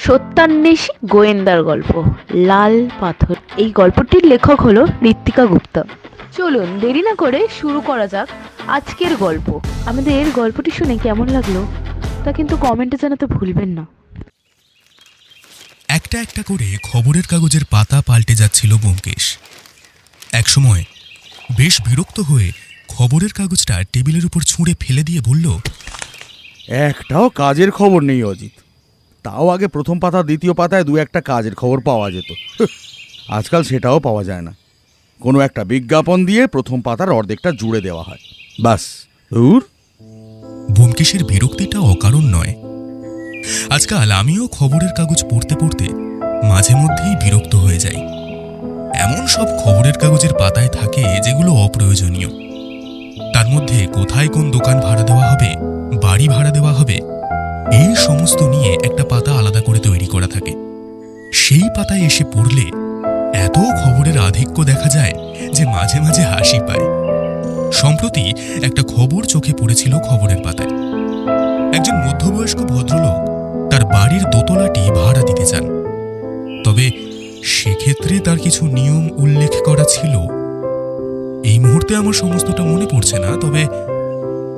সত্যান্বেষী গোয়েন্দার গল্প লাল পাথর। এই গল্পটির লেখক হলো ঋত্বিকা গুপ্তা। চলুন দেরি না করে শুরু করা যাক আজকের গল্প। আমাদের গল্পটি শুনে কেমন লাগলো তা কিন্তু কমেন্টে জানাতে ভুলবেন না। একটা একটা করে খবরের কাগজের পাতা পাল্টে যাচ্ছিল ব্যোমকেশ। একসময় বেশ বিরক্ত হয়ে খবরের কাগজটা টেবিলের উপর ছুঁড়ে ফেলে দিয়ে বলল, একটাও কাজের খবর নেই অজিত। তাও আগে প্রথম পাতা দ্বিতীয় পাতায় দু একটা কাজের খবর পাওয়া যেত, আজকাল সেটাও পাওয়া যায় না। কোনো একটা বিজ্ঞাপন দিয়ে প্রথম পাতার অর্ধেকটা জুড়ে দেওয়া হয়, বাস। দূর। ব্যোমকেশের বিরক্তিটা অকারণ নয়। আজকাল আমিও খবরের কাগজ পড়তে পড়তে মাঝে মধ্যেই বিরক্ত হয়ে যাই। এমন সব খবরের কাগজের পাতায় থাকে যেগুলো অপ্রয়োজনীয়। তার মধ্যে কোথায় কোন দোকান ভাড়া দেওয়া হবে, বাড়ি ভাড়া দেওয়া হবে, এই সমস্ত নিয়ে একটা পাতা আলাদা করে তৈরি করা থাকে। সেই পাতায় এসে পড়লে এত খবরের আধিক্য দেখা যায় যে মাঝে মাঝে হাসি পায়। সম্প্রতি একটা খবর চোখে পড়েছিল খবরের পাতায়। একজন মধ্যবয়স্ক ভদ্রলোক তার বাড়ির দোতলাটি ভাড়া দিতে চান, তবে সেক্ষেত্রে তার কিছু নিয়ম উল্লেখ করা ছিল। এই মুহূর্তে আমার সমস্তটা মনে পড়ছে না, তবে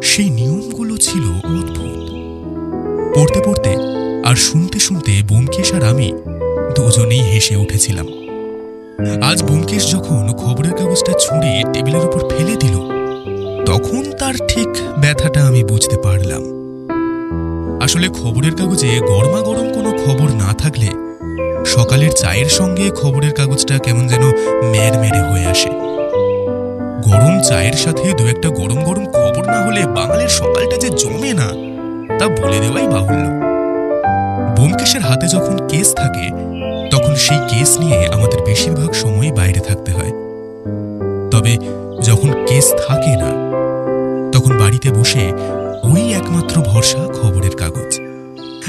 সেই নিয়মগুলো ছিল অদ্ভুত। পড়তে পড়তে আর শুনতে শুনতে ব্যোমকেশ আর আমি দুজনেই হেসে উঠেছিলাম। আজ ব্যোমকেশ যখন খবরের কাগজটা ছুঁড়ে টেবিলের উপর ফেলে দিল, তখন তার ঠিক ব্যথাটা আমি বুঝতে পারলাম। আসলে খবরের কাগজে গরমাগরম কোনো খবর না থাকলে সকালের চায়ের সঙ্গে খবরের কাগজটা কেমন যেন মেরমেরে হয়ে আসে। গরম চায়ের সাথে দু একটা গরম গরম খবর না হলে বাঙালির সকালটা যে জমে না তা বলে দেওয়াই বাহুল্য। ব্যোমকেশের হাতে যখন কেস থাকে তখন সেই কেস নিয়ে আমাদের বেশিরভাগ সময় বাইরে থাকতে হয়। তবে যখন কেস থাকে না তখন বাড়িতে বসে ওই একমাত্র ভরসা খবরের কাগজ।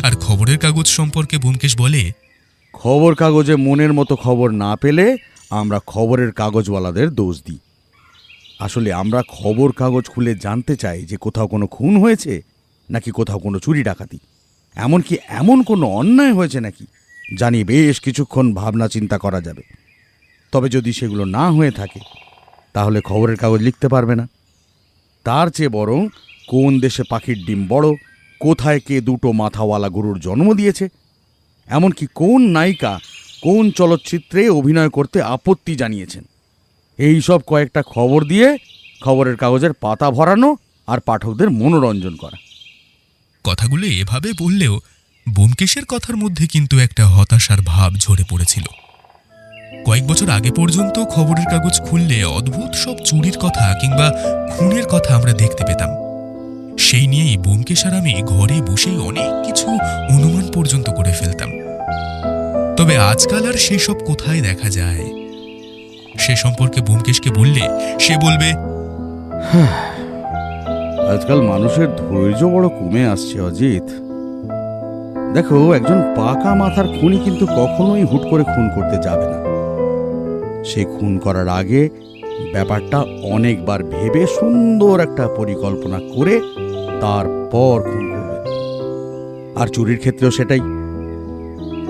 আর খবরের কাগজ সম্পর্কে ব্যোমকেশ বলে, খবর কাগজে মনের মতো খবর না পেলে আমরা খবরের কাগজওয়ালাদের দোষ দিই। আসলে আমরা খবর কাগজ খুলে জানতে চাই যে কোথাও কোনো খুন হয়েছে নাকি কোথাও কোনো চুরি ডাকাতি, এমনকি এমন কোনো অন্যায় হয়েছে নাকি, জানি বেশ কিছুক্ষণ ভাবনা চিন্তা করা যাবে। তবে যদি সেগুলো না হয়ে থাকে তাহলে খবরের কাগজ লিখতে পারবে না। তার চেয়ে বরং কোন দেশে পাখির ডিম বড়, কোথায় কে দুটো মাথাওয়ালা গরুর জন্ম দিয়েছে, এমনকি কোন নায়িকা কোন চলচ্চিত্রে অভিনয় করতে আপত্তি জানিয়েছেন, এই সব কয়েকটা খবর দিয়ে খবরের কাগজের পাতা ভরানো আর পাঠকদের মনোরঞ্জন করা। কথাগুলো এভাবে বললেও ব্যোমকেশের কথার মধ্যে কিন্তু একটা হতাশার ভাব ঝরে পড়েছিল। কয়েক বছর আগে পর্যন্ত খবরের কাগজ খুললে অদ্ভুত সব চুরির কথা কিংবা খুনের কথা আমরা দেখতে পেতাম। সেই নিয়েই ব্যোমকেশ আর আমি ঘরে বসেই অনেক কিছু অনুমান পর্যন্ত করে ফেলতাম। তবে আজকাল আর সেই সব কোথায় দেখা যায়? সে সম্পর্কে ব্যোমকেশকে বললে সে বলবে, আজকাল মানুষের ধৈর্য বড় কমে আসছে অজিত। দেখো, একজন পাকা মাথার খুনি কিন্তু কখনোই হুট করে খুন করতে যাবে না। সে খুন করার আগে ব্যাপারটা অনেকবার ভেবে সুন্দর একটা পরিকল্পনা করে তারপর খুন করবে। আর চুরির ক্ষেত্রেও সেটাই।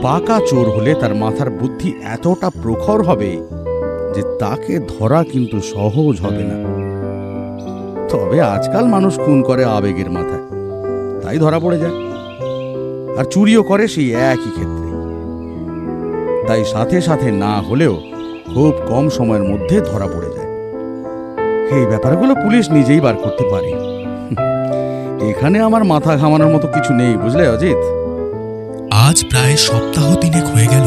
পাকা চোর হলে তার মাথার বুদ্ধি এতটা প্রখর হবে যে তাকে ধরা কিন্তু সহজ হবে না। তবে আজকাল মানুষ খুন করে আবেগের মাথায়, তাই ধরা পড়ে যায়। আর চুরিও করে সেই একই ক্ষেত্রে, তাই সাথে সাথে না হলেও খুব কম সময়ের মধ্যে ধরা পড়ে যায়। এই ব্যাপারগুলো পুলিশ নিজেই বার করতে পারে। এখানে আমার মাথা ঘামানোর মতো কিছু নেই, বুঝলে অজিত? আজ প্রায় সপ্তাহ তিনেক হয়ে গেল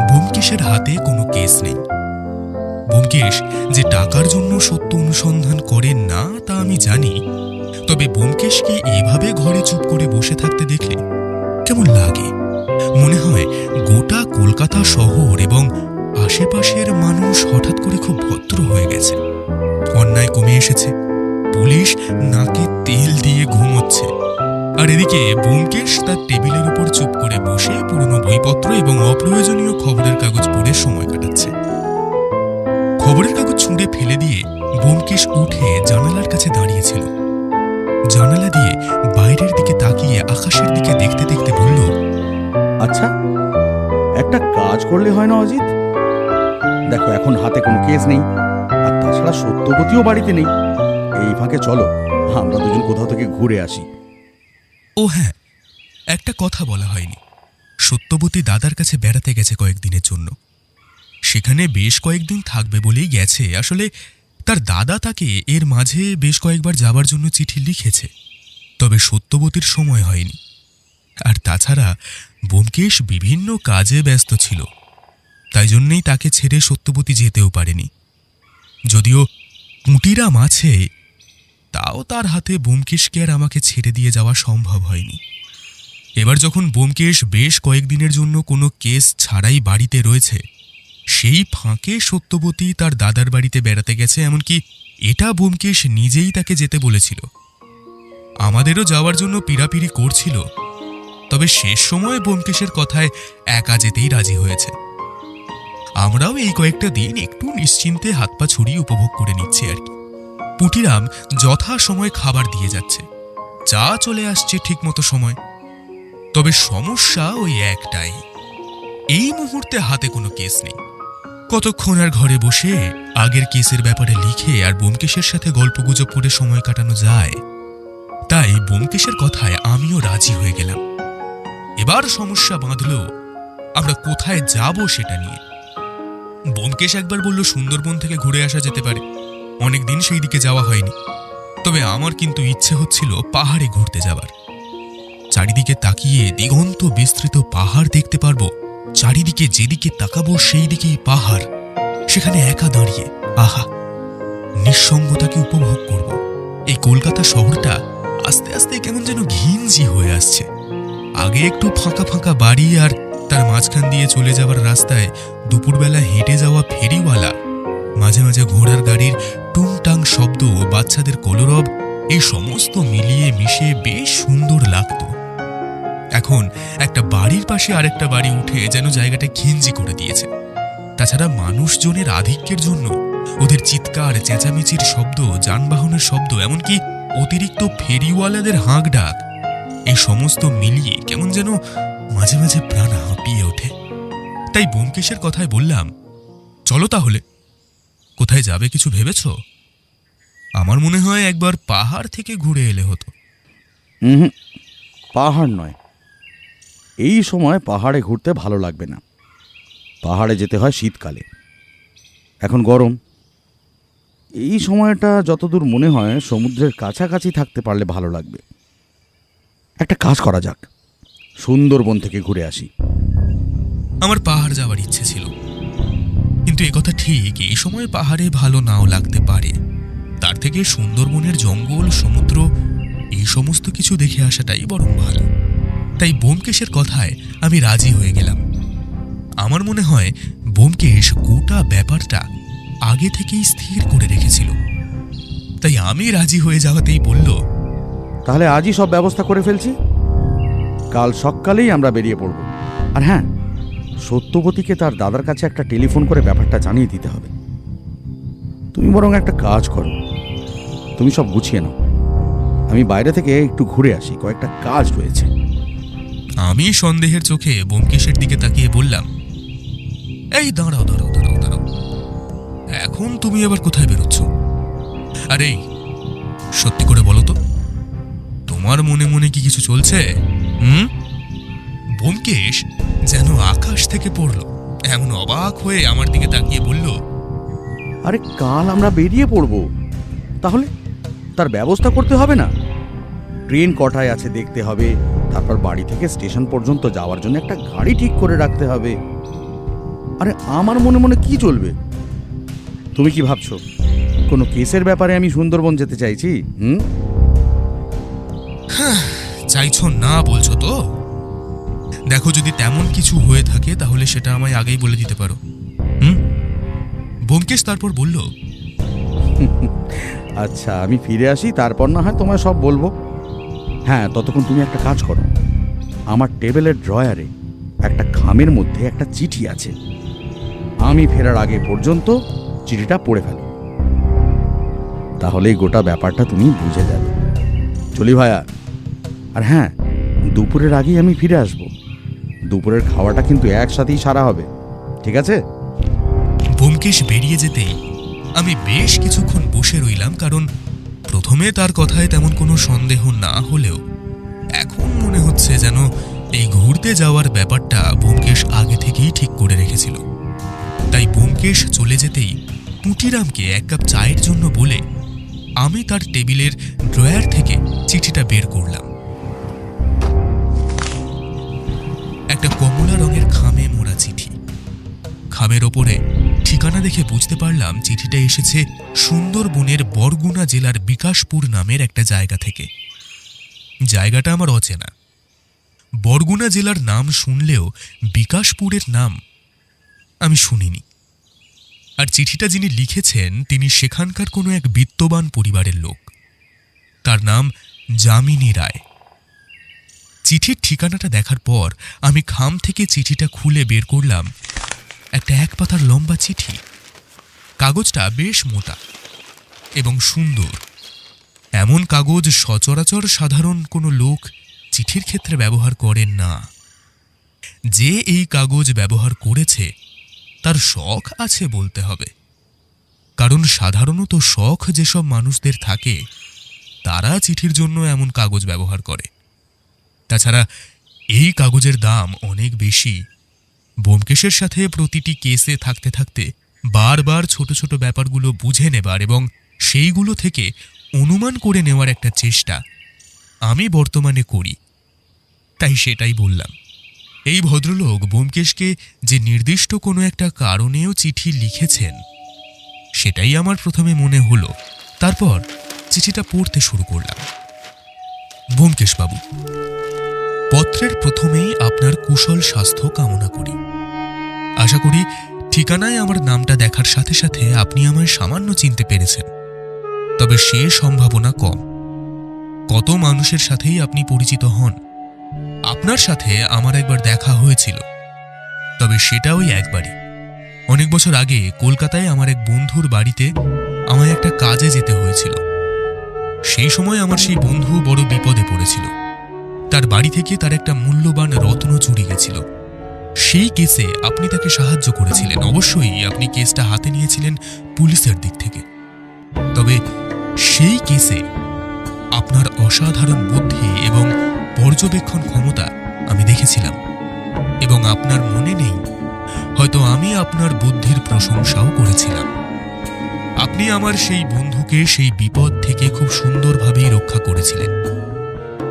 ব্যোমকেশের হাতে কোনো কেস নেই। ব্যোমকেশ যে টাকার জন্য সত্য অনুসন্ধান করেন না তা আমি জানি, তবে ব্যোমকেশকে এভাবে ঘরে চুপ করে বসে থাকতে দেখলে কেমন লাগে। মনে হয় গোটা কলকাতা শহর এবং আশেপাশের মানুষ হঠাৎ করে খুব ভদ্র হয়ে গেছে, অন্যায় কমে এসেছে, পুলিশ নাকে তেল দিয়ে ঘুমোচ্ছে। আর এদিকে ব্যোমকেশ তার টেবিলের উপর চুপ করে বসে পুরনো বইপত্র এবং অপ্রয়োজনীয় খবরের কাগজ পড়ে সময় কাটাচ্ছে। খবরের কাগজ ছুঁড়ে ফেলে দিয়ে ব্যোমকেশ উঠে জানালার কাছে দাঁড়িয়েছিল। জানালা দিয়ে বাইরের দিকে তাকিয়ে আকাশের দিকে দেখতে দেখতে বলল, আচ্ছা, একটা কাজ করলে হয় না অজিত? দেখো, এখন হাতে কোনো কেস নেই, আর তাছাড়া সত্যবতীও বাড়িতে নেই। এই ফাঁকে চলো আমরা দুজন কোথাও থেকে ঘুরে আসি। ও হ্যাঁ, একটা কথা বলা হয়নি। সত্যবতী দাদার কাছে বেড়াতে গেছে কয়েকদিনের জন্য। সেখানে বেশ কয়েকদিন থাকবে বলেই গেছে। আসলে তার দাদা তাকে এর মাঝে বেশ কয়েকবার যাবার জন্য চিঠি লিখেছে, তবে সত্যবতীর সময় হয়নি। আর তাছাড়া ব্যোমকেশ বিভিন্ন কাজে ব্যস্ত ছিল, তাই জন্যেই তাকে ছেড়ে সত্যবতী যেতেও পারেনি। যদিও কুটিরা মাছে, তাও তার হাতে ব্যোমকেশকে আর আমাকে ছেড়ে দিয়ে যাওয়া সম্ভব হয়নি। এবার যখন ব্যোমকেশ বেশ কয়েকদিনের জন্য কোনো কেস ছাড়াই বাড়িতে রয়েছে, সেই ফাঁকে সত্যবতী তার দাদার বাড়িতে বেড়াতে গেছে, এমনকি এটা ব্যোমকেশ নিজেই তাকে যেতে বলেছিল। আমাদেরও যাওয়ার জন্য পীড়াপিড়ি করছিল, তবে শেষ সময় ব্যোমকেশের কথায় একা যেতেই রাজি হয়েছে। আমরাও এই কয়েকটা দিন একটু নিশ্চিন্তে হাত পা ছড়িয়ে উপভোগ করে নিচ্ছি আর কি। পুটিরাম যথা সময় খাবার দিয়ে যাচ্ছে, চা চলে আসছে ঠিকমতো সময়। তবে সমস্যা ওই একটাই, এই মুহূর্তে হাতে কোনো কেস নেই। কতক্ষণ আর ঘরে বসে আগের কেসের ব্যাপারে লিখে আর ব্যোমকেশের সাথে গল্পগুজব করে সময় কাটানো যায়? তাই ব্যোমকেশের কথায় আমিও রাজি হয়ে গেলাম। এবার সমস্যা বাঁধল আমরা কোথায় যাব সেটা নিয়ে। ব্যোমকেশ একবার বলল সুন্দরবন থেকে ঘুরে আসা যেতে পারে, অনেকদিন সেই দিকে যাওয়া হয়নি। তবে আমার কিন্তু ইচ্ছে হচ্ছিল পাহাড়ে ঘুরতে যাবার। চারিদিকে তাকিয়ে দিগন্ত বিস্তৃত পাহাড় দেখতে পারবো, চারিদিকে যেদিকে তাকাবো সেই দিকেই পাহাড়। সেখানে একা দাঁড়িয়ে আহা, নিঃসঙ্গতাকে উপভোগ করব। এই কলকাতা শহরটা আস্তে আস্তে কেমন যেন ঘিঞ্জি হয়ে আসছে। আগে একটু ফাঁকা ফাঁকা বাড়ি, আর তার মাঝখান দিয়ে চলে যাওয়ার রাস্তায় দুপুরবেলা হেঁটে যাওয়া ফেরিওয়ালা, মাঝে মাঝে ঘোড়ার গাড়ির টুংটাং শব্দ, বাচ্চাদের কলরব, এই সমস্ত মিলিয়ে মিশে বেশ সুন্দর লাগত। এখন একটা বাড়ির পাশে আরেকটা বাড়ি উঠে যেন জায়গাটা ঘিঞ্জি করে দিয়েছে। তাছাড়া মানুষজনের আধিক্যের জন্য ওদের চিৎকার, চেঁচামেচির শব্দ, যানবাহনের শব্দ, এমনকি অতিরিক্ত ফেরিওয়ালাদের হাঁক ডাক, এই সমস্ত মিলিয়ে কেমন যেন মাঝে মাঝে প্রাণ হাঁপিয়ে ওঠে। তাই ব্যোমকেশের কথায় বললাম, চলো তাহলে। কোথায় যাবে কিছু ভেবেছ? আমার মনে হয় একবার পাহাড় থেকে ঘুরে এলে হতো। পাহাড় নয়, এই সময় পাহাড়ে ঘুরতে ভালো লাগবে না। পাহাড়ে যেতে হয় শীতকালে, এখন গরম। এই সময়টা যতদূর মনে হয় সমুদ্রের কাছাকাছি থাকতে পারলে ভালো লাগবে। একটা কাজ করা যাক, সুন্দরবন থেকে ঘুরে আসি। আমার পাহাড় যাওয়ার ইচ্ছে ছিল, কিন্তু একথা ঠিক এই সময় পাহাড়ে ভালো নাও লাগতে পারে। তার থেকে সুন্দরবনের জঙ্গল, সমুদ্র, এই সমস্ত কিছু দেখে আসাটাই বরং ভালো। তাই ব্যোমকেশের কথায় আমি রাজি হয়ে গেলাম। আমার মনে হয় ব্যোমকেশ গোটা ব্যাপারটা আগে থেকেই স্থির করে রেখেছিল। তাই আমি রাজি হয়ে যাওয়াতেই বলল, তাহলে আজই সব ব্যবস্থা করে ফেলছি, কাল সকালেই আমরা বেরিয়ে পড়ব। আর হ্যাঁ, সত্যবতীকে তার দাদার কাছে একটা টেলিফোন করে ব্যাপারটা জানিয়ে দিতে হবে। তুমি বরং একটা কাজ করো, তুমি সব গুছিয়ে নাও, আমি বাইরে থেকে একটু ঘুরে আসি, কয়েকটা কাজ রয়েছে। আমি সন্দেহের চোখে ব্যোমকেশের দিকে তাকিয়ে বললাম, এই দাঁড়াও দাঁড়াও দাঁড়াও দাঁড়াও, এখন তুমি আবার কোথায় বেরোচ্ছ? আরে সত্যি করে বলো তো, তোমার মনে মনে কি কিছু চলছে? ব্যোমকেশ যেন আকাশ থেকে পড়ল, এমন অবাক হয়ে আমার দিকে তাকিয়ে বলল, আরে কাল আমরা বেরিয়ে পড়ব, তাহলে তার ব্যবস্থা করতে হবে না? ট্রেন কটায় আছে দেখতে হবে, তারপর বাড়ি থেকে স্টেশন পর্যন্ত যাওয়ার জন্য একটা গাড়ি ঠিক করে রাখতে হবে। আরে আমার মনে মনে কি চলবে? তুমি কি ভাবছো কোনো কেসের ব্যাপারে আমি সুন্দরবন যেতে চাইছি? চাইছো না বলছো তো? দেখো, যদি তেমন কিছু হয়ে থাকে তাহলে সেটা আমায় আগেই বলে দিতে পারো। ব্যোমকেশ তারপর বলল, আচ্ছা আমি ফিরে আসি, তারপর না হয় তোমায় সব বলবো। হ্যাঁ, ততক্ষণ তুমি একটা কাজ করো, আমার টেবিলের ড্রয়ারে একটা খামের মধ্যে একটা চিঠি আছে, আমি ফেরার আগে পর্যন্ত চিঠিটা পড়ে ফেলো, তাহলেই গোটা ব্যাপারটা তুমি বুঝে যাবে। চলি ভাইয়া। আর হ্যাঁ, দুপুরের আগেই আমি ফিরে আসব, দুপুরের খাওয়াটা কিন্তু একসাথেই সারা হবে, ঠিক আছে? ব্যোমকেশ বেরিয়ে যেতেই আমি বেশ কিছুক্ষণ বসে রইলাম, কারণ প্রথমে তার কথায় তেমন কোনো সন্দেহ না হলেও এখন মনে হচ্ছে যেন এই ঘুরতে যাওয়ার ব্যাপারটা ব্যোমকেশ আগে থেকেই ঠিক করে রেখেছিল। তাই ব্যোমকেশ চলে যেতেই পুঁটিরামকে এক কাপ চায়ের জন্য বলে আমি তার টেবিলের ড্রয়ার থেকে চিঠিটা বের করলাম। একটা কমলা রঙের খামে মোড়া চিঠি। খামের ওপরে ঠিকানা দেখে বুঝতে পারলাম চিঠিটা এসেছে সুন্দরবনের বরগুনা জেলার বিকাশপুর নামের একটা জায়গা থেকে। জায়গাটা আমার অচেনা। বরগুনা জেলার নাম শুনলেও বিকাশপুরের নাম আমি শুনিনি। আর চিঠিটা যিনি লিখেছেন তিনি সেখানকার কোনো এক বিত্তবান পরিবারের লোক। তার নাম যামিনী রায়। চিঠির ঠিকানাটা দেখার পর আমি খাম থেকে চিঠিটা খুলে বের করলাম একটা এক পাতার লম্বা চিঠি। কাগজটা বেশ মোটা এবং সুন্দর। এমন কাগজ সচরাচর সাধারণ কোনো লোক চিঠির ক্ষেত্রে ব্যবহার করেন না। যে এই কাগজ ব্যবহার করেছে তার শখ আছে বলতে হবে, কারণ সাধারণত শখ যেসব মানুষদের থাকে তারা চিঠির জন্য এমন কাগজ ব্যবহার করে। তাছাড়া এই কাগজের দাম অনেক বেশি। ব্যোমকেশের সাথে প্রতিটি কেসে থাকতে থাকতে বারবার ছোট ছোট ব্যাপারগুলো বুঝে নেবার এবং সেইগুলো থেকে অনুমান করে নেওয়ার একটা চেষ্টা আমি বর্তমানে করি। তাই সেটাই বললাম। এই ভদ্রলোক ব্যোমকেশকে যে নির্দিষ্ট কোনো একটা কারণেও চিঠি লিখেছেন সেটাই আমার প্রথমে মনে হলো। তারপর চিঠিটা পড়তে শুরু করলাম। ব্যোমকেশবাবু, পত্রের প্রথমেই আপনার কুশল স্বাস্থ্য কামনা করি। আশা করি ঠিকানায় আমার নামটা দেখার সাথে সাথে আপনি আমায় সামান্য চিনতে পেরেছেন, তবে সে সম্ভাবনা কম। কত মানুষের সাথেই আপনি পরিচিত হন। আপনার সাথে আমার একবার দেখা হয়েছিল, তবে সেটা ওই একবারই। অনেক বছর আগে কলকাতায় আমার এক বন্ধুর বাড়িতে আমায় একটা কাজে যেতে হয়েছিল। সেই সময় আমার সেই বন্ধু বড় বিপদে পড়েছিল। তার বাড়ি থেকে তার একটা মূল্যবান রত্ন চুরি গেছিল। সেই কেসে আপনি তাকে সাহায্য করেছিলেন। অবশ্যই আপনি কেসটা হাতে নিয়েছিলেন পুলিশের দিক থেকে, তবে সেই কেসে আপনার অসাধারণ বুদ্ধি এবং পর্যবেক্ষণ ক্ষমতা আমি দেখেছিলাম। এবং আপনার মনে নেই, হয়তো আমি আপনার বুদ্ধির প্রশংসাও করেছিলাম। আপনি আমার সেই বন্ধুকে সেই বিপদ থেকে খুব সুন্দরভাবেই রক্ষা করেছিলেন।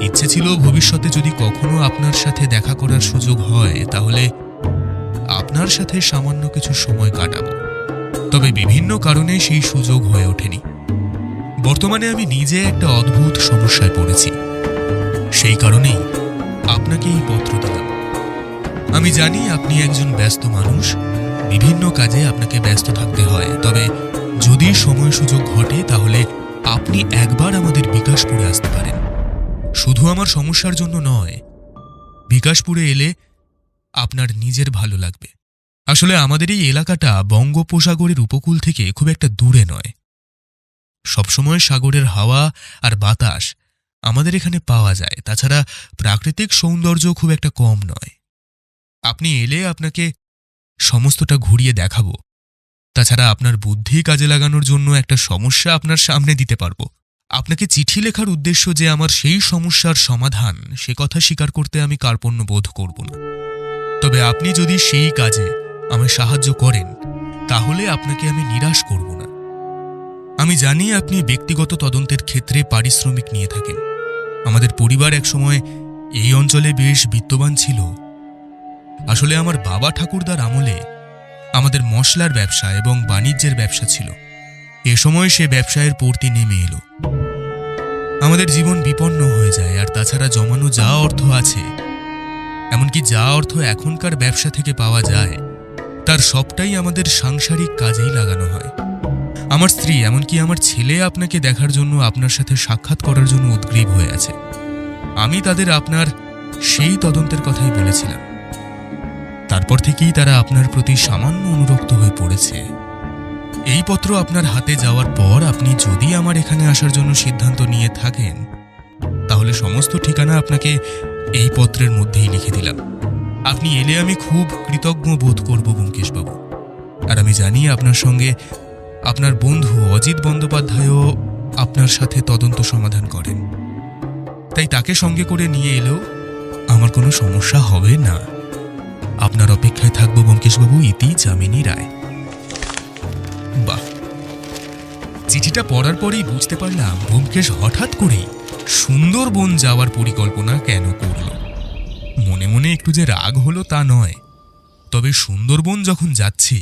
ইচ্ছে ছিল ভবিষ্যতে যদি কখনো আপনার সাথে দেখা করার সুযোগ হয় তাহলে আপনার সাথে সামান্য কিছু সময় কাটাবো, তবে বিভিন্ন কারণে সেই সুযোগ হয়ে ওঠেনি। বর্তমানে আমি নিজে একটা অদ্ভুত সমস্যায় পড়েছি। সেই কারণেই আপনাকে এই পত্র দিলাম। আমি জানি আপনি একজন ব্যস্ত মানুষ, বিভিন্ন কাজে আপনাকে ব্যস্ত থাকতে হয়, তবে যদি সময় সুযোগ ঘটে তাহলে আপনি একবার আমাদের বিকাশপুরে আসতে পারেন। শুধু আমার সমস্যার জন্য নয়, বিকাশপুরে এলে আপনার নিজের ভালো লাগবে। আসলে আমাদের এই এলাকাটা বঙ্গোপসাগরের উপকূল থেকে খুব একটা দূরে নয়। সবসময় সাগরের হাওয়া আর বাতাস আমাদের এখানে পাওয়া যায়। তাছাড়া প্রাকৃতিক সৌন্দর্য খুব একটা কম নয়। আপনি এলে আপনাকে সমস্তটা ঘুরিয়ে দেখাবো। তাছাড়া আপনার বুদ্ধি কাজে লাগানোর জন্য একটা সমস্যা আপনার সামনে দিতে পারবো। আপনাকে চিঠি লেখার উদ্দেশ্য যে আমার সেই সমস্যার সমাধান, সে কথা স্বীকার করতে আমি কার্পণ্য বোধ করব না। তবে আপনি যদি সেই কাজে আমায় সাহায্য করেন তাহলে আপনাকে আমি নিরাশ করব না। আমি জানি আপনি ব্যক্তিগত তদন্তের ক্ষেত্রে পারিশ্রমিক নিয়ে থাকেন। আমাদের পরিবার একসময় এই অঞ্চলে বেশ বিত্তবান ছিল। আসলে আমার বাবা ঠাকুরদার আমলে আমাদের মশলার ব্যবসা এবং বাণিজ্যের ব্যবসা ছিল। এ সময় সে ব্যবসায়ের পড়তি নেমে এলো। আমাদের জীবন বিপন্ন হয়ে যায়। আর তাছাড়া জমানো যা অর্থ আছে, এমনকি যা অর্থ এখনকার ব্যবসা থেকে পাওয়া যায়, তার সবটাই আমাদের সাংসারিক কাজেই লাগানো হয়। আমার স্ত্রী, এমনকি আমার ছেলে আপনাকে দেখার জন্য, আপনার সাথে সাক্ষাৎ করার জন্য উদ্গ্রীব হয়ে আছে। আমি তাদের আপনার সেই তদন্তের কথাই বলেছিলাম। তারপর থেকেই তারা আপনার প্রতি সামান্য অনুরক্ত হয়ে পড়েছে। এই পত্র আপনার হাতে যাওয়ার পর আপনি যদি আমার এখানে আসার জন্য সিদ্ধান্ত নিয়ে থাকেন তাহলে সমস্ত ঠিকানা আপনাকে এই পত্রের মধ্যেই লিখে দিলাম। আপনি এলে আমি খুব কৃতজ্ঞ বোধ করব ব্যোমকেশবাবু। আর আমি জানি আপনার সঙ্গে আপনার বন্ধু অজিত বন্দ্যোপাধ্যায়ও আপনার সাথে তদন্ত সমাধান করেন, তাই তাকে সঙ্গে করে নিয়ে এলেও আমার কোনো সমস্যা হবে না। আপনার অপেক্ষায় থাকবো ব্যোমকেশবাবু। ইতি যামিনী রায়। বাহ, চিঠিটা পড়ার পরেই বুঝতে পারলাম ব্যোমকেশ হঠাৎ করেই সুন্দরবন যাওয়ার পরিকল্পনা কেন করল। মনে মনে একটু যে রাগ হলো তা নয়, তবে সুন্দরবন যখন যাচ্ছি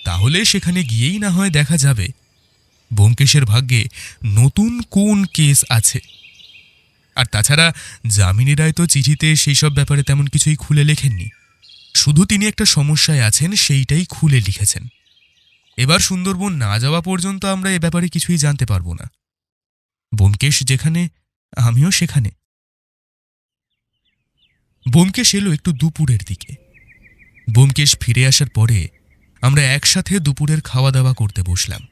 তাহলে সেখানে গিয়েই না হয় দেখা যাবে ব্যোমকেশের ভাগ্যে নতুন কোন কেস আছে। আর তাছাড়া যামিনী রায় তো চিঠিতে সেই সব ব্যাপারে তেমন কিছুই খুলে লেখেননি, শুধু তিনি একটা সমস্যায় আছেন সেইটাই খুলে লিখেছেন। এবার সুন্দরবন না যাওয়া পর্যন্ত আমরা এ ব্যাপারে কিছুই জানতে পারবো না। ব্যোমকেশ যেখানে আমিও সেখানে। ব্যোমকেশ এলো একটু দুপুরের দিকে। ব্যোমকেশ ফিরে আসার পরে আমরা একসাথে দুপুরের খাওয়া দাওয়া করতে বসলাম।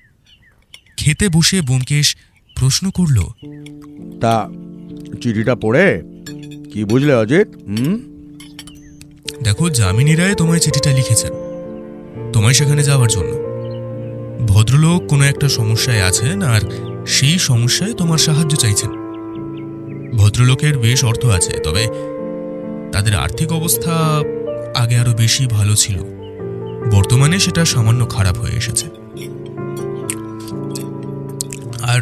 খেতে বসে ব্যোমকেশ প্রশ্ন করল, তা চিঠিটা পড়ে কি বুঝলে অজিত? দেখো, যামিনী রায় তোমায় চিঠিটা লিখেছেন তোমায় সেখানে যাওয়ার জন্য। ভদ্রলোক কোনো একটা সমস্যায় আছেন আর সেই সমস্যায় তোমার সাহায্য চাইছেন। ভদ্রলোকের বেশ অর্থ আছে, তবে তাদের আর্থিক অবস্থা আগে আরো বেশি ভালো ছিল, বর্তমানে সেটা সামান্য খারাপ হয়ে এসেছে। আর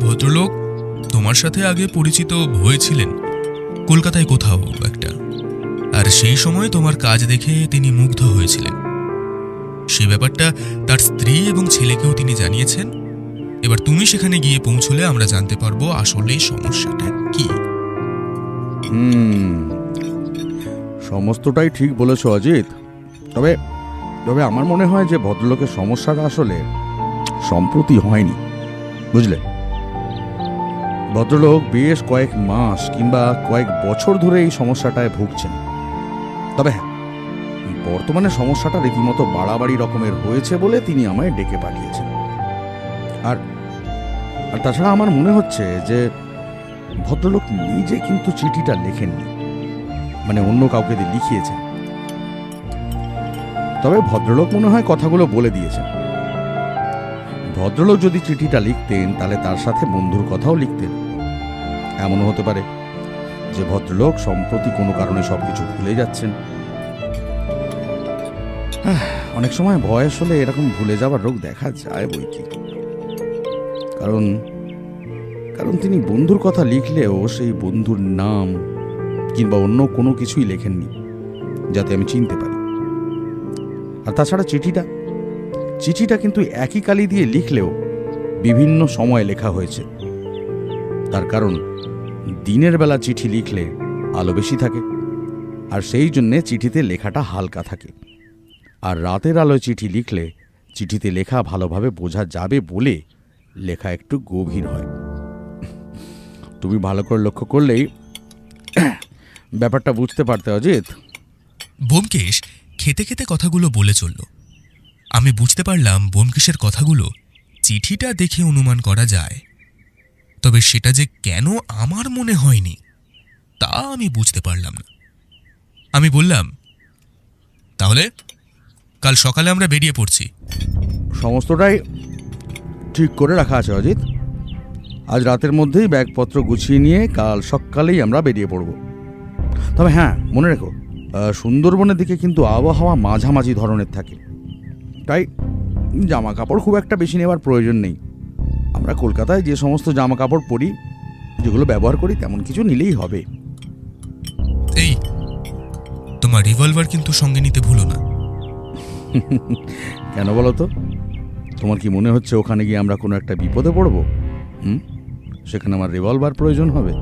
ভদ্রলোক তোমার সাথে আগে পরিচিত হয়েছিলেন কলকাতায় কোথাও একটা, আর সেই সময় তোমার কাজ দেখে তিনি মুগ্ধ হয়েছিলেন। সে ব্যাপারটা তার স্ত্রী এবং ছেলেকেও তিনি জানিয়েছেন। এবার তুমি সেখানে গিয়ে পৌঁছলে আমরা জানতে পারবো আসলে সমস্যাটা কি। সমস্তটাই ঠিক বলেছ অজিত, তবে তবে আমার মনে হয় যে ভদ্রলোকের সমস্যাটা আসলে সম্প্রতি হয়নি, বুঝলে। ভদ্রলোক বেশ কয়েক মাস কিংবা কয়েক বছর ধরে এই সমস্যাটায় ভুগছেন। তবে হ্যাঁ, বর্তমানে সমস্যাটা রীতিমতো বাড়াবাড়ি রকমের হয়েছে বলে তিনি আমায় ডেকে পাঠিয়েছেন। আর তাছাড়া আমার মনে হচ্ছে যে ভদ্রলোক নিজে কিন্তু চিঠিটা লেখেননি, মানে অন্য কাউকে দিয়ে লিখিয়েছেন। তবে ভদ্রলোক মনে হয় কথাগুলো বলে দিয়েছেন। ভদ্রলোক যদি চিঠিটা লিখতেন তাহলে তার সাথে বন্ধুর কথাও লিখতেন। এমনও হতে পারে যে ভদ্রলোক সম্প্রতি কোনো কারণে সবকিছু ভুলে যাচ্ছেন। অনেক সময় বয়স হলে এরকম ভুলে যাওয়ার রোগ দেখা যায় বই কি। কারণ কারণ তিনি বন্ধুর কথা লিখলেও সেই বন্ধুর নাম কিংবা অন্য কোনো কিছুই লেখেননি যাতে আমি চিনতে পারি। আর তাছাড়া চিঠিটা কিন্তু একই কালি দিয়ে লিখলেও বিভিন্ন সময় লেখা হয়েছে। তার কারণ দিনের বেলা চিঠি লিখলে আলো বেশি থাকে, আর সেই জন্যে চিঠিতে লেখাটা হালকা থাকে। আর রাতের আলোয় চিঠি লিখলে চিঠিতে লেখা ভালোভাবে বোঝা যাবে বলে লেখা একটু গভীর হয়। তুমি ভালো করে লক্ষ্য করলেই ব্যাপারটা বুঝতে পারতে অজিত। ব্যোমকেশ খেতে খেতে কথাগুলো বলে চলল। আমি বুঝতে পারলাম ব্যোমকেশের কথাগুলো চিঠিটা দেখে অনুমান করা যায়, তবে সেটা যে কেন আমার মনে হয়নি তা আমি বুঝতে পারলাম না। আমি বললাম, তাহলে কাল সকালে আমরা বেরিয়ে পড়ছি। সমস্তটাই ঠিক করে রাখা আছে অজিত। আজ রাতের মধ্যেই ব্যাগপত্র গুছিয়ে নিয়ে কাল সকালেই আমরা বেরিয়ে পড়ব। তবে হ্যাঁ, মনে রেখো, সুন্দরবনের দিকে কিন্তু আবহাওয়া মাঝামাঝি ধরনের থাকে, তাই জামা কাপড় খুব একটা বেশি নেওয়ার প্রয়োজন নেই। আমরা কলকাতায় যে সমস্ত জামা কাপড় পরি, যেগুলো ব্যবহার করি, তেমন কিছু নিলেই হবে। এই, তোমার রিভলভার কিন্তু সঙ্গে নিতে ভুলো না। কেন বলো তো? তোমার কি মনে হচ্ছে ওখানে গিয়ে আমরা কোনো একটা বিপদে পড়ব? সেখানে আমার রিভলভার প্রয়োজন হবে?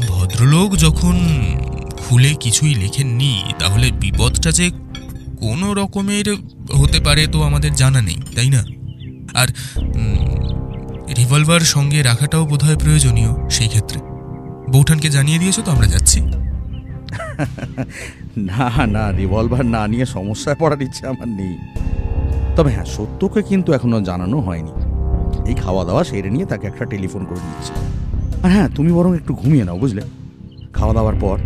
ভদ্রলোক যখন খুলে কিছুই লেখেননি, তাহলে বিপদটা যে কোনো রকমের হতে পারে তো আমাদের জানা নেই, তাই না? আর রিভলভার সঙ্গে রাখাটাও বোধহয় প্রয়োজনীয়। সেই ক্ষেত্রে বৌঠানকে জানিয়ে দিয়েছো তো আমরা যাচ্ছি? না না, রিভলভার না নিয়ে সমস্যায় পড়ার ইচ্ছে আমার নেই। তবে হ্যাঁ, সত্যকে কিন্তু এখনো জানানো হয়নি। এই খাওয়া দাওয়া সেরে নিয়ে তাকে একটা টেলিফোন করে দিচ্ছি। আর হ্যাঁ, তুমি বরং একটু ঘুমিয়ে নাও, বুঝলে। খাওয়া দাওয়ার পর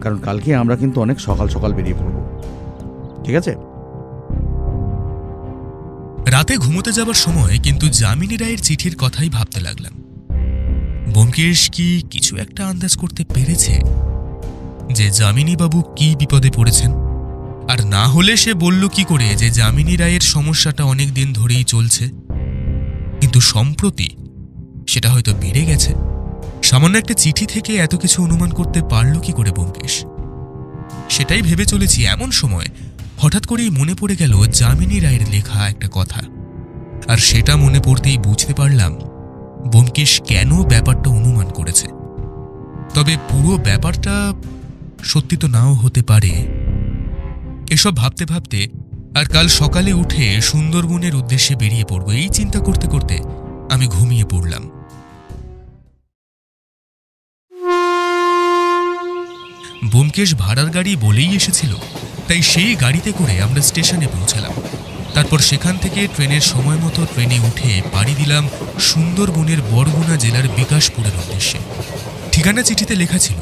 কারণ কালকে আমরা কিন্তু অনেক সকাল সকাল বেরিয়ে পড়ব, ঠিক আছে? রাতে ঘুমোতে যাবার সময় কিন্তু যামিনী রায়ের চিঠির কথাই ভাবতে লাগলাম। ব্যোমকেশ কি কিছু একটা আন্দাজ করতে পেরেছে যে যামিনী বাবু কি বিপদে পড়েছেন? আর না হলে সে বলল কি করে যে যামিনী রায়ের সমস্যাটা অনেক দিন ধরেই চলছে, কিন্তু সম্প্রতি সেটা হয়তো বেড়ে গেছে। সামান্য একটা চিঠি থেকে এত কিছু অনুমান করতে পারল কি করে ব্যোমকেশ? সেটাই ভেবে চলেছি, এমন সময় হঠাৎ করেই মনে পড়ে গেল যামিনী রায়ের লেখা একটা কথা। আর সেটা মনে পড়তেই বুঝতে পারলাম ব্যোমকেশ কেন ব্যাপারটা অনুমান করেছে। তবে পুরো ব্যাপারটা সত্যি তো নাও হতে পারে। এসব ভাবতে ভাবতে আর কাল সকালে উঠে সুন্দরবনের উদ্দেশ্যে বেরিয়ে পড়ব, এই চিন্তা করতে করতে আমি ঘুমিয়ে পড়লাম। ব্যোমকেশ ভাড়ার গাড়ি বলেই এসেছিল, তাই সেই গাড়িতে করে আমরা স্টেশনে পৌঁছালাম। তারপর সেখান থেকে ট্রেনের সময় মতো ট্রেনে উঠে পাড়ি দিলাম সুন্দরবনের বরগুনা জেলার বিকাশপুরের উদ্দেশ্যে। ঠিকানা চিঠিতে লেখা ছিল।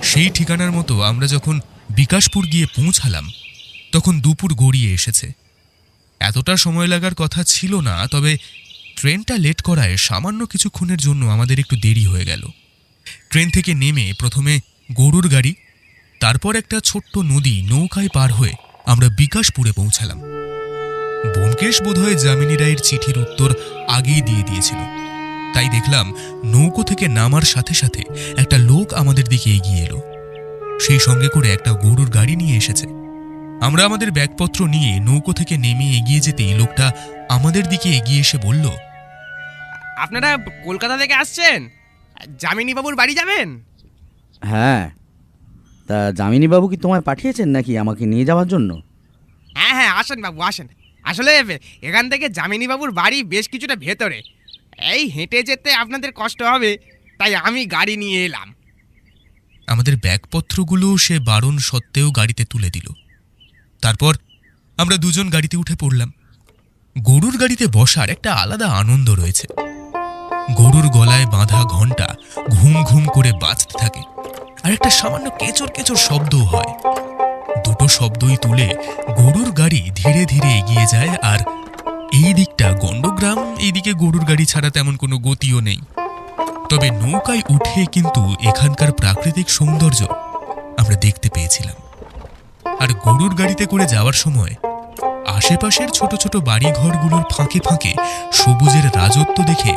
সেই ঠিকানার মতো আমরা যখন বিকাশপুর গিয়ে পৌঁছালাম তখন দুপুর গড়িয়ে এসেছে। এতটা সময় লাগার কথা ছিল না, তবে ট্রেনটা লেট করায় সামান্য কিছুক্ষণের জন্য আমাদের একটু দেরি হয়ে গেল। ট্রেন থেকে নেমে প্রথমে গরুর গাড়ি, তারপর একটা ছোট্ট নদী নৌকায় পার হয়ে আমরা বিকাশপুরে পৌঁছালাম। ব্যোমকেশ বোধহয় যামিনী রায়ের চিঠির উত্তর আগেই দিয়ে দিয়েছিল, তাই দেখলাম নৌকো থেকে নামার সাথে সাথে একটা লোক আমাদের দিকে এগিয়ে এলো। সেই সঙ্গে করে একটা গরুর গাড়ি নিয়ে এসেছে। আমরা আমাদের ব্যাগপত্র নিয়ে নৌকো থেকে নেমে এগিয়ে যেতেই লোকটা আমাদের দিকে এগিয়ে এসে বলল, আপনারা কলকাতা থেকে আসছেন? যামিনী বাবুর বাড়ি যাবেন? হ্যাঁ, তা যামিনী বাবু কি তোমায় পাঠিয়েছেন নাকি আমাকে নিয়ে যাওয়ার জন্য? হ্যাঁ হ্যাঁ, আসেন বাবু আসেন। আসলে এখান থেকে যামিনী বাবুর বাড়ি বেশ কিছুটা ভেতরে, এই হেঁটে যেতে আপনাদের কষ্ট হবে, তাই আমি গাড়ি নিয়ে এলাম। আমাদের ব্যাগপত্রগুলো সে বারণ সত্ত্বেও গাড়িতে তুলে দিল। তারপর আমরা দুজন গাড়িতে উঠে পড়লাম। গরুর গাড়িতে বসার একটা আলাদা আনন্দ রয়েছে। গরুর গলায় বাঁধা ঘণ্টা ঘুম ঘুম করে বাজতে থাকে, আর একটা সামান্য কেচর কেচর শব্দও হয়। দুটো শব্দই তুলে গরুর গাড়ি ধীরে ধীরে এগিয়ে যায়। আর এই দিকটা গণ্ডগ্রাম, এইদিকে গরুর গাড়ি ছাড়া তেমন কোনো গতিও নেই। তবে নৌকায় উঠে কিন্তু এখানকার প্রাকৃতিক সৌন্দর্য আমরা দেখতে পেয়েছিলাম। আর গরুর গাড়িতে করে যাওয়ার সময় আশেপাশের ছোট ছোট বাড়িঘরগুলোর ফাঁকে ফাঁকে সবুজের রাজত্ব দেখে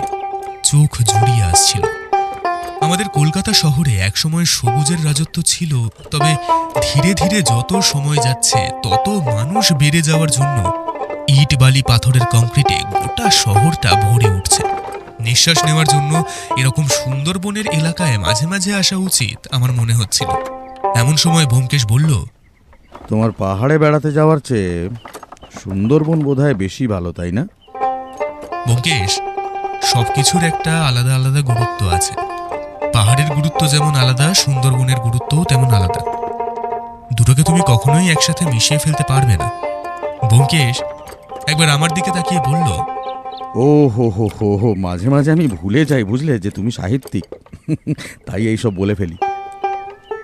চোখ জুড়িয়ে আসছিল। আমাদের কলকাতা শহরে একসময় সবুজের রাজত্ব ছিল, তবে ধীরে ধীরে যত সময় যাচ্ছে তত মানুষ বেড়ে যাওয়ার জন্য ইট বালি পাথরের কংক্রিটে গোটা শহরটা ভরে উঠছে। নিঃশ্বাস নেওয়ার জন্য এরকম সুন্দরবনের এলাকায় মাঝে মাঝে আসা উচিত আমার মনে হচ্ছিল। এমন সময় ব্যোমকেশ বলল, তোমার পাহাড়ে বেড়াতে যাওয়ার চেয়ে সুন্দরবন বোধহয় বেশি ভালো, তাই না? ব্যোমকেশ, সবকিছুর একটা আলাদা আলাদা গুরুত্ব আছে। পাহাড়ের গুরুত্ব যেমন আলাদা, সুন্দরবনের গুরুত্বও তেমন আলাদা। দুটোকে তুমি কখনোই একসাথে মিশিয়ে ফেলতে পারবে না। ব্যোমকেশ একবার আমার দিকে তাকিয়ে বলল, ও হো হো হো হো, মাঝে মাঝে আমি ভুলে যাই বুঝলে যে তুমি সাহিত্যিক, তাই এইসব বলে ফেলি।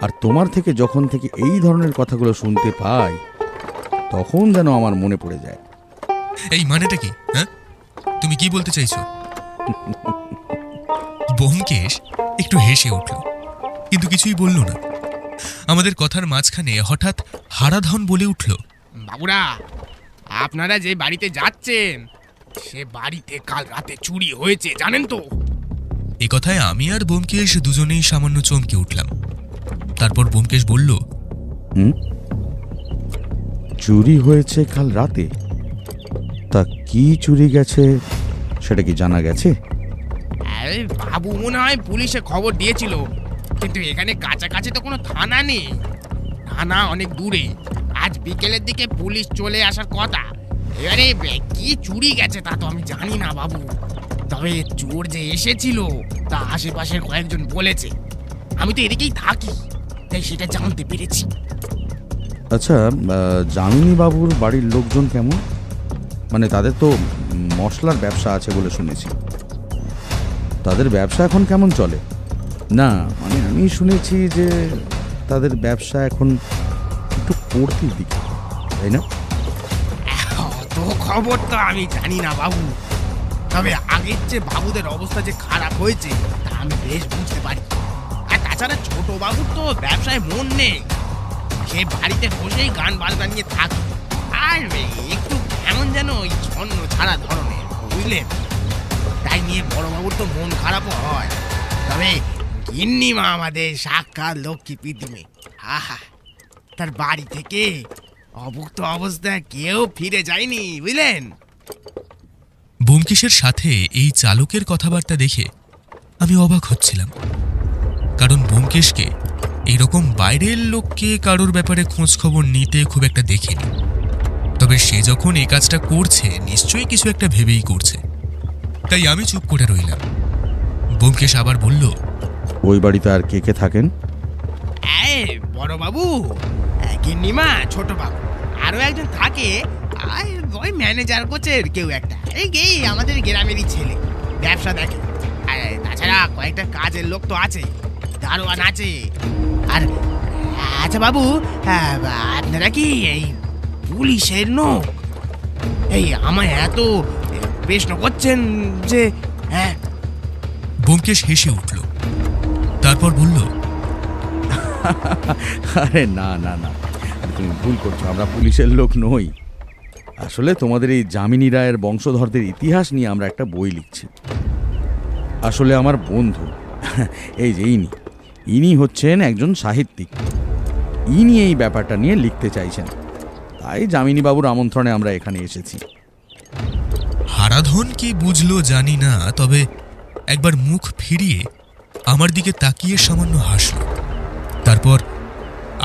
আর তোমার থেকে যখন থেকে এই ধরনের কথাগুলো শুনতে পাই তখন যেন আমার মনে পড়ে যায়। এই মানেটা কি? হ্যাঁ, তুমি কি বলতে চাইছো? ব্যোমকেশ একটু হেসে উঠল, কিন্তু কিছুই বলল না। আমাদের কথার মাঝখানে হঠাৎ হারাধন বলে উঠল, বাবুরা, আপনারা যে বাড়িতে যাচ্ছেন সে বাড়িতে কাল রাতে চুরি হয়েছে, জানেন তো? এ কথায় আমি আর ব্যোমকেশ দুজনেই সামান্য চমকে উঠলাম। তারপর ব্যোমকেশ বলল, চুরি হয়েছে কাল রাতে? তা কি চুরি গেছে সেটা কি জানা গেছে? আরে বাবু মনে হয় পুলিশে খবর দিয়েছিল, কিন্তু এখানে কাছাকাছি তো কোনো থানা নেই, থানা অনেক দূরে। আজ বিকেলের দিকে পুলিশ চলে আসার কথা। এবারে কি চুরি গেছে তা তো আমি জানি না বাবু, তবে চোর যে এসেছিল তা আশেপাশের কয়েকজন বলেছে। আমি তো এদিকেই থাকি, তাই সেটা জানতে পেরেছি। আচ্ছা, যামিনী বাবুর বাড়ির লোকজন কেমন? মানে তাদের তো মশলার ব্যবসা আছে বলে শুনেছি, তাদের ব্যবসা এখন কেমন চলে? না মানে আমি শুনেছি যে তাদের ব্যবসা এখন একটু পড়তির দিকে, তাই না? অত খবর তো আমি জানি না বাবু, তবে আগের যে বাবুদের অবস্থা যে খারাপ হয়েছে তা আমি বেশ বুঝতে পারি। আর তাছাড়া ছোট বাবুর তো ব্যবসায় মন নেই, সে বাড়িতে বসেই গান বাজনা নিয়ে থাকে, আর একটু কেমন যেন ওই ছন্ন ছাড়া ধরনের, বুঝলেন? তাই নিয়ে বড় বাবুর তো মন খারাপও হয়। তবে গিন্নিমা আমাদের সাক্ষাৎ লক্ষ্মী পৃথিবী, আহা, তার বাড়ি থেকে অভুক্ত অবস্থায় কেউ ফিরে যায়নি, বুঝলেন? ব্যোমকেশের সাথে এই চালকের কথাবার্তা দেখে আমি অবাক হচ্ছিলাম, কারণ ব্যোমকেশকে এইরকম বাইরের লোককে কারোর ব্যাপারে খোঁজ খবর নিতে খুব একটা দেখিনি। তবে সে যখন এই কাজটা করছে নিশ্চয়ই কিছু একটা ভেবেই করছে, তাই আমি চুপ করে রইলাম। ব্যোমকেশ আবার বলল, ওই বাড়িতে আর কে কে থাকেন? বড় বাবু, গিন্নিমা, ছোট বাবু, আরো একজন থাকে, আর ওই ম্যানেজার কোচের কেউ একটা, এই আমাদের গ্রামেরই ছেলে, ব্যবসা দেখে। আর তাছাড়া কয়েকটা কাজের লোক তো আছে, দারোয়ান আছে। আর আচ্ছা বাবু, আপনারা কি এই পুলিশের লোক? এই আমায় এত প্রশ্ন করছেন যে? হ্যাঁ। ব্যোমকেশ হেসে উঠল, তারপর বলল, আরে না না না, তুমি ভুল করছো, আমরা পুলিশের লোক নই। আসলে তোমাদের এই যামিনী রায়ের বংশধরদের ইতিহাস নিয়ে আমরা একটা বই লিখছি। আসলে আমার বন্ধু, এই যে ইনি হচ্ছেন একজন সাহিত্যিক, ইনি এই ব্যাপারটা নিয়ে লিখতে চাইছেন, তাই যামিনী বাবুর আমন্ত্রণে আমরা এখানে এসেছি। হারাধন কি বুঝলো জানি না, তবে একবার মুখ ফিরিয়ে আমার দিকে তাকিয়ে সামান্য হাসল। তারপর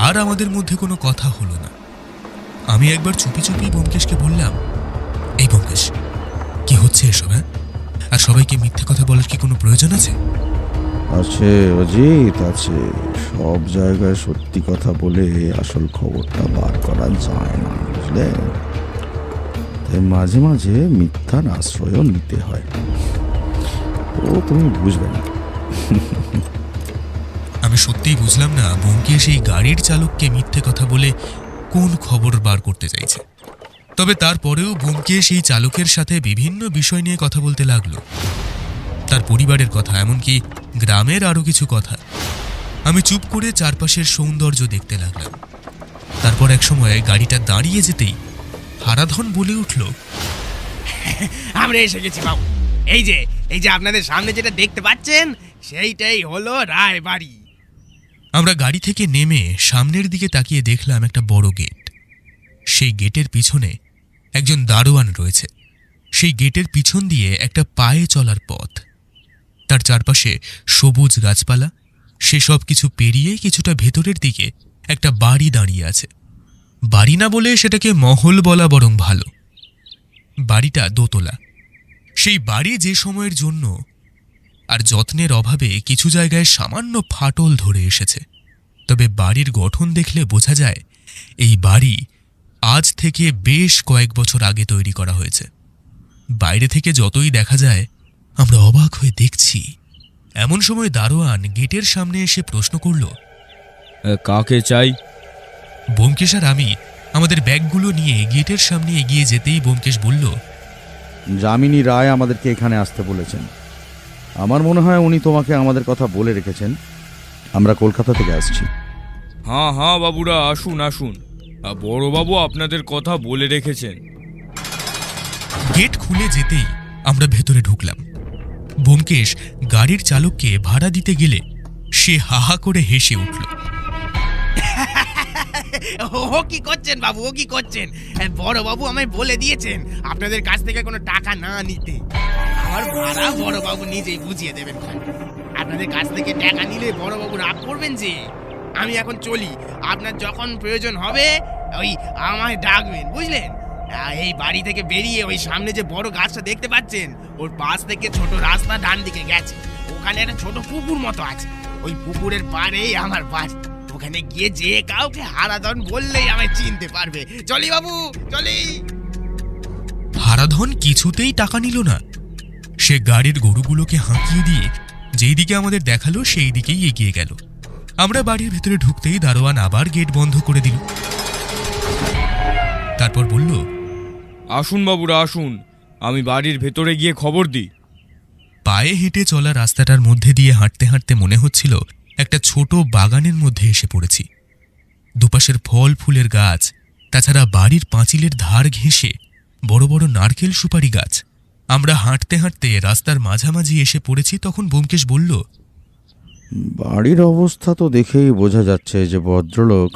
আর আমাদের মধ্যে কোনো কথা হলো না। আমি একবার চুপি চুপি ব্যোমকেশকে বললাম, এই ব্যোমকেশ, কি হচ্ছে এসব? হ্যাঁ, আর সবাইকে মিথ্যে কথা বলার কি কোনো প্রয়োজন আছে? আছে অজিত, আছে। সব জায়গায় সত্যি কথা বলে আসল খবরটা বার করা যায় না, বুঝলে? তাই মাঝে মাঝে মিথ্যার আশ্রয়ও নিতে হয়, ও তুমি বুঝবে না। আমি সত্যিই বুঝলাম না ব্যোমকেশ এই গাড়ির চালককে মিথ্যে কথা বলে কোন খবর বার করতে চাইছে। তবে তারপরেও ব্যোমকেশ এই চালকের সাথে বিভিন্ন বিষয় নিয়ে কথা বলতে লাগলো, তার পরিবারের কথা, এমনকি গ্রামের আরো কিছু কথা। আমি চুপ করে চারপাশের সৌন্দর্য দেখতে লাগলাম। তারপর এক সময় গাড়িটা দাঁড়িয়ে যেতেই হারাধন বলে উঠল, আমরা এসে গেছি বাবু, এই যে আপনাদের সামনে যেটা দেখতে পাচ্ছেন সেইটাই হলো রায় বাড়ি। আমরা গাড়ি থেকে নেমে সামনের দিকে তাকিয়ে দেখলাম একটা বড় গেট। সেই গেটের পিছনে একজন দারোয়ান রয়েছে। সেই গেটের পিছন দিয়ে একটা পায়ে চলার পথ, তার চারপাশে সবুজ গাছপালা। সেসব কিছু পেরিয়ে কিছুটা ভেতরের দিকে একটা বাড়ি দাঁড়িয়ে আছে। বাড়ি না বলে সেটাকে মহল বলা বরং ভালো। বাড়িটা দোতলা। সেই বাড়ি যে সময়ের জন্য আর যত্নের অভাবে কিছু জায়গায় সামান্য ফাটল ধরে এসেছে, তবে বাড়ির গঠন দেখলে বোঝা যায় এই বাড়ি আজ থেকে বেশ কয়েক বছর আগে তৈরি করা হয়েছে। বাইরে থেকে যতই দেখা যায় আমরা অবাক হয়ে দেখছি। এমন সময় দারোয়ান গেটের সামনে এসে প্রশ্ন করল, কাকে চাই? ব্যোমকেশ আর আমি আমাদের ব্যাগগুলো নিয়ে গেটের সামনে এগিয়ে যেতেই ব্যোমকেশ বলল, যামিনী রায় আমাদেরকে এখানে আসতে বলেছেন। আমার মনে হয় উনি তোমাকে আমাদের কথা বলে রেখেছেন। আমরা কলকাতা থেকে আসছি। হ্যাঁ হ্যাঁ বাবুরা, আসুন আসুন, বড়বাবু আপনাদের কথা বলে রেখেছেন। গেট খুলে যেতেই আমরা ভেতরে ঢুকলাম। ব্যোমকেশ গাড়ির চালককে ভাড়া দিতে গেলে সে হাহা করে হেসে উঠল। ও কি করছেন বাবু, ও কি করছেন? বড় বাবু আমায় বলে দিয়েছেন আপনাদের কাছ থেকে কোনো টাকা না নিতে। আমার ভাড়া বড় বাবু নিজেই বুঝিয়ে দেবেন। আপনাদের কাছ থেকে টাকা নিলে বড় বাবু রাগ করবেন যে। আমি এখন চলি, আপনার যখন প্রয়োজন হবে ওই আমায় ডাকবেন, বুঝলেন? এই বাড়ি থেকে বেরিয়ে ওই সামনে যে বড় গাছটা দেখতে পাচ্ছেন, ওর পাশ থেকে ছোট রাস্তা ডান দিকে গেছে, ওখানে একটা ছোট পুকুর মতো আছে। ওই পুকুরের পাড়েই আমার বাড়ি। ওখানে গিয়ে যে কাউকে হারাধন বললেই আমায় চিনতে পারবে। চলি বাবু, চলি। হারাধন কিছুতেই টাকা নিল না। সে গাড়ির গরুগুলোকে হাঁকিয়ে দিয়ে যেই দিকে আমাদের দেখালো সেই দিকেই এগিয়ে গেল। আমরা বাড়ির ভেতরে ঢুকতেই দারোয়ান আবার গেট বন্ধ করে দিল। তারপর বলল, আসুন বাবুরা আসুন, আমি বাড়ির ভেতরে গিয়ে খবর দিই। পায়ে হেঁটে চলা রাস্তাটার মধ্যে দিয়ে হাঁটতে হাঁটতে মনে হচ্ছিল একটা ছোট বাগানের মধ্যে এসে পড়েছি। দুপাশের ফল ফুলের গাছ, তাছাড়া বাড়ির পাঁচিলের ধার ঘেঁষে বড় বড় নারকেল সুপারি গাছ। আমরা হাঁটতে হাঁটতে রাস্তার মাঝামাঝি এসে পড়েছি। তখন ব্যোমকেশ বলল, বাড়ির অবস্থা তো দেখেই বোঝা যাচ্ছে যে ভদ্রলোক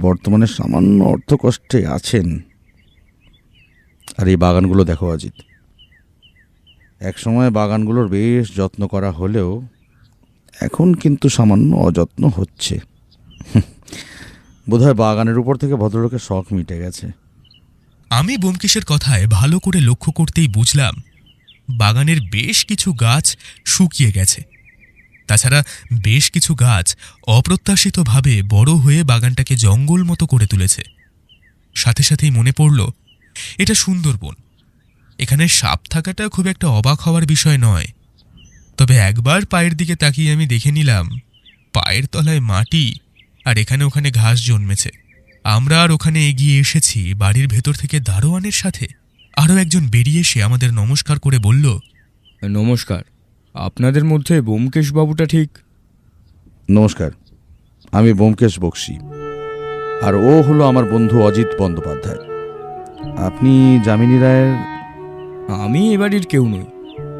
বর্তমানে সামান্য অর্থকষ্টে আছেন। আর এই বাগানগুলো দেখো অজিত, একসময় বাগানগুলোর বেশ যত্ন করা হলেও এখন কিন্তু সামান্য অযত্ন হচ্ছে। বোধহয় বাগানের উপর থেকে ভদ্রলোকের শখ মিটে গেছে। আমি ব্যোমকেশের কথায় ভালো করে লক্ষ্য করতেই বুঝলাম বাগানের বেশ কিছু গাছ শুকিয়ে গেছে। তাছাড়া বেশ কিছু গাছ অপ্রত্যাশিতভাবে বড় হয়ে বাগানটাকে জঙ্গল মতো করে তুলেছে। সাথে সাথেই মনে পড়ল, এটা সুন্দরবন, এখানে সাপ থাকাটা খুব একটা অবাক হওয়ার বিষয় নয়। তবে একবার পায়ের দিকে তাকিয়ে আমি দেখে নিলাম পায়ের তলায় মাটি আর এখানে ওখানে ঘাস জন্মেছে। আমরা আর ওখানে এগিয়ে এসেছি, বাড়ির ভেতর থেকে দারোয়ানের সাথে আরও একজন বেরিয়ে এসে আমাদের নমস্কার করে বলল, নমস্কার, আপনাদের মধ্যে ব্যোমকেশ বাবুটা ঠিক? নমস্কার, আমি ব্যোমকেশ বক্সী, আর ও হলো আমার বন্ধু অজিত বন্দ্যোপাধ্যায়। আপনি যামিনী রায়ের? আমি এ বাড়ির কেউ নই।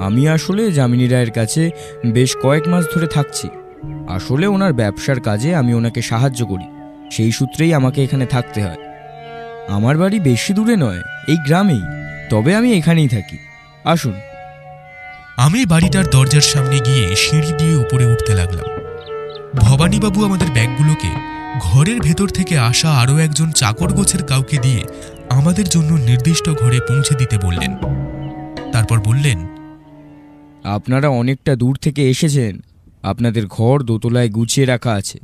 আমি আসলে যামিনী রায়ের কাছে বেশ কয়েক মাস ধরে থাকছি। আসলে ওনার ব্যবসার কাজে আমি ওনাকে সাহায্য করি, সেই সূত্রেই আমাকে এখানে থাকতে হয়। আমার বাড়ি বেশি দূরে নয়, এই গ্রামেই, তবে আমি এখানেই থাকি। আসুন। আমি বাড়িটার দরজার সামনে গিয়ে সিঁড়ি দিয়ে উপরে উঠতে লাগলাম। ভবানীবাবু আমাদের ব্যাগগুলোকে ঘরের ভেতর থেকে আসা আরও একজন চাকর গোছের কাউকে দিয়ে আমাদের জন্য নির্দিষ্ট ঘরে পৌঁছে দিতে বললেন। তারপর বললেন, আপনারা অনেকটা দূর থেকে এসেছেন, আপনাদের ঘর দোতলায় গুছিয়ে রাখা আছে।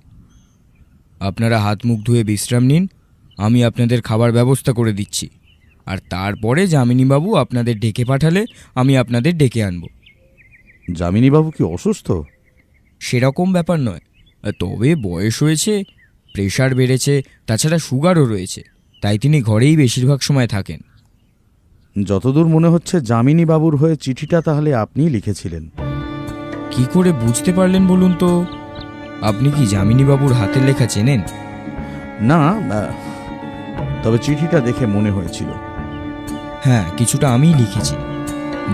আপনারা হাত মুখ ধুয়ে বিশ্রাম নিন, আমি আপনাদের খাবার ব্যবস্থা করে দিচ্ছি। আর তারপরে যামিনীবাবু আপনাদের ডেকে পাঠালে আমি আপনাদের ডেকে আনব। যামিনীবাবু কি অসুস্থ? সেরকম ব্যাপার নয়, তবে বয়স হয়েছে, প্রেশার বেড়েছে, তাছাড়া সুগারও রয়েছে, তাই তিনি ঘরেই বেশিরভাগ সময় থাকেন। যতদূর মনে হচ্ছে যামিনীবাবুর হয়ে চিঠিটা তাহলে আপনিই লিখেছিলেন। কি করে বুঝতে পারলেন বলুন তো? আপনি কি যামিনীবাবুর হাতের লেখা চেনেন? না, তবে চিঠিটা দেখে মনে হয়েছিল। হ্যাঁ, কিছুটা আমিই লিখেছি।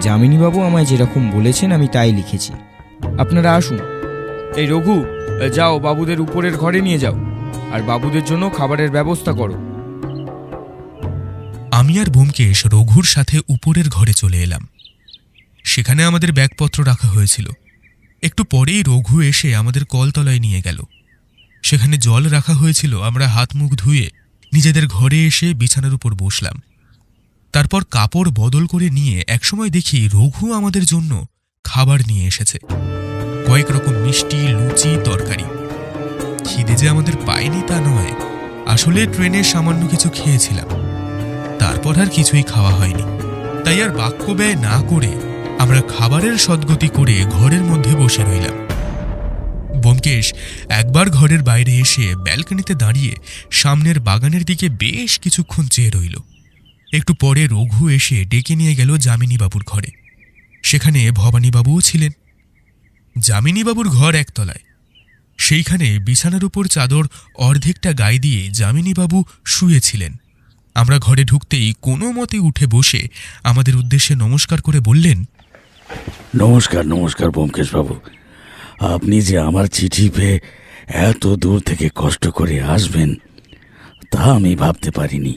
যামিনীবাবু আমায় যেরকম বলেছেন আমি তাই লিখেছি। আপনারা আসুন। এই রঘু, যাও বাবুদের উপরের ঘরে নিয়ে যাও, আর বাবুদের জন্য খাবারের ব্যবস্থা করো। আমি আর ব্যোমকেশ রঘুর সাথে উপরের ঘরে চলে এলাম। সেখানে আমাদের ব্যাগপত্র রাখা হয়েছিল। একটু পরেই রঘু এসে আমাদের কলতলায় নিয়ে গেল। সেখানে জল রাখা হয়েছিল। আমরা হাত মুখ ধুয়ে নিজেদের ঘরে এসে বিছানার উপর বসলাম। তারপর কাপড় বদল করে নিয়ে একসময় দেখি রঘু আমাদের জন্য খাবার নিয়ে এসেছে। কয়েক রকম মিষ্টি, লুচি, তরকারি। খিদে যে আমাদের পায়নি তা নয়, আসলে ট্রেনে সামান্য কিছু খেয়েছিলাম, তারপর আর কিছুই খাওয়া হয়নি। তাই আর বাক্য ব্যয় না করে আমরা খাবারের সদ্গতি করে ঘরের মধ্যে বসে রইলাম। ব্যোমকেশ একবার ঘরের বাইরে এসে ব্যালকনিতে দাঁড়িয়ে সামনের বাগানের দিকে বেশ কিছুক্ষণ চেয়ে রইল। একটু পরে রঘু এসে ডেকে নিয়ে গেল যামিনীবাবুর ঘরে। সেখানে ভবানীবাবুও ছিলেন। যামিনীবাবুর ঘর একতলায়। সেইখানে বিছানার উপর চাদর অর্ধেকটা গায়ে দিয়ে যামিনীবাবু শুয়েছিলেন। আমরা ঘরে ঢুকতেই কোনো মতে উঠে বসে আমাদের উদ্দেশ্যে নমস্কার করে বললেন, নমস্কার নমস্কার ব্যোমকেশবাবু, আপনি যে আমার চিঠি পেয়ে এত দূর থেকে কষ্ট করে আসবেন তা আমি ভাবতে পারিনি।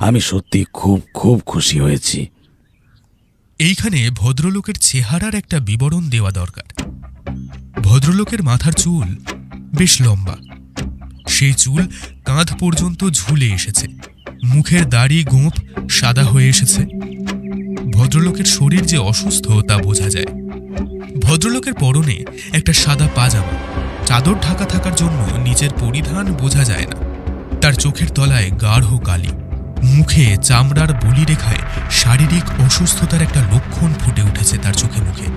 আমি সত্যি খুব খুব খুশি হয়েছি। এইখানে ভদ্রলোকের চেহারার একটা বিবরণ দেওয়া দরকার। ভদ্রলোকের মাথার চুল বেশ লম্বা, সেই চুল কাঁধ পর্যন্ত ঝুলে এসেছে। মুখের দাড়ি গোঁফ সাদা হয়ে এসেছে। ভদ্রলোকের শরীর যে অসুস্থ তা বোঝা যায়। ভদ্রলোকের পরনে একটা সাদা পাজামা, চাদর ঢাকা থাকার জন্য নিচের পরিধান বোঝা যায় না। তার চোখের তলায় গাঢ় কালি, মুখে চামড়ার বলিরেখায় শারীরিক অসুস্থতার একটা লক্ষণ ফুটে উঠেছে তার চোখে মুখে।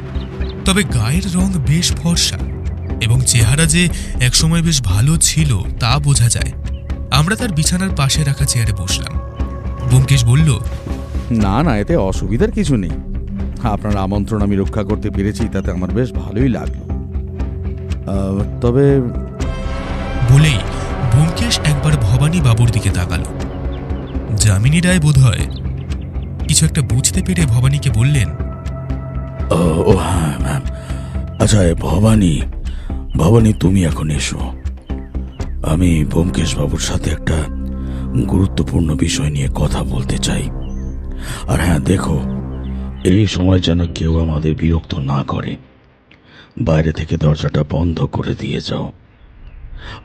তবে গায়ের রং বেশ ফর্সা, এবং চেহারা যে একসময় বেশ ভালো ছিল তা বোঝা যায়। আমরা তার বিছানার পাশে রাখা চেয়ারে বসলাম। ব্যোমকেশ বলল, না না, এতে অসুবিধার কিছু নেই। আপনার আমন্ত্রণ আমি রক্ষা করতে পেরেছি, তাতে আমার বেশ ভালোই লাগলো। তবে বলেই ব্যোমকেশ একবার ভবানী বাবুর দিকে তাকালো। যামিনী রায় বোধহয় কিছু একটা বুঝতে পেরে ভবানীকে বললেন, ও হ্যাঁ ম্যাম, আচ্ছা ভবানী, ভবানী তুমি এখন এসো। আমি ব্যোমকেশ বাবুর সাথে একটা গুরুত্বপূর্ণ বিষয় নিয়ে কথা বলতে চাই। আর হ্যাঁ দেখো, এই সময় যেন কেউ আমাদের বিরক্ত না করে। বাইরে থেকে দরজাটা বন্ধ করে দিয়ে যাও।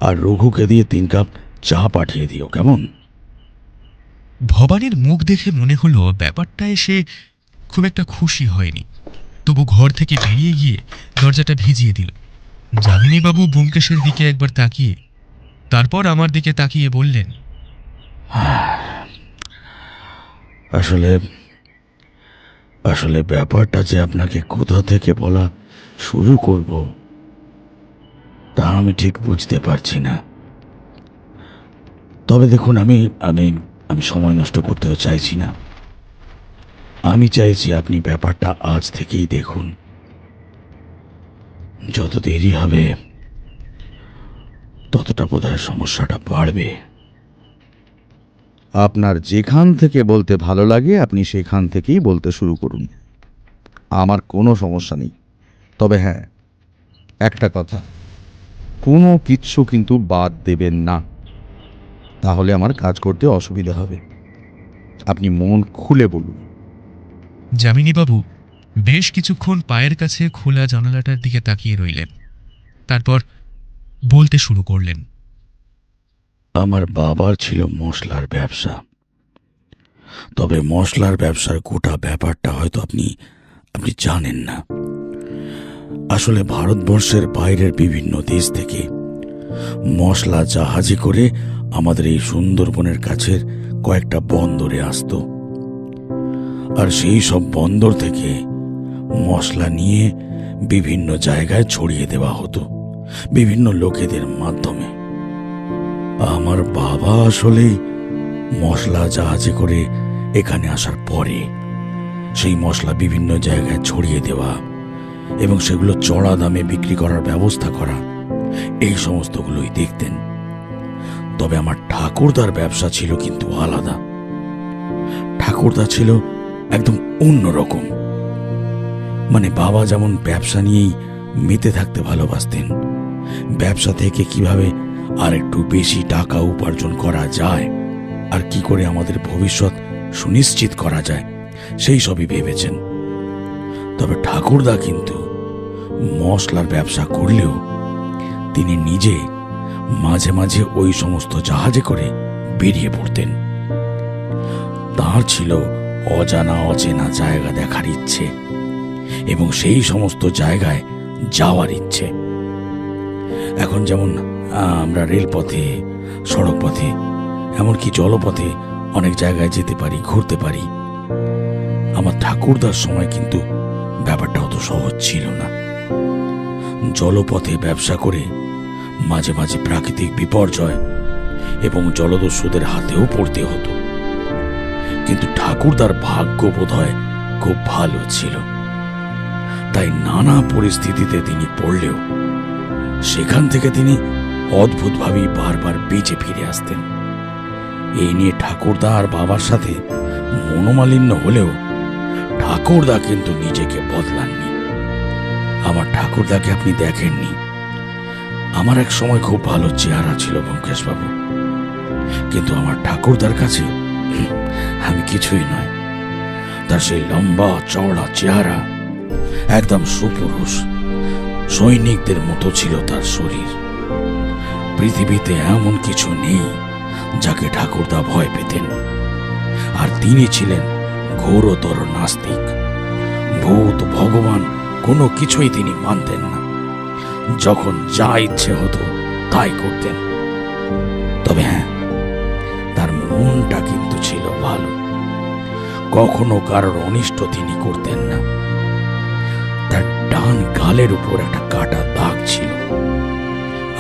আর রঘুকে দিয়ে 3 কাপ চা পাঠিয়ে দিও, কেমন? ভবানীর মুখ দেখে মনে হলো ব্যাপারটা এসে খুব একটা খুশি হয়নি। তবু ঘর থেকে বেরিয়ে গিয়ে দরজাটা ভিজিয়ে দিল। যামিনীবাবু ব্যোমকেশের দিকে একবার তাকিয়ে তারপর আমার দিকে তাকিয়ে বললেন, আসলে আসলে ব্যাপারটা যে আপনাকে কোথা থেকে বলা শুরু করব তা আমি ঠিক বুঝতে পারছি না। তবে দেখুন, আমি আমি আমি সময় নষ্ট করতেও চাইছি না। আমি চাইছি আপনি ব্যাপারটা আজ থেকেই দেখুন। যত দেরি হবে ততটা বোধহয় সমস্যাটা বাড়বে। আপনার যেখান থেকে বলতে ভালো লাগে আপনি সেখান থেকেই বলতে শুরু করুন, আমার কোনো সমস্যা নেই। তবে হ্যাঁ, একটা কথা, কোনো কিচ্ছু কিন্তু বাদ দেবেন না, তাহলে আমার কাজ করতে অসুবিধা হবে। আপনি মন খুলে বলুন। যামিনীবাবু বেশ কিছুক্ষণ পায়ের কাছে খোলা জানালাটার দিকে তাকিয়ে রইলেন। তারপর বলতে শুরু করলেন, আমার বাবার ছিল মশলার ব্যবসা। তবে মশলার ব্যবসার গোটা ব্যাপারটা হয়তো আপনি জানেন না। আসলে ভারতবর্ষের বাইরের বিভিন্ন দেশ থেকে মশলা জাহাজে করে আমাদের এই সুন্দরবনের কাছের কয়েকটা বন্দরে আসতো। আর সেই সব বন্দর থেকে মশলা নিয়ে বিভিন্ন জায়গায় ছড়িয়ে দেওয়া হতো বিভিন্ন লোকেদের মাধ্যমে। আমার বাবা আসলে মশলা জাহাজে করে এখানে আসার পরে সেই মশলা বিভিন্ন জায়গায় ছড়িয়ে দেওয়া এবং সেগুলো চড়া দামে বিক্রি করার ব্যবস্থা করা, এই সমস্তগুলোই দেখতেন। তবে আমার ঠাকুরদার ব্যবসা ছিল কিন্তু আলাদা। ঠাকুরদা ছিল একদম অন্যরকম। মানে বাবা যেমন ব্যবসা নিয়েই মেতে থাকতে ভালোবাসতেন, ব্যবসা থেকে কিভাবে আর একটু বেশি টাকা উপার্জন করা যায় আর কি করে আমাদের ভবিষ্যৎ সুনিশ্চিত করা যায় সেই সবই ভেবেছেন। তবে ঠাকুরদা কিন্তু মশলার ব্যবসা করলেও তিনি নিজে মাঝে মাঝে ওই সমস্ত জাহাজে করে বেরিয়ে পড়তেন। তার ছিল অজানা অচেনা জায়গা দেখার ইচ্ছে এবং সেই সমস্ত জায়গায় যাওয়ার ইচ্ছে। এখন যেমন আমরা রেলপথে, সড়ক পথে, এমনকি জলপথে অনেক জায়গায় যেতে পারি, ঘুরতে পারি। আমার ঠাকুরদার সময় কিন্তু ব্যাপারটা অত সহজ ছিল না। জলপথে ব্যবসা করে মাঝে মাঝে প্রাকৃতিক বিপর্যয় এবং জলদস্যুদের হাতেও পড়তে হতো। কিন্তু ঠাকুরদার ভাগ্য বোধহয় খুব ভালো ছিল, তাই নানা পরিস্থিতিতে তিনি পড়লেও সেখান থেকে তিনি অদ্ভুতভাবেই বারবার বেঁচে ফিরে আসতেন। এই নিয়ে ঠাকুরদা আর বাবার সাথে মনোমালিন্য হলেও ঠাকুরদা কিন্তু নিজেকে বদলাননি। আমার ঠাকুরদাকে আপনি দেখেননি। আমার এক সময় খুব ভালো চেহারা ছিল ব্যোমকেশ বাবু, কিন্তু আমার ঠাকুরদার কাছে আমি কিছুই নয়। তার সেই লম্বা চওড়া চেহারা, একদম সুপুরুষ সৈনিকদের মতো ছিল তার শরীর। পৃথিবীতে এমন কিছু নেই যাকে ঠাকুরদা ভয় পেতেন। আর তিনি ছিলেন ঘোরতর নাস্তিক। ভূত ভগবান কোনো কিছুই তিনি মানতেন না। যখন যা ইচ্ছে হতো তাই করতেন। তবে হ্যাঁ, তার মনটা কিন্তু ছিল ভালো। কখনো কারোর অনিষ্ট তিনি করতেন না। তার ডান গালের উপর একটা কাটা দাগ ছিল।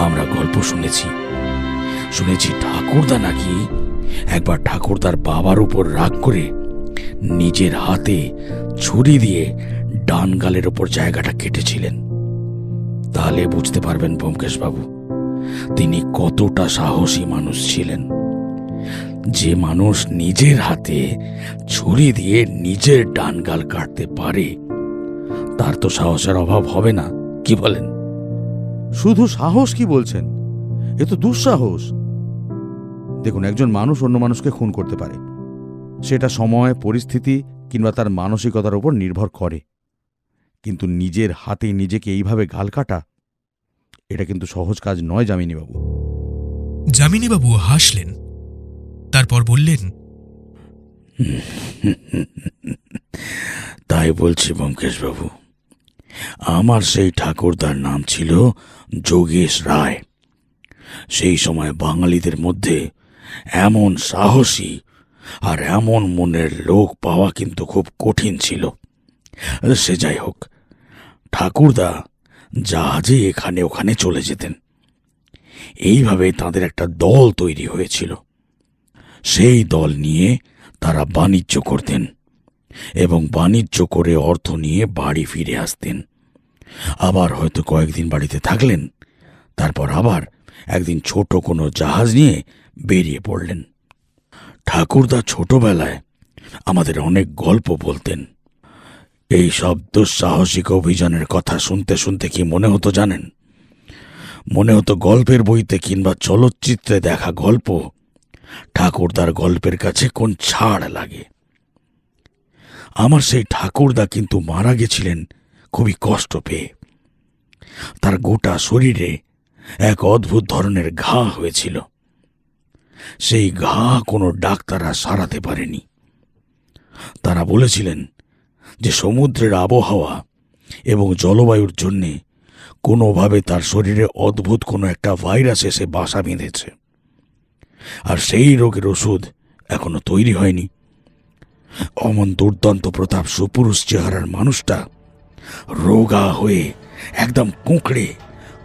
আমরা গল্প শুনেছি ঠাকুরদা নাকি একবার ঠাকুরদার বাবার উপর রাগ করে নিজের হাতে ছুরি দিয়ে ডান গালের উপর জায়গাটা কেটেছিলেন। তাহলে বুঝতে পারবেন ব্যোমকেশ বাবু, তিনি কতটা সাহসী মানুষ ছিলেন। যে মানুষ নিজের হাতে ছুরি দিয়ে নিজের ডান গাল কাটতে পারে, তার তো সাহসের অভাব হবে না, কি বলেন? শুধু সাহস কি বলছেন, এ তো দুঃসাহস। দেখুন, একজন মানুষ অন্য মানুষকে খুন করতে পারে, সেটা সময়, পরিস্থিতি কিংবা তার মানসিকতার উপর নির্ভর করে, কিন্তু নিজের হাতে নিজেকে এইভাবে গাল কাটা, এটা কিন্তু সহজ কাজ নয় যামিনীবাবু। যামিনীবাবু হাসলেন, তারপর বললেন, তাই বলছি ব্যোমকেশ বাবু, আমার সেই ঠাকুরদার নাম ছিল যোগেশ রায়। সেই সময় বাঙালিদের মধ্যে এমন সাহসী আর এমন মনের লোক পাওয়া কিন্তু খুব কঠিন ছিল। সে যাই হোক, ঠাকুরদা জাহাজে এখানে ওখানে চলে যেতেন। এইভাবে তাদের একটা দল তৈরি হয়েছিল। সেই দল নিয়ে তারা বাণিজ্য করতেন এবং বাণিজ্য করে অর্থ নিয়ে বাড়ি ফিরে আসতেন। আবার হয়তো কয়েকদিন বাড়িতে থাকলেন, তারপর আবার একদিন ছোট কোনো জাহাজ নিয়ে বেরিয়ে পড়লেন। ঠাকুরদা ছোটবেলায় আমাদের অনেক গল্প বলতেন। এই সব দুঃসাহসিক অভিযানের কথা শুনতে শুনতে কি মনে হতো জানেন? মনে হতো গল্পের বইতে কিংবা চলচ্চিত্রে দেখা গল্প ঠাকুরদার গল্পের কাছে কোন ছাড় লাগে। আমার সেই ঠাকুরদা কিন্তু মারা গেছিলেন খুবই কষ্ট পেয়ে। তার গোটা শরীরে এক অদ্ভুত ধরনের ঘা হয়েছিল। সেই ঘা কোনো ডাক্তাররা সারাতে পারেনি। তারা বলেছিলেন যে সমুদ্রের আবহাওয়া এবং জলবায়ুর জন্যে কোনোভাবে তার শরীরে অদ্ভুত কোনো একটা ভাইরাস এসে বাসা বেঁধেছে, আর সেই রোগের ওষুধ এখনো তৈরি হয়নি। অমন দুর্দান্ত প্রতাপ সুপুরুষ চেহারার মানুষটা রোগা হয়ে একদম কুঁকড়ে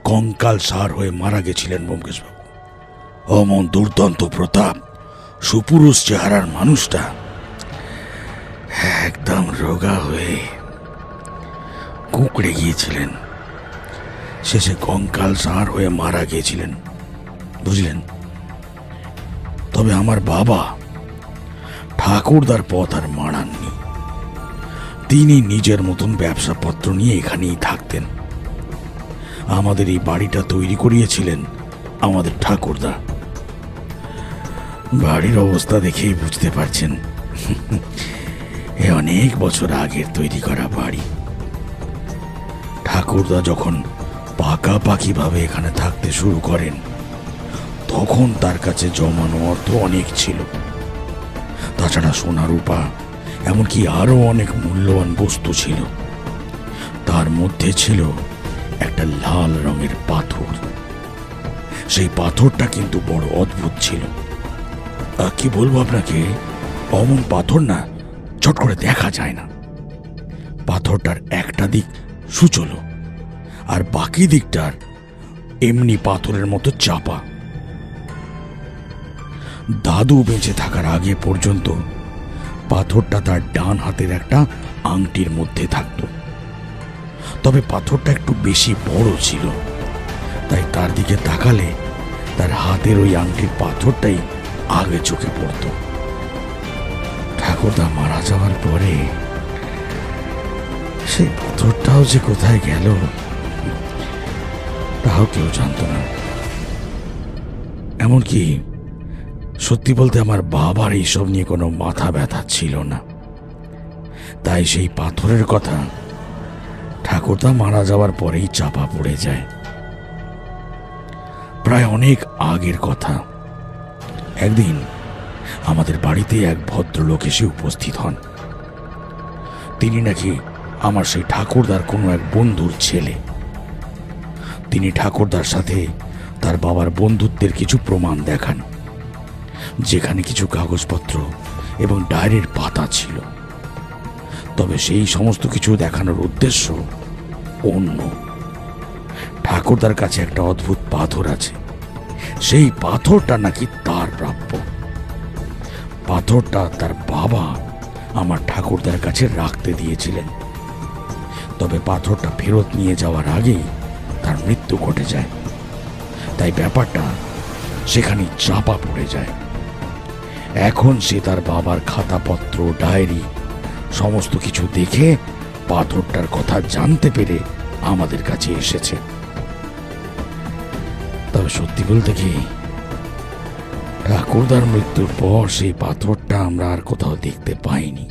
কঙ্কাল সার হয়ে মারা গেছিলেন ব্যোমকেশবাবু। অমন দুর্দান্ত প্রতাপ সুপুরুষ চেহারার মানুষটা একদম রোগা হয়ে কুঁকড়ে গিয়েছিলেন, শেষে কঙ্কাল সার হয়ে মারা গিয়েছিলেন, বুঝলেন? তবে আমার বাবা ঠাকুরদার পথ আর মাড়াননি। তিনি নিজের মতন ব্যবসাপত্র নিয়ে এখানেই থাকতেন। আমাদের এই বাড়িটা তৈরি করিয়েছিলেন আমাদের ঠাকুরদা। বাড়ির অবস্থা দেখেই বুঝতে পারছেন, এ অনেক বছর আগের তৈরি করা বাড়ি। ঠাকুরদা যখন পাকাপাকিভাবে এখানে থাকতে শুরু করেন, তখন তার কাছে জমানো অর্থ অনেক ছিল। তাছাড়া সোনা রূপা এমনকি আরো অনেক মূল্যবান বস্তু ছিল। তার মধ্যে ছিল একটা লাল রঙের পাথর। সেই পাথরটা কিন্তু বড় অদ্ভুত ছিল। কি বলবো আপনাকে, অমন পাথর না চট করে দেখা যায় না। পাথরটার একটা দিক সুচলো আর বাকি দিকটার এমনি পাথরের মতো চাপা। দাদু বেঁচে থাকার আগে পর্যন্ত পাথরটা তার ডান হাতের একটা আংটির মধ্যে থাকত। তবে পাথরটা একটু বেশি বড় ছিল, তাই তার দিকে তাকালে তার হাতের ওই আংটির পাথরটাই আগে চোখে পড়ত। ঠাকুরদা মারা যাওয়ার পরে সেই পাথরটাও যে কোথায় গেল তাও কেউ জানত না। এমনকি সত্যি বলতে আমার বাবার এইসব নিয়ে কোনো মাথা ব্যথা ছিল না। তাই সেই পাথরের কথা ঠাকুরদা মারা যাওয়ার পরেই চাপা পড়ে যায়। প্রায় অনেক আগের কথা, একদিন আমাদের বাড়িতে এক ভদ্রলোক এসে উপস্থিত হন। তিনি নাকি আমার সেই ঠাকুরদার কোনো এক বন্ধুর ছেলে। তিনি ঠাকুরদার সাথে তার বাবার বন্ধুত্বের কিছু প্রমাণ দেখান, যেখানে কিছু কাগজপত্র এবং ডায়েরির পাতা ছিল। তবে সেই সমস্ত কিছু দেখানোর উদ্দেশ্য অন্য। ঠাকুরদার কাছে একটা অদ্ভুত পাথর আছে, সেই পাথরটা নাকি তার প্রাপ্য। পাথরটা তার বাবা আমার ঠাকুরদার কাছে রাখতে দিয়েছিলেন, তবে পাথরটা ফেরত নিয়ে যাওয়ার আগেই তার মৃত্যু ঘটে যায়। তাই ব্যাপারটা সেখানে চাপা পড়ে যায়। এখন সে তার বাবার খাতাপত্র, ডায়েরি সমস্ত কিছু দেখে পাথরটার কথা জানতে পেরে আমাদের কাছে এসেছে। তবে সত্যি বলতে কি, ঠাকুরদার মৃত্যুর পর সেই পাথরটা আমরা আর কোথাও দেখতে পাইনি।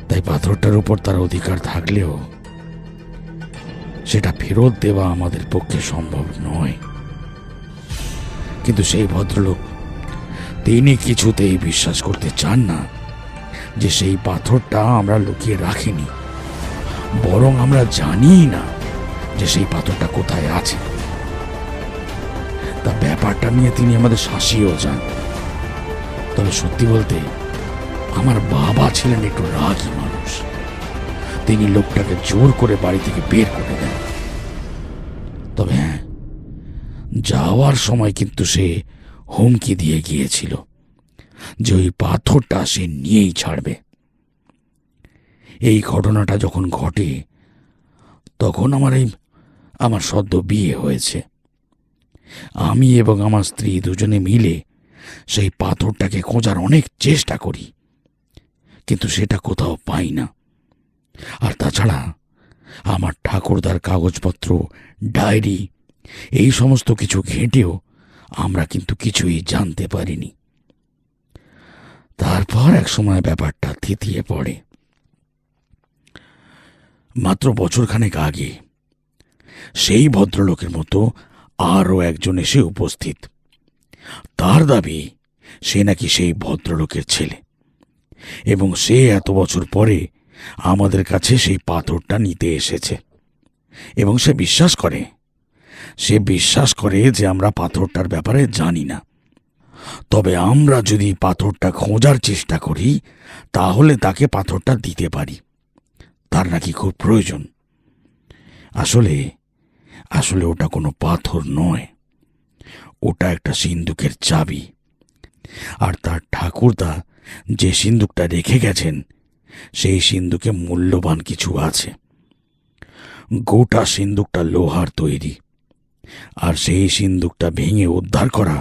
তাই পাথরটার উপর তার অধিকার থাকলেও সেটা ফেরত দেওয়া আমাদের পক্ষে সম্ভব নয়। কিন্তু সেই ভদ্রলোক, তিনি কিছুতেই বিশ্বাস করতে চান না যে সেই পাথরটা আমরা লুকিয়ে রাখিনি, বরং আমরা জানি না যে সেই পাথরটা কোথায় আছে। তা ব্যাপারটা নিয়ে তিনি আমাদের শাসিয়েও যান। তবে সত্যি বলতে, আমার বাবা ছিলেন একটু রাগী মানুষ। তিনি লোকটাকে জোর করে বাড়ি থেকে বের করে দেন। তবে হ্যাঁ, যাওয়ার সময় কিন্তু সে হুমকি দিয়ে গিয়েছিল যে ওই পাথরটা সে নিয়েই ছাড়বে। এই ঘটনাটা যখন ঘটে, তখন আমার সদ্য বিয়ে হয়েছে। আমি এবং আমার স্ত্রী দুজনে মিলে সেই পাথরটাকে খোঁজার অনেক চেষ্টা করি, কিন্তু সেটা কোথাও পাই না। আর তাছাড়া আমার ঠাকুরদার কাগজপত্র, ডায়েরি এই সমস্ত কিছু ঘেঁটেও আমরা কিন্তু কিছুই জানতে পারিনি। তারপর এক সময় ব্যাপারটা থিতিয়ে পড়ে। মাত্র বছরখানেক আগে সেই ভদ্রলোকের মতো আরও একজন এসে উপস্থিত। তার দাবি সে নাকি সেই ভদ্রলোকের ছেলে, এবং সে এত বছর পরে আমাদের কাছে সেই পাথরটা নিতে এসেছে। এবং সে বিশ্বাস করে যে আমরা পাথরটার ব্যাপারে জানি না। তবে আমরা যদি পাথরটা খোঁজার চেষ্টা করি, তাহলে তাকে পাথরটা দিতে পারি। তার নাকি খুব প্রয়োজন। আসলে ওটা কোনো পাথর নয়, ওটা একটা সিন্দুকের চাবি। আর তার ঠাকুরদা যে সিন্দুকটা রেখে গেছেন, সেই সিন্দুকে মূল্যবান কিছু আছে। গোটা সিন্দুকটা লোহার তৈরি, আর সেই সিন্দুকটা ভেঙে উদ্ধার করা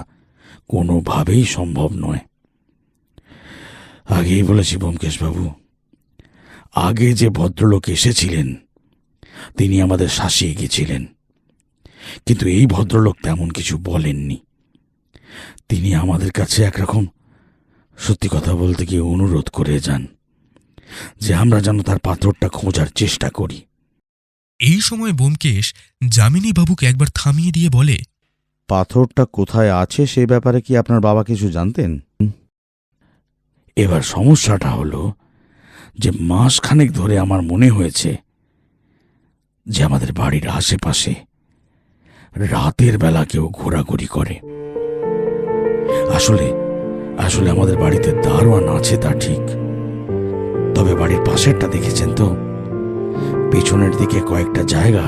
কোনোভাবেই সম্ভব নয়। আগেই বলেছি ব্যোমকেশবাবু, আগে যে ভদ্রলোক এসেছিলেন তিনি আমাদের শাসিয়ে গেছিলেন, কিন্তু এই ভদ্রলোক তেমন কিছু বলেননি। তিনি আমাদের কাছে একরকম, সত্যি কথা বলতে গিয়ে, অনুরোধ করে যান যে আমরা যেন তার পাথরটা খোঁজার চেষ্টা করি। এই সময় ব্যোমকেশ যামিনী বাবুকে একবার থামিয়ে দিয়ে বলে, পাথরটা কোথায় আছে সে ব্যাপারে কি আপনার বাবা কিছু জানতেন? এবার সমস্যাটা হলো যে মাসখানেক ধরে আমার মনে হয়েছে যে আমাদের বাড়ির আশেপাশে রাতের বেলা কেউ ঘোরাঘুরি করে। আসলে আমাদের বাড়িতে দারোয়ান আছে তা ঠিক, তবে বাড়ির পাশেরটা দেখেছেন তো, পেছনের দিকে কয়েকটা জায়গা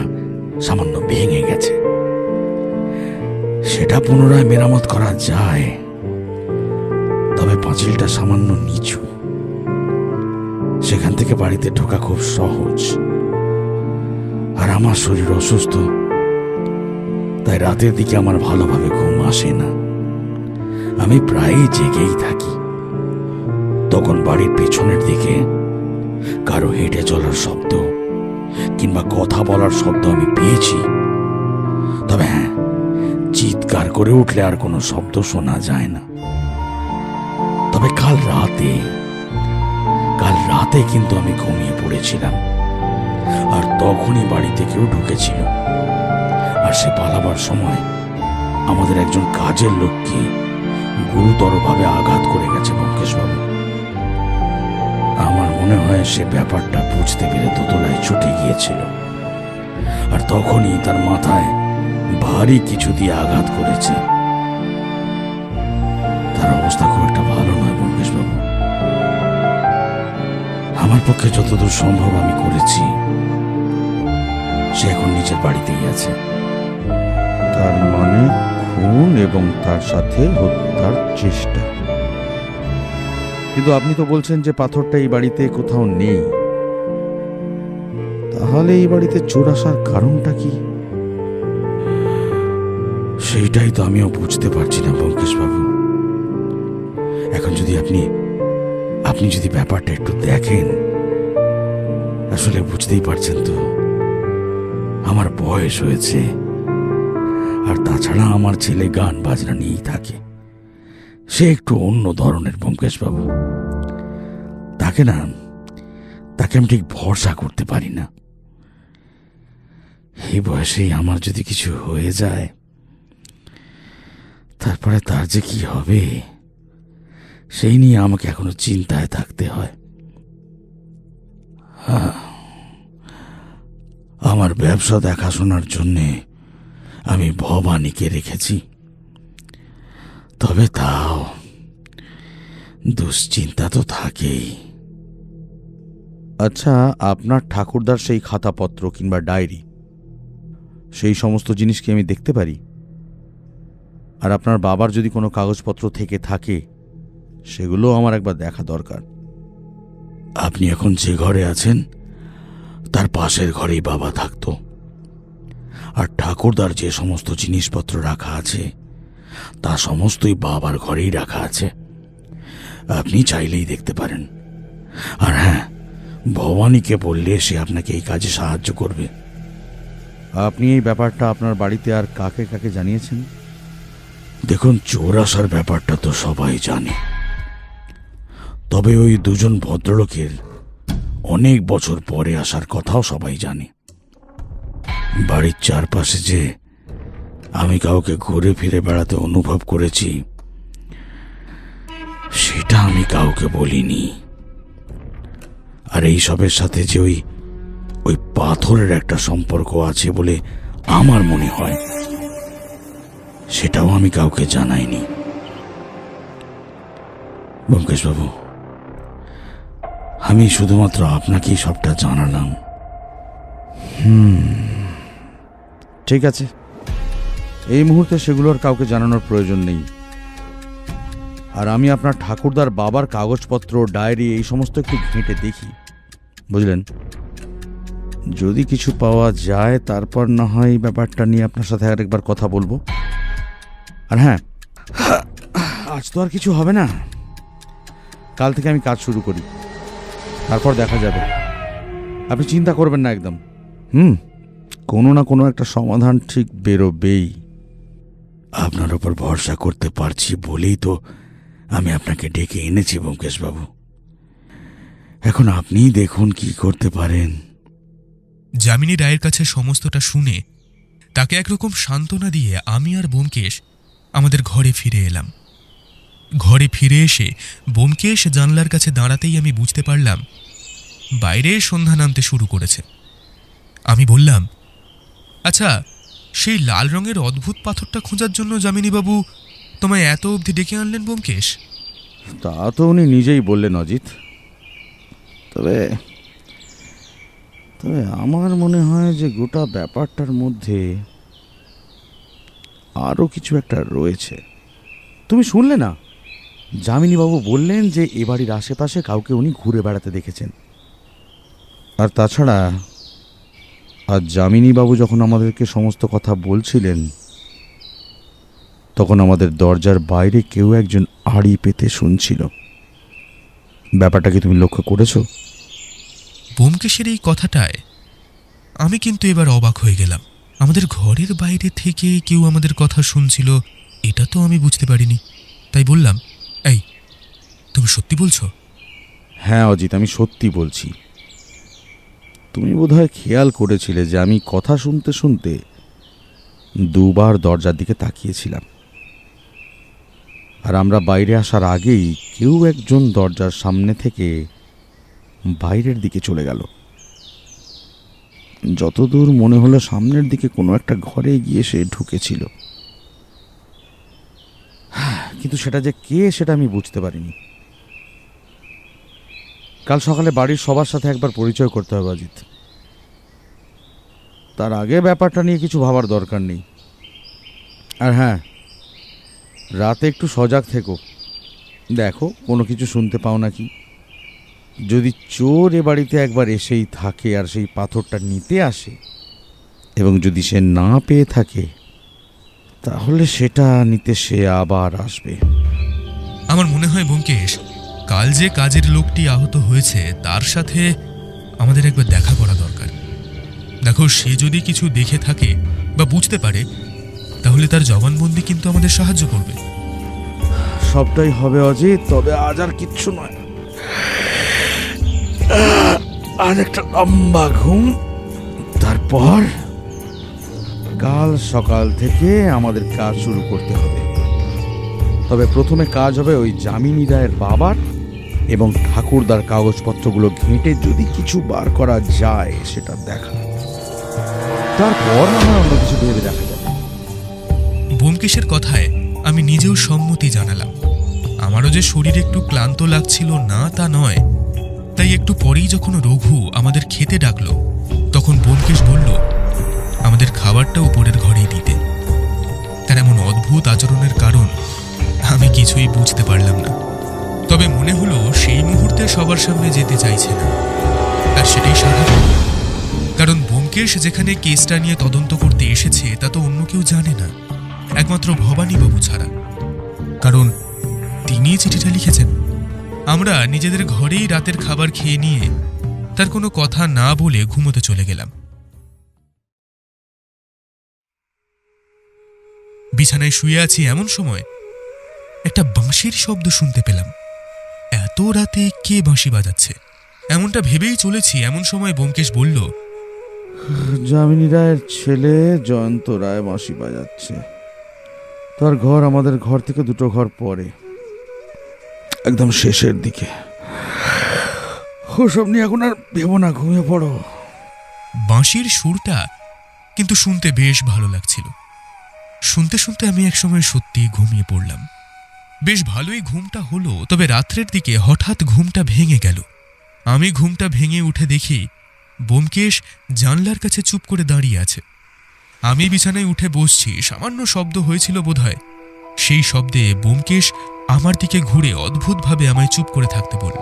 সামান্য ভেঙে গেছে। সেটা পুনরায় মেরামত করা যায়, তবে পাঁচিলটা সামান্য নিচু। সেখান থেকে বাড়িতে ঢোকা খুব সহজ। আর আমার শরীর অসুস্থ, তাই রাতের দিকে আমার ভালোভাবে ঘুম আসে না। আমি প্রায়ই জেগেই থাকি। তখন বাড়ির পেছনের দিকে কারো হেঁটে চলার শব্দ কিংবা কথা বলার শব্দ আমি পেয়েছি। তবে হ্যাঁ, চিৎকার করে উঠলে আর কোনো শব্দ শোনা যায় না। তবে কাল রাতে কিন্তু আমি ঘুমিয়ে পড়েছিলাম, আর তখনই বাড়িতে কেউ ঢুকেছিল। আর সে পালাবার সময় আমাদের একজন কাজের লোককে গুরুতরভাবে আঘাত করে গেছে ব্যোমকেশবাবু। আমার মনে হয় সে ব্যাপারটা বুঝতে পেরে দোতলায় ছুটে গিয়েছিল, আর তখনই তার মাথায় ভারী কিছু দিয়ে আঘাত করেছে। তার অবস্থা খুব একটা ভালো নয় ব্যোমকেশবাবু। আমার পক্ষে যতদূর সম্ভব আমি করেছি। সে এখন নিজের বাড়িতেই আছে। তার মানে খুন এবং তার সাথে হত্যার চেষ্টা। কিন্তু আপনি তো বলছেন যে পাথরটা এই বাড়িতে কোথাও নেই। তাহলে এই বাড়িতে চোর আসার কারণটা কি? সেইটাই তো আমিও বুঝতে পারছি না ব্যোমকেশ বাবু। এখন যদি আপনি যদি ব্যাপারটা একটু দেখেন, আসলে বুঝতেই পারছেন তো, আমার বয়স হয়েছে, আর তাছাড়া আমার ছেলে গান বাজনা নিয়েই থাকে। সে একটু অন্য ধরনের ব্যোমকেশ বাবু। তাকে আমি ঠিক ভরসা করতে পারি না। এই বয়সেই আমার যদি কিছু হয়ে যায়, তারপরে তার যে কি হবে সেই নিয়ে আমাকে এখনো চিন্তায় থাকতে হয়। আমার ব্যবসা দেখাশোনার জন্যে আমি ভবানীকে রেখেছি, তবে তাও দুশ্চিন্তা তো থাকেই। আচ্ছা, আপনার ঠাকুরদার সেই খাতাপত্র কিংবা ডায়েরি, সেই সমস্ত জিনিস কি আমি দেখতে পারি? আর আপনার বাবার যদি কোনো কাগজপত্র থেকে থাকে, সেগুলো আমার একবার দেখা দরকার। আপনি এখন যে ঘরে আছেন তার পাশের ঘরেই বাবা থাকতো, আর ঠাকুরদার যে সমস্ত জিনিসপত্র রাখা আছে তা সমস্তই বাবার ঘরেই রাখা আছে। আপনি চাইলেই দেখতে পারেন। আর হ্যাঁ, ভবানীকে বললে সে আপনাকে এই কাজে সাহায্য করবে। আপনি এই ব্যাপারটা আপনার বাড়িতে আর কাকে কাকে জানিয়েছেন? দেখুন, চোর আসার ব্যাপারটা তো সবাই জানে, তবে ওই দুজন ভদ্রলোকের অনেক বছর পরে আসার কথাও সবাই জানে। বাড়ির চারপাশে যে আমি কাউকে ঘুরে ফিরে বেড়াতে অনুভব করেছি, সেটা আমি কাউকে বলিনি। আর এই সবের সাথে যে ওই পাথরের একটা সম্পর্ক আছে বলে আমার মনে হয়, সেটাও আমি কাউকে জানাইনি। ব্যোমকেশ বাবু, আমি শুধুমাত্র আপনাকেই সবটা জানালাম। ঠিক আছে, এই মুহূর্তে সেগুলো আর কাউকে জানানোর প্রয়োজন নেই। আর আমি আপনার ঠাকুরদার বাবার কাগজপত্র, ডায়েরি এই সমস্ত একটু ঘেঁটে দেখি, বুঝলেন? যদি কিছু পাওয়া যায় তারপর না হয় এই ব্যাপারটা নিয়ে আপনার সাথে আরেকবার কথা বলবো। আর হ্যাঁ, আজ তো আর কিছু হবে না, কাল থেকে আমি কাজ শুরু করি, তারপর দেখা যাবে। আপনি চিন্তা করবেন না একদম। কোনো না কোনো একটা সমাধান ঠিক বেরোবেই। আপনার ওপর ভরসা করতে পারছি বলেই তো আমি আপনাকে ডেকে এনেছি ব্যোমকেশ বাবু। এখন আপনিই দেখুন কি করতে পারেন। যামিনী রায়ের কাছে সমস্তটা শুনে তাকে একরকম সান্ত্বনা দিয়ে আমি আর ব্যোমকেশ আমাদের ঘরে ফিরে এলাম। ঘরে ফিরে এসে ব্যোমকেশ জানলার কাছে দাঁড়াতেই আমি বুঝতে পারলাম বাইরে সন্ধ্যা নামতে শুরু করেছে। আমি বললাম, আচ্ছা, সেই লাল রঙের অদ্ভুত পাথরটা খোঁজার জন্য যামিনীবাবু তোমায় এত অবধি ডেকে আনলেন ব্যোমকেশ? তা তো উনি নিজেই বললেন অজিত। তবে আমার মনে হয় যে গোটা ব্যাপারটার মধ্যে আরও কিছু একটা রয়েছে। তুমি শুনলে না, যামিনীবাবু বললেন যে এ বাড়ির আশেপাশে কাউকে উনি ঘুরে বেড়াতে দেখেছেন। আর তাছাড়া আজ যামিনীবাবু যখন আমাদেরকে সমস্ত কথা বলছিলেন, তখন আমাদের দরজার বাইরে কেউ একজন আড়ি পেতে শুনছিল। ব্যাপারটা কি তুমি লক্ষ্য করেছো? ব্যোমকেশের এই কথাটায় আমি কিন্তু এবার অবাক হয়ে গেলাম। আমাদের ঘরের বাইরে থেকে কেউ আমাদের কথা শুনছিল, এটা তো আমি বুঝতে পারিনি। তাই বললাম, এই, তুমি সত্যি বলছো? হ্যাঁ অজিত, আমি সত্যি বলছি। তুমি বোধহয় খেয়াল করেছিলে যে আমি কথা শুনতে শুনতে দুবার দরজার দিকে তাকিয়েছিলাম, আর আমরা বাইরে আসার আগেই কেউ একজন দরজার সামনে থেকে বাইরের দিকে চলে গেল। যতদূর মনে হলো সামনের দিকে কোনো একটা ঘরে গিয়ে সে ঢুকেছিল, কিন্তু সেটা যে কে সেটা আমি বুঝতে পারিনি। কাল সকালে বাড়ির সবার সাথে একবার পরিচয় করতে হবে অজিত। তার আগে ব্যাপারটা নিয়ে কিছু ভাবার দরকার নেই। আর হ্যাঁ, রাতে একটু সজাগ থেকো, দেখো কোনো কিছু শুনতে পাও নাকি। যদি চোর এ বাড়িতে একবার এসেই থাকে আর সেই পাথরটা নিতে আসে, এবং যদি সে না পেয়ে থাকে, তাহলে সেটা নিতে সে আবার আসবে। আমার মনে হয় ব্যোমকেশ, কাল যে কাজের লোকটি আহত হয়েছে তার সাথে আমাদের একবার দেখা করা দরকার। দেখো, সে যদি কিছু দেখে থাকে বা বুঝতে পারে, তাহলে তার জবানবন্দি কিন্তু আমাদের সাহায্য করবে। সবটাই হবে অজিত, তবে আজ আর কিচ্ছু নয়। আজ একটা লম্বা ঘুম, তারপর কাল সকাল থেকে আমাদের কাজ শুরু করতে হবে। তবে প্রথমে কাজ হবে ওই যামিনী রায়ের বাবার এবং ঠাকুরদার কাগজপত্রগুলো ঘেঁটে যদি কিছু বার করা যায় সেটা দেখা। তারপর আমরা অন্য কিছু ভেবে দেখা যাবে। ব্যোমকেশের কথায় আমি নিজেও সম্মতি জানালাম। আমারও যে শরীর একটু ক্লান্ত লাগছিল না তা নয়, তাই একটু পরেই যখন রঘু আমাদের খেতে ডাকলো, তখন ব্যোমকেশ বলল আমাদের খাবারটা উপরের ঘরেই দিতে। তার এমন অদ্ভুত আচরণের কারণ আমি কিছুই বুঝতে পারলাম না। তবে মনে হলো সেই মুহূর্তে সবার সামনে যেতে চাইছে না, আর সেটাই স্বাভাবিক। কারণ ব্যোমকেশ যেখানে কেসটা নিয়ে তদন্ত করতে এসেছে তা তো অন্য কেউ জানে না, একমাত্র ভবানীবাবু ছাড়া। কারণ তিনি চিঠিটা লিখেছেন। আমরা নিজেদের ঘরেই রাতের খাবার খেয়ে নিয়ে তার কোনো কথা না বলে ঘুমোতে চলে গেলাম। বিছানায় শুয়ে আছি, এমন সময় একটা বাঁশির শব্দ শুনতে পেলাম। এত রাতে কে বাঁশি বাজাচ্ছে এমনটা ভেবেই চলেছি, এমন সময় ব্যোমকেশ বলল, যামিনী রায়ের ছেলে জয়ন্ত রায় বাঁশি বাজাচ্ছে। তার ঘর আমাদের ঘর থেকে 2 ঘর পরে, একদম শেষের দিকে। ওসব নিয়ে এখন আর ভেবো না, ঘুমিয়ে পড়ো। বাঁশির সুরটা কিন্তু শুনতে বেশ ভালো লাগছিল। শুনতে শুনতে আমি একসময় সত্যি ঘুমিয়ে পড়লাম। বেশ ভালোই ঘুমটা হলো, তবে রাত্রের দিকে হঠাৎ ঘুমটা ভেঙে গেল। আমি ঘুমটা ভেঙে উঠে দেখি ব্যোমকেশ জানলার কাছে চুপ করে দাঁড়িয়ে আছে। আমি বিছানায় উঠে বসছি, সামান্য শব্দ হয়েছিল বোধহয়। সেই শব্দে ব্যোমকেশ আমার দিকে ঘুরে অদ্ভুতভাবে আমায় চুপ করে থাকতে বলল।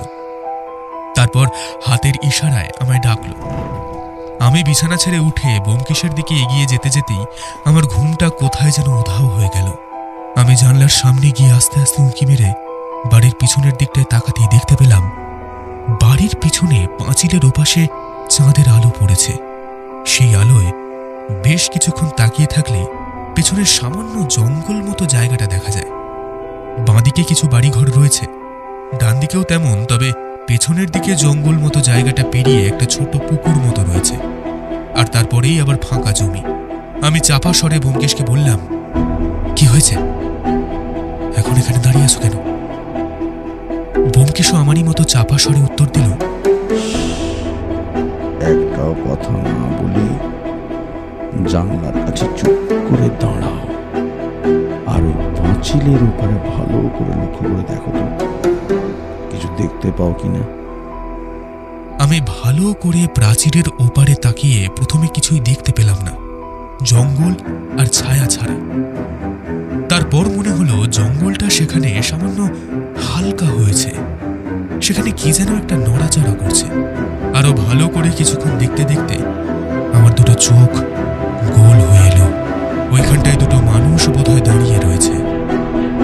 তারপর হাতের ইশারায় আমায় ডাকল। আমি বিছানা ছেড়ে উঠে ব্যোমকেশের দিকে এগিয়ে যেতে যেতেই আমার ঘুমটা কোথায় যেন উধাও হয়ে গেল। আমি জানলার সামনে গিয়ে আস্তে আস্তে উঁকি মেরে বাড়ির পিছনের দিকটায় তাকাতেই দেখতে পেলাম বাড়ির পিছনে পাঁচিলের ওপাশে চাঁদের আলো পড়েছে। সেই আলোয় বেশ কিছুক্ষণ তাকিয়ে থাকলে পেছনের সামান্য জঙ্গল মতো জায়গাটা দেখা যায়। বাঁদিকে কিছু বাড়িঘর রয়েছে, ডান দিকেও তেমন, তবে পেছনের দিকে জঙ্গল মতো জায়গাটা পেরিয়ে একটা ছোট পুকুর মতো রয়েছে, আর তারপরেই আবার ফাঁকা জমি। আমি চাপা স্বরে ব্যোমকেশকে বললাম, কি হয়েছে, এখন এখানে দাঁড়িয়ে আছো কেন? ব্যোমকেশও আমারই মতো চাপা স্বরে উত্তর দিল, একটাও কথা না বলে জানলার কাছে চুপ করে দাঁড়াও, আর ওই পাঁচিলের উপরে ভালো করে লক্ষ্য করে দেখো তো কিছু দেখতে পাও কিনা। আমি ভালো করে প্রাচীরের ওপারে তাকিয়ে প্রথমে কিছুই দেখতে পেলাম না, জঙ্গল আর ছায়া ছাড়া। তারপর মনে হলো জঙ্গলটা সেখানে সামান্য হালকা হয়েছে, সেখানে কি যেন একটা নড়াচড়া করছে। আরো ভালো করে কিছুক্ষণ দেখতে দেখতে আমার 2 চোখ গোল হয়ে এলো। ওইখানটায় 2 মানুষ বোধহয় দাঁড়িয়ে রয়েছে,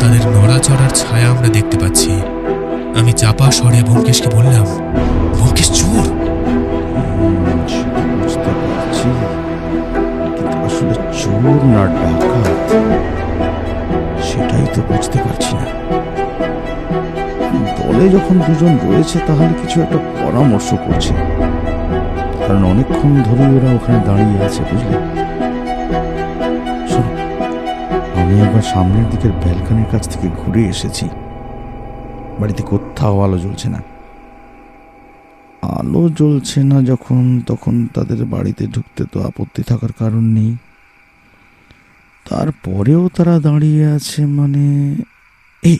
তাদের নড়াচড়ার ছায়া আমরা দেখতে পাচ্ছি। আমি চাপা স্বরে ব্যোমকেশকে বললাম, ব্যোমকেশ, চোর। বুঝতে পারছি, কিন্তু আসলে চোর না ডাকাত সেটাই তো বুঝতে পারছি না। দলে যখন 2 জন রয়েছে তাহলে কিছু একটা পরামর্শ করছে, কারণ অনেকক্ষণ ধরে ওরা ওখানে দাঁড়িয়ে আছে, বুঝলে। শোনো, আমি একবার সামনের দিকের ব্যালকনির কাছ থেকে ঘুরে এসেছি। বাড়িতে কোথাও আলো জ্বলছে না। আলো জ্বলছে না যখন, তখন তাদের বাড়িতে ঢুকতে তো আপত্তি থাকার কারণ নেই। তারপরেও তারা দাঁড়িয়ে আছে মানে, এই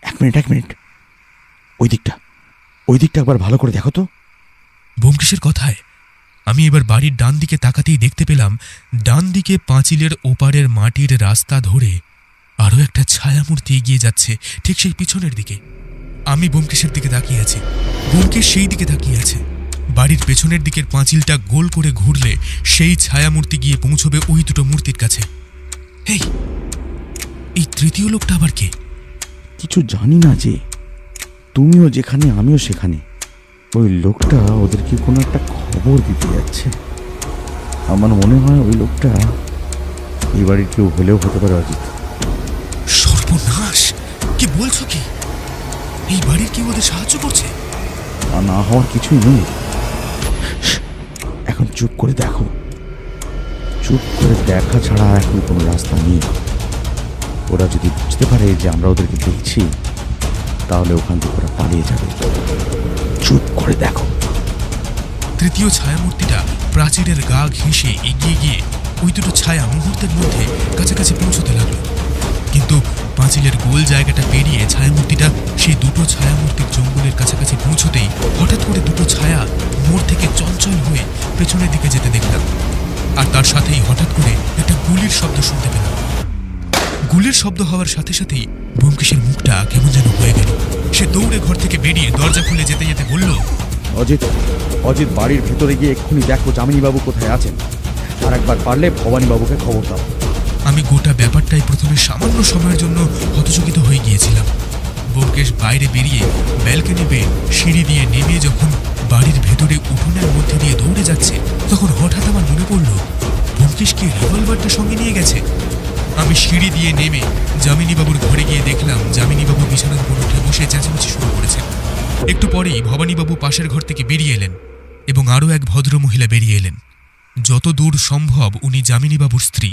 1 মিনিট, ওই দিকটা একবার ভালো করে দেখো তো। ব্যোমকেশের কথায় আমি এবার বাড়ির ডান দিকে তাকাতেই দেখতে পেলাম ডান দিকে পাঁচিলের ওপারের মাটির রাস্তা ধরে আরও একটা ছায়ামূর্তি এগিয়ে যাচ্ছে, ঠিক সেই পিছনের দিকে। আমি ব্যোমকেশের দিকে তাকিয়ে আছি, ব্যোমকেশ সেই দিকে তাকিয়ে আছে। বাড়ির পেছনের দিকের পাঁচিলটা গোল করে ঘুরলে সেই ছায়ামূর্তি গিয়ে পৌঁছবে ওই দুটো মূর্তির কাছে। এই তৃতীয় লোকটা আবার কে? কিছু জানি না যে, তুমিও যেখানে আমিও সেখানে। ওই লোকটা ওদেরকে কোনো একটা খবর দিতে যাচ্ছে। আমার মনে হয় ওই লোকটা এই বাড়ির কেউ হলেও হতে পারে অজিত। সর্বনাশ! কি বলছো কি? এই বাড়ির কেউ ওদের সাহায্য করছে? তা না হওয়ার কিছুই নেই। এখন চুপ করে দেখো, চুপ করে দেখা ছাড়া এখন কোনো রাস্তা নেই। ওরা যদি বুঝতে পারে যে আমরা ওদেরকে দেখছি, তাহলে ওখান থেকে ওরা পালিয়ে যাবে। চুপ করে দেখো। তৃতীয় ছায়ামূর্তিটা প্রাচীরের গা ঘেঁষে এগিয়ে গিয়ে ওই দুটো ছায়া মুহূর্তের মধ্যে কাছাকাছি পৌঁছতে লাগলো। কিন্তু পাঁচিলের গোল জায়গাটা পেরিয়ে ছায়ামূর্তিটা সেই দুটো ছায়ামূর্তির জঙ্গলের কাছাকাছি পৌঁছতেই হঠাৎ করে দুটো ছায়া মোড় থেকে চঞ্চল হয়ে পেছনের দিকে যেতে দেখলাম। আর তার সাথেই হঠাৎ করে একটা গুলির শব্দ শুনতে পেলাম। গুলির শব্দ হওয়ার সাথে সাথেই ব্যোমকেশের মুখটা কেমন যেন হয়ে গেল। সে দৌড়ে ঘর থেকে বেরিয়ে দরজা খুলে যেতে যেতে বলল, অজিত, অজিত বাড়ির ভেতরে গিয়ে এক্ষুনি দেখো যামিনীবাবু কোথায় আছেন, আর একবার পারলে ভবানীবাবুকে খবর দাও। আমি গোটা ব্যাপারটাই প্রথমে সামান্য সময়ের জন্য হতচকিত হয়ে গিয়েছিলাম। ব্যোমকেশ বাইরে বেরিয়ে ব্যালকনি বেয়ে সিঁড়ি দিয়ে নেমে যখন বাড়ির ভেতরে উঠোনের মধ্যে দিয়ে দৌড়ে যাচ্ছে, তখন হঠাৎ আমার মনে পড়ল ব্যোমকেশ কি রিভলভারটা সঙ্গে নিয়ে গেছে। আমি সিঁড়ি দিয়ে নেমে যামিনীবাবুর ঘরে গিয়ে দেখলাম যামিনীবাবু বিছানার উপর উঠে বসে চেঁচামেচি শুরু করেছেন। একটু পরেই ভবানীবাবু পাশের ঘর থেকে বেরিয়ে এলেন এবং আরও এক ভদ্রমহিলা বেরিয়ে এলেন। যত দূর সম্ভব উনি যামিনীবাবুর স্ত্রী।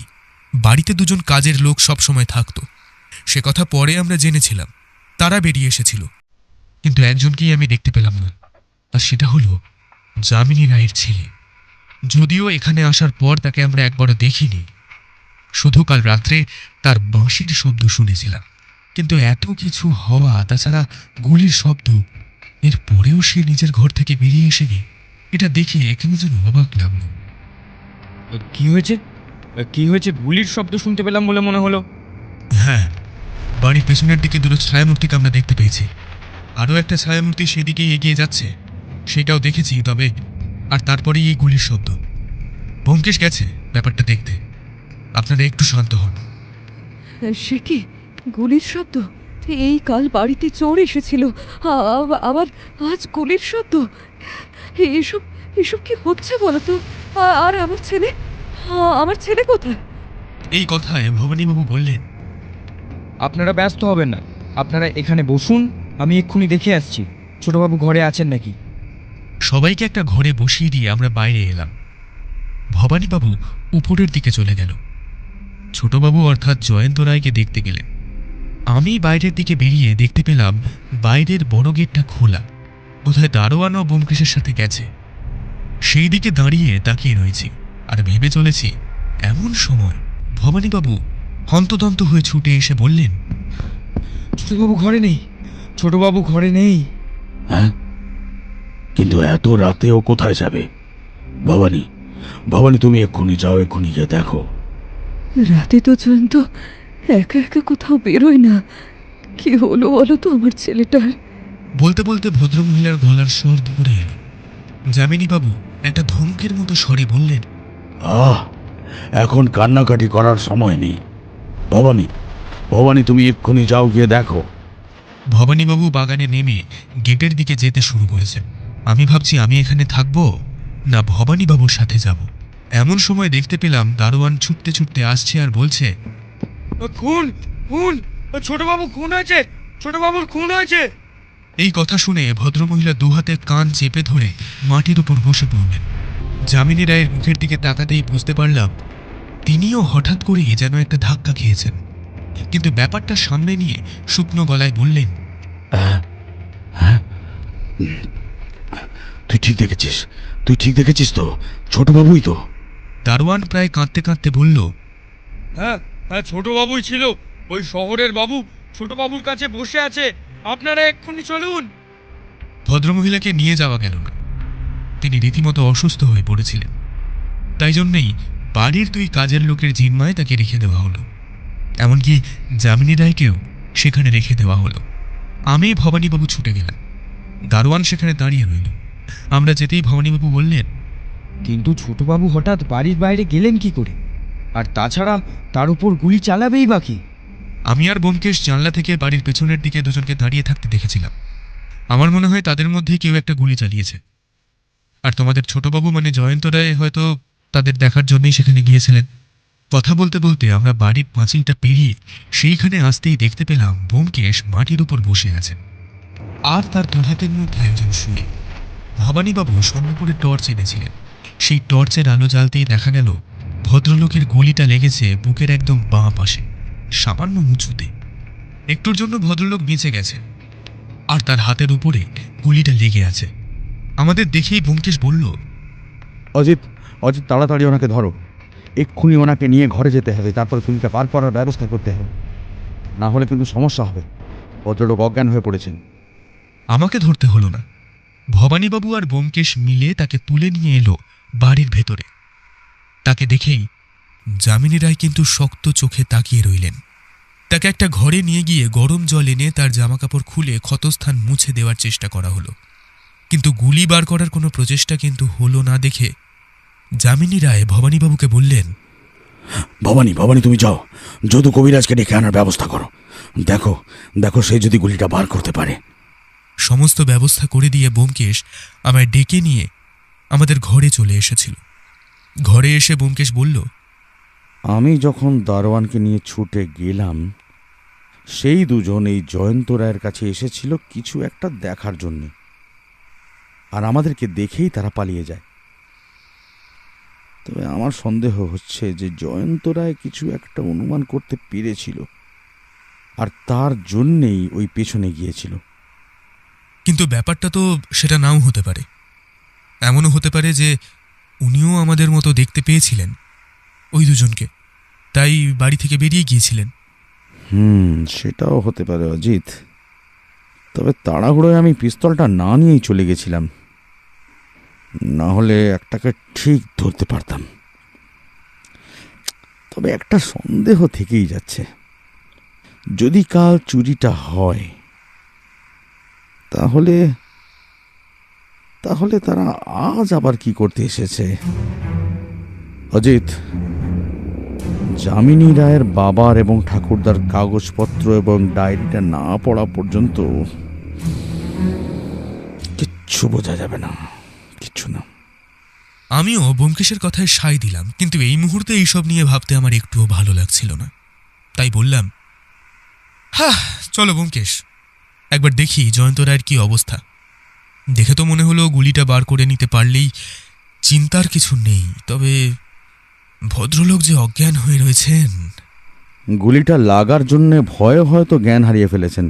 বাড়িতে দুজন কাজের লোক সবসময় থাকত, সে কথা পরে আমরা জেনেছিলাম। তারা বেরিয়ে এসেছিল, কিন্তু একজনকেই আমি দেখতে পেলাম না, আর সেটা হলো যামিনী রায়ের ছেলে। যদিও এখানে আসার পর তাকে আমরা একবারও দেখিনি, শুধু কাল রাত্রে তার বাঁশির শব্দ শুনেছিলাম। কিন্তু এত কিছু হওয়া, তাছাড়া গুলির শব্দ, এর পরেও সে নিজের ঘর থেকে বেরিয়ে এসে গিয়ে এটা দেখে কেমন যেন অবাক লাগলো। কি হয়েছে? কি হয়েছে? গুলির শব্দ শুনতে পেলাম বলে মনে হলো। হ্যাঁ, বাড়ির পেছনের দিকে দুটো ছায়ামূর্তিকে আমরা দেখতে পেয়েছি। আরও একটা ছায়ামূর্তি সেদিকেই এগিয়ে যাচ্ছে, সেটাও দেখেছি। তবে আর তারপরেই এই গুলির শব্দ। ব্যোমকেশ গেছে ব্যাপারটা দেখতে। আপনারা একটু শান্ত হন। সে কি গুলির শব্দ? এই কাল বাড়িতে চোর এসেছিল, আবার আজ গুলির শব্দ। এসব এসব কি হচ্ছে বলো তো? আর আমার ছেলে কোথায়? এই কথায় ভবানীবাবু বললেন, আপনারা ব্যস্ত হবেন না, আপনারা এখানে বসুন, আমি এক্ষুনি দেখে আসছি ছোটবাবু ঘরে আছেন নাকি। সবাইকে একটা ঘরে বসিয়ে দিয়ে আমরা বাইরে এলাম। ভবানীবাবু উপরের দিকে চলে গেল, ছোটবাবু অর্থাৎ জয়ন্ত রায়কে দেখতে গেলেন। আমি বাইরের দিকে বেরিয়ে দেখতে পেলাম বাইরের বড় গেটটা খোলা। বোধহয় দারোয়ানও ব্যোমকেশের সাথে গেছে। সেই দিকে দাঁড়িয়ে তাকিয়ে রয়েছি আর ভেবে চলেছি। এমন সময় ভবানীবাবু হন্তদন্ত হয়ে ছুটে এসে বললেন, ছোটবাবু ঘরে নেই, ছোটবাবু ঘরে নেই। হ্যাঁ, কিন্তু এত রাতে ও কোথায় যাবে? ভবানী, ভবানী তুমি এক্ষুনি যাও, এক্ষুনি গিয়ে দেখো। রাতে তো জয়ন্ত একা একা কোথাও বেরোয় না। কি হলো বলো তো আমার ছেলেটার? বলতে বলতে ভদ্রমহিলার গলার স্বর ধরে এলো। যামিনীবাবু একটা ধমকের মতো স্বরে বললেন, এখন কান্নাকাটি করার সময় নেই। ভবানী, ভবানী তুমি এক্ষুনি যাও, গিয়ে দেখো। ভবানীবাবু বাগানে নেমে গেটের দিকে যেতে শুরু করেছেন। আমি ভাবছি আমি এখানে থাকবো না ভবানীবাবুর সাথে যাব। এমন সময় দেখতে পেলাম দারোয়ান ছুটতে ছুটতে আসছে আর বলছে, খুন, খুন, ছোটবাবু খুন হয়েছে, ছোটবাবুর খুন হয়েছে। এই কথা শুনে ভদ্রমহিলা দুহাতে কান চেপে ধরে মাটির উপর বসে পড়লেন। যামিনী রায়ের মুখের দিকে তাকাতেই বুঝতে পারলাম তিনিও হঠাৎ করে যেন একটা ধাক্কা খেয়েছেন। কিন্তু ব্যাপারটা সামনে নিয়ে শুকনো গলায় বললেন, তুই ঠিক দেখেছিস? তুই ঠিক দেখেছিস তো? ছোটবাবুই তো। দারোয়ান প্রায় কাঁদতে কাঁদতে বলল, হ্যাঁ হ্যাঁ, ছোটবাবুই ছিল। ওই শহরের বাবু ছোটবাবুর কাছে বসে আছে, আপনারা এক্ষুনি চলুন। ভদ্রমহিলাকে নিয়ে যাওয়া গেল না। তিনি রীতিমতো অসুস্থ হয়ে পড়েছিলেন। তাই জন্যেই বাড়ির 2 কাজের লোকের জিম্মায় তাকে রেখে দেওয়া হলো। এমনকি যামিনী রায়কেও সেখানে রেখে দেওয়া হলো। আমি ভবানীবাবু ছুটে গেলাম। দারোয়ান সেখানে দাঁড়িয়ে রইল। আমরা যেতেই ভবানীবাবু বললেন, কিন্তু ছোটবাবু হঠাৎ বাড়ির বাইরে গেলেন কি করে? আর তাছাড়া তার উপর গুলি চালাবেই বাকি। আমি আর ব্যোমকেশ জানলা থেকে বাড়ির পেছনের দিকে দুজনকে দাঁড়িয়ে থাকতে দেখেছিলাম। আমার মনে হয় তাদের মধ্যেই কেউ একটা গুলি চালিয়েছে। আর তোমাদের ছোটবাবু মানে জয়ন্ত রায় হয়তো তাদের দেখার জন্যই সেখানে গিয়েছিলেন। কথা বলতে বলতে আমরা বাড়ির পাঁচিলটা পেরিয়ে সেইখানে আসতেই দেখতে পেলাম ব্যোমকেশ মাটির উপর বসে আছেন, আর তার 2 হাতের মধ্যে একজন শুয়ে। ভবানীবাবু স্বর্ণপুরের টর্চ এনেছিলেন। সেই টর্চের আলো জ্বালতেই দেখা গেল ভদ্রলোকের গুলিটা লেগেছে বুকের একদম বাঁ পাশে, সামান্য উঁচুতে। একটুর জন্য ভদ্রলোক বেঁচে গেছে, আর তার হাতের উপরে গুলিটা লেগে আছে। আমাদের দেখেই ব্যোমকেশ বলল, অজিত, অজিত, তাড়াতাড়ি ওনাকে ধরো। এক্ষুনি ওনাকে নিয়ে ঘরে যেতে হবে, তারপরে তুমিকে পার করার ব্যবস্থা করতে হবে, না হলে কিন্তু সমস্যা হবে। ভদ্রলোক অজ্ঞান হয়ে পড়েছেন। আমাকে ধরতে হলো না। ভবানীবাবু আর ব্যোমকেশ মিলে তাকে তুলে নিয়ে এলো বাড়ির ভেতরে। তাকে দেখেই যামিনী রায় কিন্তু শক্ত চোখে তাকিয়ে রইলেন। তাকে একটা ঘরে নিয়ে গিয়ে গরম জল এনে তার জামাকাপড় খুলে ক্ষতস্থান মুছে দেওয়ার চেষ্টা করা হলো, কিন্তু গুলি বার করার কোনো প্রচেষ্টা কিন্তু হলো না দেখে যামিনী রায় ভবানীবাবুকে বললেন, ভবানী, ভবানী, তুমি যাও, যদু কবিরাজকে ডেকে আনার ব্যবস্থা করো। দেখো দেখো, সে যদি গুলিটা বার করতে পারে। সমস্ত ব্যবস্থা করে দিয়ে ব্যোমকেশ আমায় ডেকে নিয়ে আমাদের ঘরে চলে এসেছিল। ঘরে এসে ব্যোমকেশ বলল, আমি যখন দারোয়ানকে নিয়ে ছুটে গেলাম, সেই দুজন এই জয়ন্ত রায়ের কাছে এসেছিল কিছু একটা দেখার জন্যে, আর আমাদেরকে দেখেই তারা পালিয়ে যায়। তবে আমার সন্দেহ হচ্ছে যে জয়ন্ত রায় কিছু একটা অনুমান করতে পেরেছিল, আর তার জন্যেই ওই পেছনে গিয়েছিল। কিন্তু ব্যাপারটা তো সেটা নাও হতে পারে। এমনও হতে পারে যে উনিও আমাদের মতো দেখতে পেয়েছিলেন ওই দুজনকে, তাই বাড়ি থেকে বেরিয়ে গিয়েছিলেন। সেটাও হতে পারে অজিত। তবে তাড়াহুড়োয় আমি পিস্তলটা না নিয়েই চলে গেছিলাম, না হলে একটাকে ঠিক ধরতে পারতাম। তবে একটা সন্দেহ থেকেই যাচ্ছে, যদি কাল চুরিটা হয় তাহলে তাহলে তারা আজ আবার কি করতে এসেছে? অজিত, যামিনী রায়ের বাবার এবং ঠাকুরদার কাগজপত্র এবং ডায়েরিটা না পড়া পর্যন্ত কিচ্ছু বোঝা যাবে না, কিচ্ছু না। আমিও ব্যোমকেশের কথায় সায় দিলাম, কিন্তু এই মুহূর্তে এইসব নিয়ে ভাবতে আমার একটুও ভালো লাগছিল না। তাই বললাম, চলো ব্যোমকেশ, একবার দেখি জয়ন্ত রায়ের কি অবস্থা। দেখে তো মনে হলো গুলিটা বার করে নিতে পারলেই চিন্তার কিছু নেই, তবে ভদ্রলোক যে অজ্ঞান হয়ে রয়েছেন। গুলিটা লাগার জন্যে ভয়ে হয়তো জ্ঞান হারিয়ে ফেলেছেন,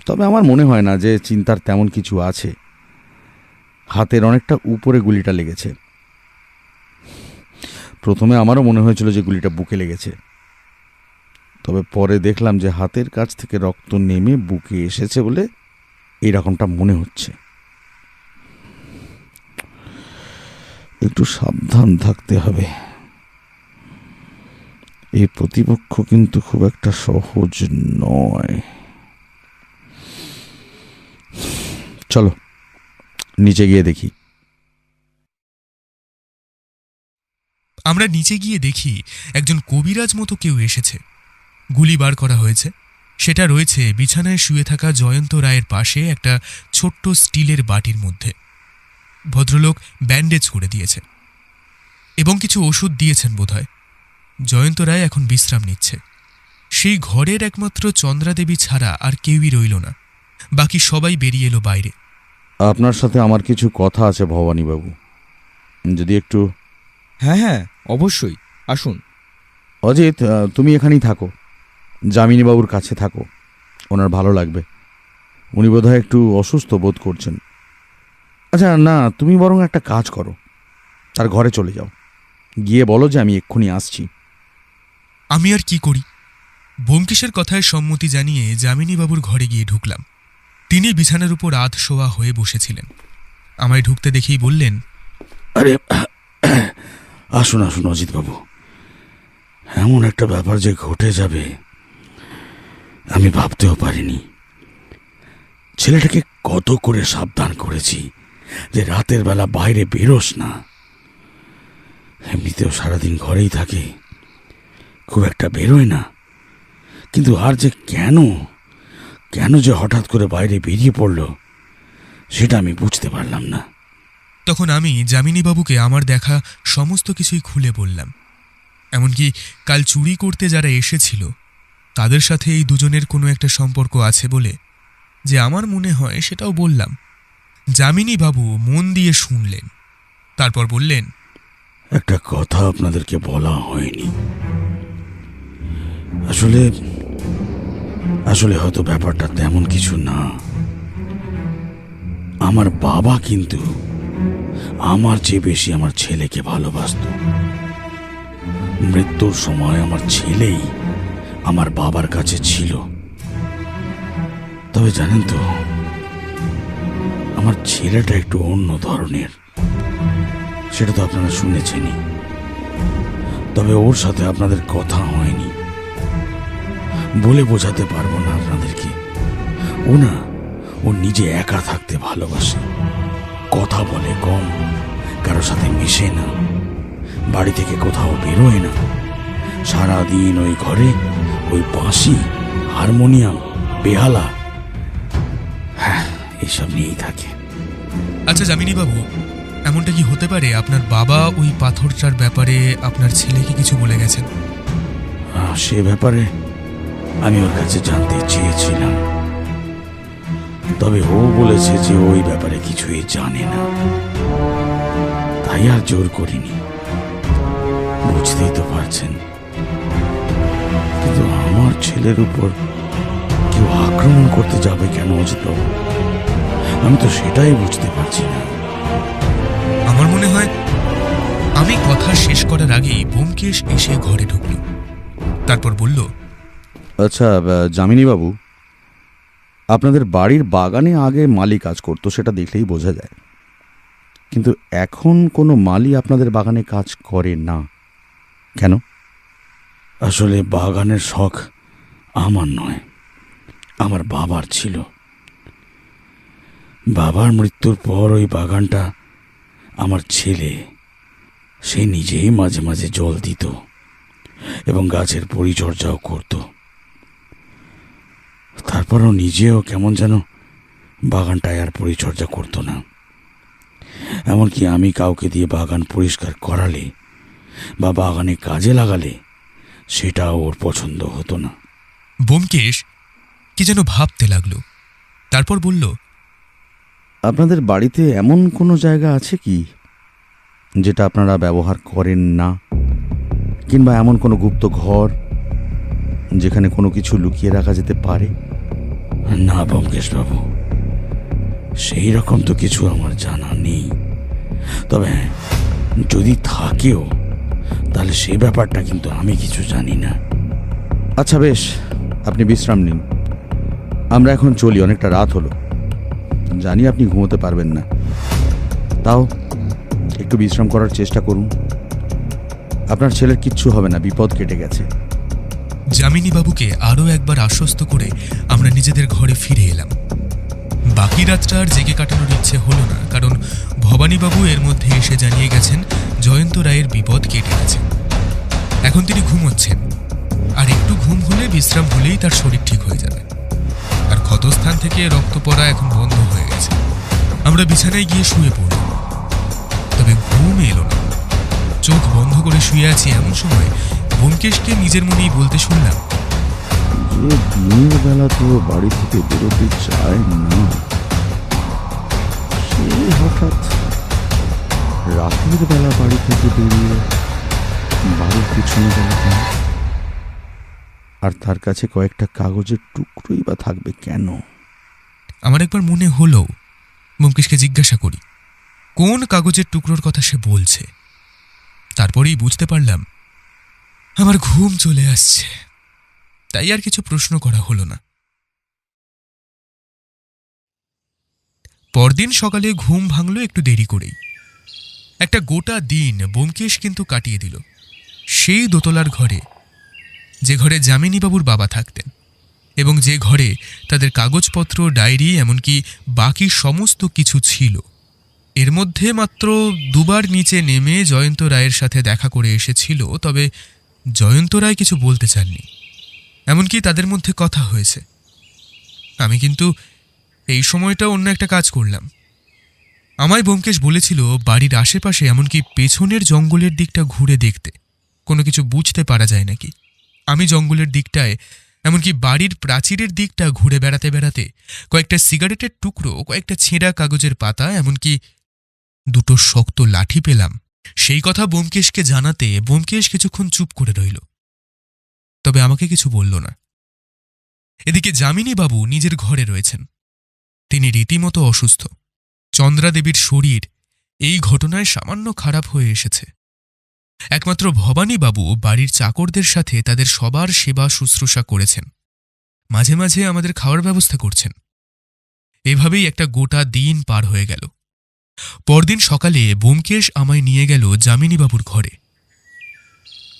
তবে আমার মনে হয় না যে চিন্তার তেমন কিছু আছে। হাতের অনেকটা উপরে গুলিটা লেগেছে। প্রথমে আমারও মনে হয়েছিল যে গুলিটা বুকে লেগেছে, তবে পরে দেখলাম যে হাতের কাছ থেকে রক্ত নেমে বুকে এসেছে বলে এইরকমটা মনে হচ্ছে। একটু সাবধান থাকতে হবে। এই প্রতিপক্ষ কিন্তু খুব একটা সহজ নয়। চলো নিচে গিয়ে দেখি। আমরা নিচে গিয়ে দেখি একজন কবিরাজ মতো কেউ এসেছে। গুলি বার করা হয়েছে, সেটা রয়েছে বিছানায় শুয়ে থাকা জয়ন্ত রায়ের পাশে একটা ছোট্ট স্টিলের বাটির মধ্যে। ভদ্রলোক ব্যান্ডেজ করে দিয়েছে এবং কিছু ওষুধ দিয়েছেন বোধহয়। জয়ন্ত রায় এখন বিশ্রাম নিচ্ছে। সেই ঘরের একমাত্র চন্দ্রাদেবী ছাড়া আর কেউই রইল না, বাকি সবাই বেরিয়ে এলো বাইরে। আপনার সাথে আমার কিছু কথা আছে ভবানীবাবু, যদি একটু। হ্যাঁ হ্যাঁ, অবশ্যই, আসুন। অজিত, তুমি এখানেই থাকো, যামিনীবাবুর কাছে থাকো, ওনার ভালো লাগবে। উনি বোধহয় একটু অসুস্থ বোধ করছেন। আচ্ছা না, তুমি বরং একটা কাজ করো, তার ঘরে চলে যাও, গিয়ে বলো যে আমি এক্ষুনি আসছি। আমি আর কি করি? ব্যোমকেশের কথায় সম্মতি জানিয়ে যামিনীবাবুর ঘরে গিয়ে ঢুকলাম। তিনি বিছানার উপর আধশোয়া হয়ে বসেছিলেন। আমায় ঢুকতে দেখেই বললেন, আরে আসুন আসুন অজিতবাবু, এমন একটা ব্যাপার যে ঘটে যাবে আমি ভাবতেও পারিনি। ছেলেটাকে কত করে সাবধান করেছি যে রাতের বেলা বাইরে বেরোস না। এমনিতেও সারাদিন ঘরেই থাকে, খুব একটা বেরোয় না। কিন্তু আর যে কেন যে হঠাৎ করে বাইরে বেরিয়ে পড়ল সেটা আমি বুঝতে পারলাম না। তখন আমি যামিনীবাবুকে আমার দেখা সমস্ত কিছুই খুলে বললাম। এমনকি কাল চুরি করতে যারা এসেছিল তাদের সাথে এই দুজনের কোনো একটা সম্পর্ক আছে বলে যে আমার মনে হয় সেটাও বললাম। যামিনীবাবু মন দিয়ে শুনলেন, তারপর বললেন, একটা কথা আপনাদেরকে বলা হয়নি। আসলে হয়তো ব্যাপারটা তেমন কিছু না। আমার বাবা কিন্তু আমার চেয়ে বেশি আমার ছেলেকে ভালোবাসত। মৃত্যুর সময় আমার ছেলেই আমার বাবার কাছে ছিল। তবে জানেন তো, আমার ছেলেটা একটু অন্য ধরনের, সেটা তো আপনারা শুনেছেনই। তবে ওর সাথে আপনাদের কথা হয়নি, বলে বোঝাতে পারবো না আপনাদেরকে। ও নিজে একা থাকতে ভালোবাসে, কথা বলে কম, কারোর সাথে মিশে না, বাড়ি থেকে কোথাও বেরোয় না। সারাদিন ওই ঘরে ওই বাঁশি, হারমোনিয়াম, বেহালা, হ্যাঁ, এইসব নিয়েই থাকে। আচ্ছা যামিনীবাবু, এমনটা কি হতে পারে আপনার বাবা ওই পাথরটার ব্যাপারে আপনার ছেলেকে কিছু বলে গেছেন? সে ব্যাপারে আমি ওর কাছে জানতে চেয়েছিলাম, তবে ও বলেছে যে ওই ব্যাপারে কিছুই জানে না। তাই আর জোর করিনি, বুঝতেই তো পারছেন। কিন্তু আমার ছেলের উপর কেউ আক্রমণ করতে যাবে কেন অজিতবাবু? আমি তো সেটাই বুঝতে পারছি না। আমার মনে হয় আমি কথা শেষ করার আগেই ব্যোমকেশ এসে ঘরে ঢুকল, তারপর বলল, আচ্ছা যামিনীবাবু, আপনাদের বাড়ির বাগানে আগে মালি কাজ করতো, সেটা দেখলেই বোঝা যায়। কিন্তু এখন কোনো মালি আপনাদের বাগানে কাজ করে না কেন? আসলে বাগানের শখ আমার নয়, আমার বাবার ছিল। বাবার মৃত্যুর পর ওই বাগানটা আমার ছেলে, সে নিজেই মাঝে মাঝে জল দিত এবং গাছের পরিচর্যাও করত। তারপরও নিজেও কেমন যেন বাগানটায় আর পরিচর্যা করতো না। এমনকি আমি কাউকে দিয়ে বাগান পরিষ্কার করালে বা বাগানে কাজে লাগালে সেটাও ওর পছন্দ হতো না। ব্যোমকেশ কি যেন ভাবতে লাগলো, তারপর বলল, আপনাদের বাড়িতে এমন কোনো জায়গা আছে কি যেটা আপনারা ব্যবহার করেন না, কিংবা এমন কোনো গুপ্ত ঘর যেখানে কোনো কিছু লুকিয়ে রাখা যেতে পারে? না ব্যোমকেশ বাবু, সেই রকম তো কিছু আমার জানা নেই। তবে হ্যাঁ, যদি থাকেও তাহলে সে ব্যাপারটা কিন্তু আমি কিছু জানি না। আচ্ছা বেশ, আপনি বিশ্রাম নিন, আমরা এখন চলি, অনেকটা রাত হলো। জানি আপনি ঘুমোতে পারবেন না, তাও একটু বিশ্রাম করার চেষ্টা করুন। আপনার ছেলের কিচ্ছু হবে না, বিপদ কেটে গেছে। যামিনীবাবুকে আরও একবার আশ্বস্ত করে আমরা নিজেদের ঘরে ফিরে এলাম। বাকি রাতটা আর জেগে কাটানোর ইচ্ছে হলো না, কারণ ভবানীবাবু এর মধ্যে এসে জানিয়ে গেছেন জয়ন্ত রায়ের বিপদ কেটে গেছে। এখন তিনি ঘুমোচ্ছেন, আর একটু ঘুম হলে, বিশ্রাম হলেই তার শরীর ঠিক হয়ে যাবে। আর ক্ষতস্থান থেকে রক্ত পড়া এখন বন্ধ হয়ে গেছে। আমরা বিছানায় গিয়ে শুয়ে পড়লাম, তবে ঘুম এলো না। চোখ বন্ধ করে শুয়ে আছি, এমন সময় ব্যোমকেশকে নিজের মনেই বলতে শুনলাম, যে দিনের বেলা তো বাড়ি থেকে বেরোতে চায় না, সে হঠাৎ রাতের বেলা বাড়ি থেকে বেরিয়ে বাড়ির পিছনে গেল কেন? আর তার কাছে কয়েকটা কাগজের টুকরোই বা থাকবে কেন? আমার একবার মনে হলো ব্যোমকেশকে জিজ্ঞাসা করি কোন কাগজের টুকরোর কথা সে বলছে। তারপরেই বুঝতে পারলাম আমার ঘুম চলে আসছে, তাই আর কিছু প্রশ্ন করা হলো না। পরদিন সকালে ঘুম ভাঙল একটু দেরি করেই। একটা গোটা দিন ব্যোমকেশ কিন্তু কাটিয়ে দিল সেই দোতলার ঘরে, যে ঘরে যামিনীবাবুর বাবা থাকতেন এবং যে ঘরে তাদের কাগজপত্র, ডায়েরি, এমনকি বাকি সমস্ত কিছু ছিল। এর মধ্যে মাত্র দুবার নিচে নেমে জয়ন্ত রায়ের সাথে দেখা করে এসেছিল, তবে জয়ন্ত রায় কিছু বলতে চাননি, এমনকি তাদের মধ্যে কথা হয়েছে। আমি কিন্তু এই সময়টা অন্য একটা কাজ করলাম। আমায় ব্যোমকেশ বলেছিল বাড়ির আশেপাশে, এমনকি পেছনের জঙ্গলের দিকটা ঘুরে দেখতে, কোনো কিছু বুঝতে পারা যায় নাকি। আমি জঙ্গলের দিকটায়, এমনকি বাড়ির প্রাচীরের দিকটা ঘুরে বেড়াতে বেড়াতে কয়েকটা সিগারেটের টুকরো, কয়েকটা ছেঁড়া কাগজের পাতা, এমনকি দুটো শক্ত লাঠি পেলাম। সেই কথা ব্যোমকেশকে জানাতে ব্যোমকেশ কিছুক্ষণ চুপ করে রইল, তবে আমাকে কিছু বলল না। এদিকে যামিনীবাবু নিজের ঘরে রয়েছেন। তিনি রীতিমতো অসুস্থ। চন্দ্রাদেবীর শরীর এই ঘটনায় সামান্য খারাপ হয়ে এসেছে। একমাত্র ভবানীবাবু বাড়ির চাকরদের সাথে তাদের সবার সেবা শুশ্রূষা করেছেন, মাঝে মাঝে আমাদের খাওয়ার ব্যবস্থা করছেন। এভাবেই একটা গোটা দিন পার হয়ে গেল। পরদিন সকালে ব্যোমকেশ আমায় নিয়ে গেল যামিনীবাবুর ঘরে।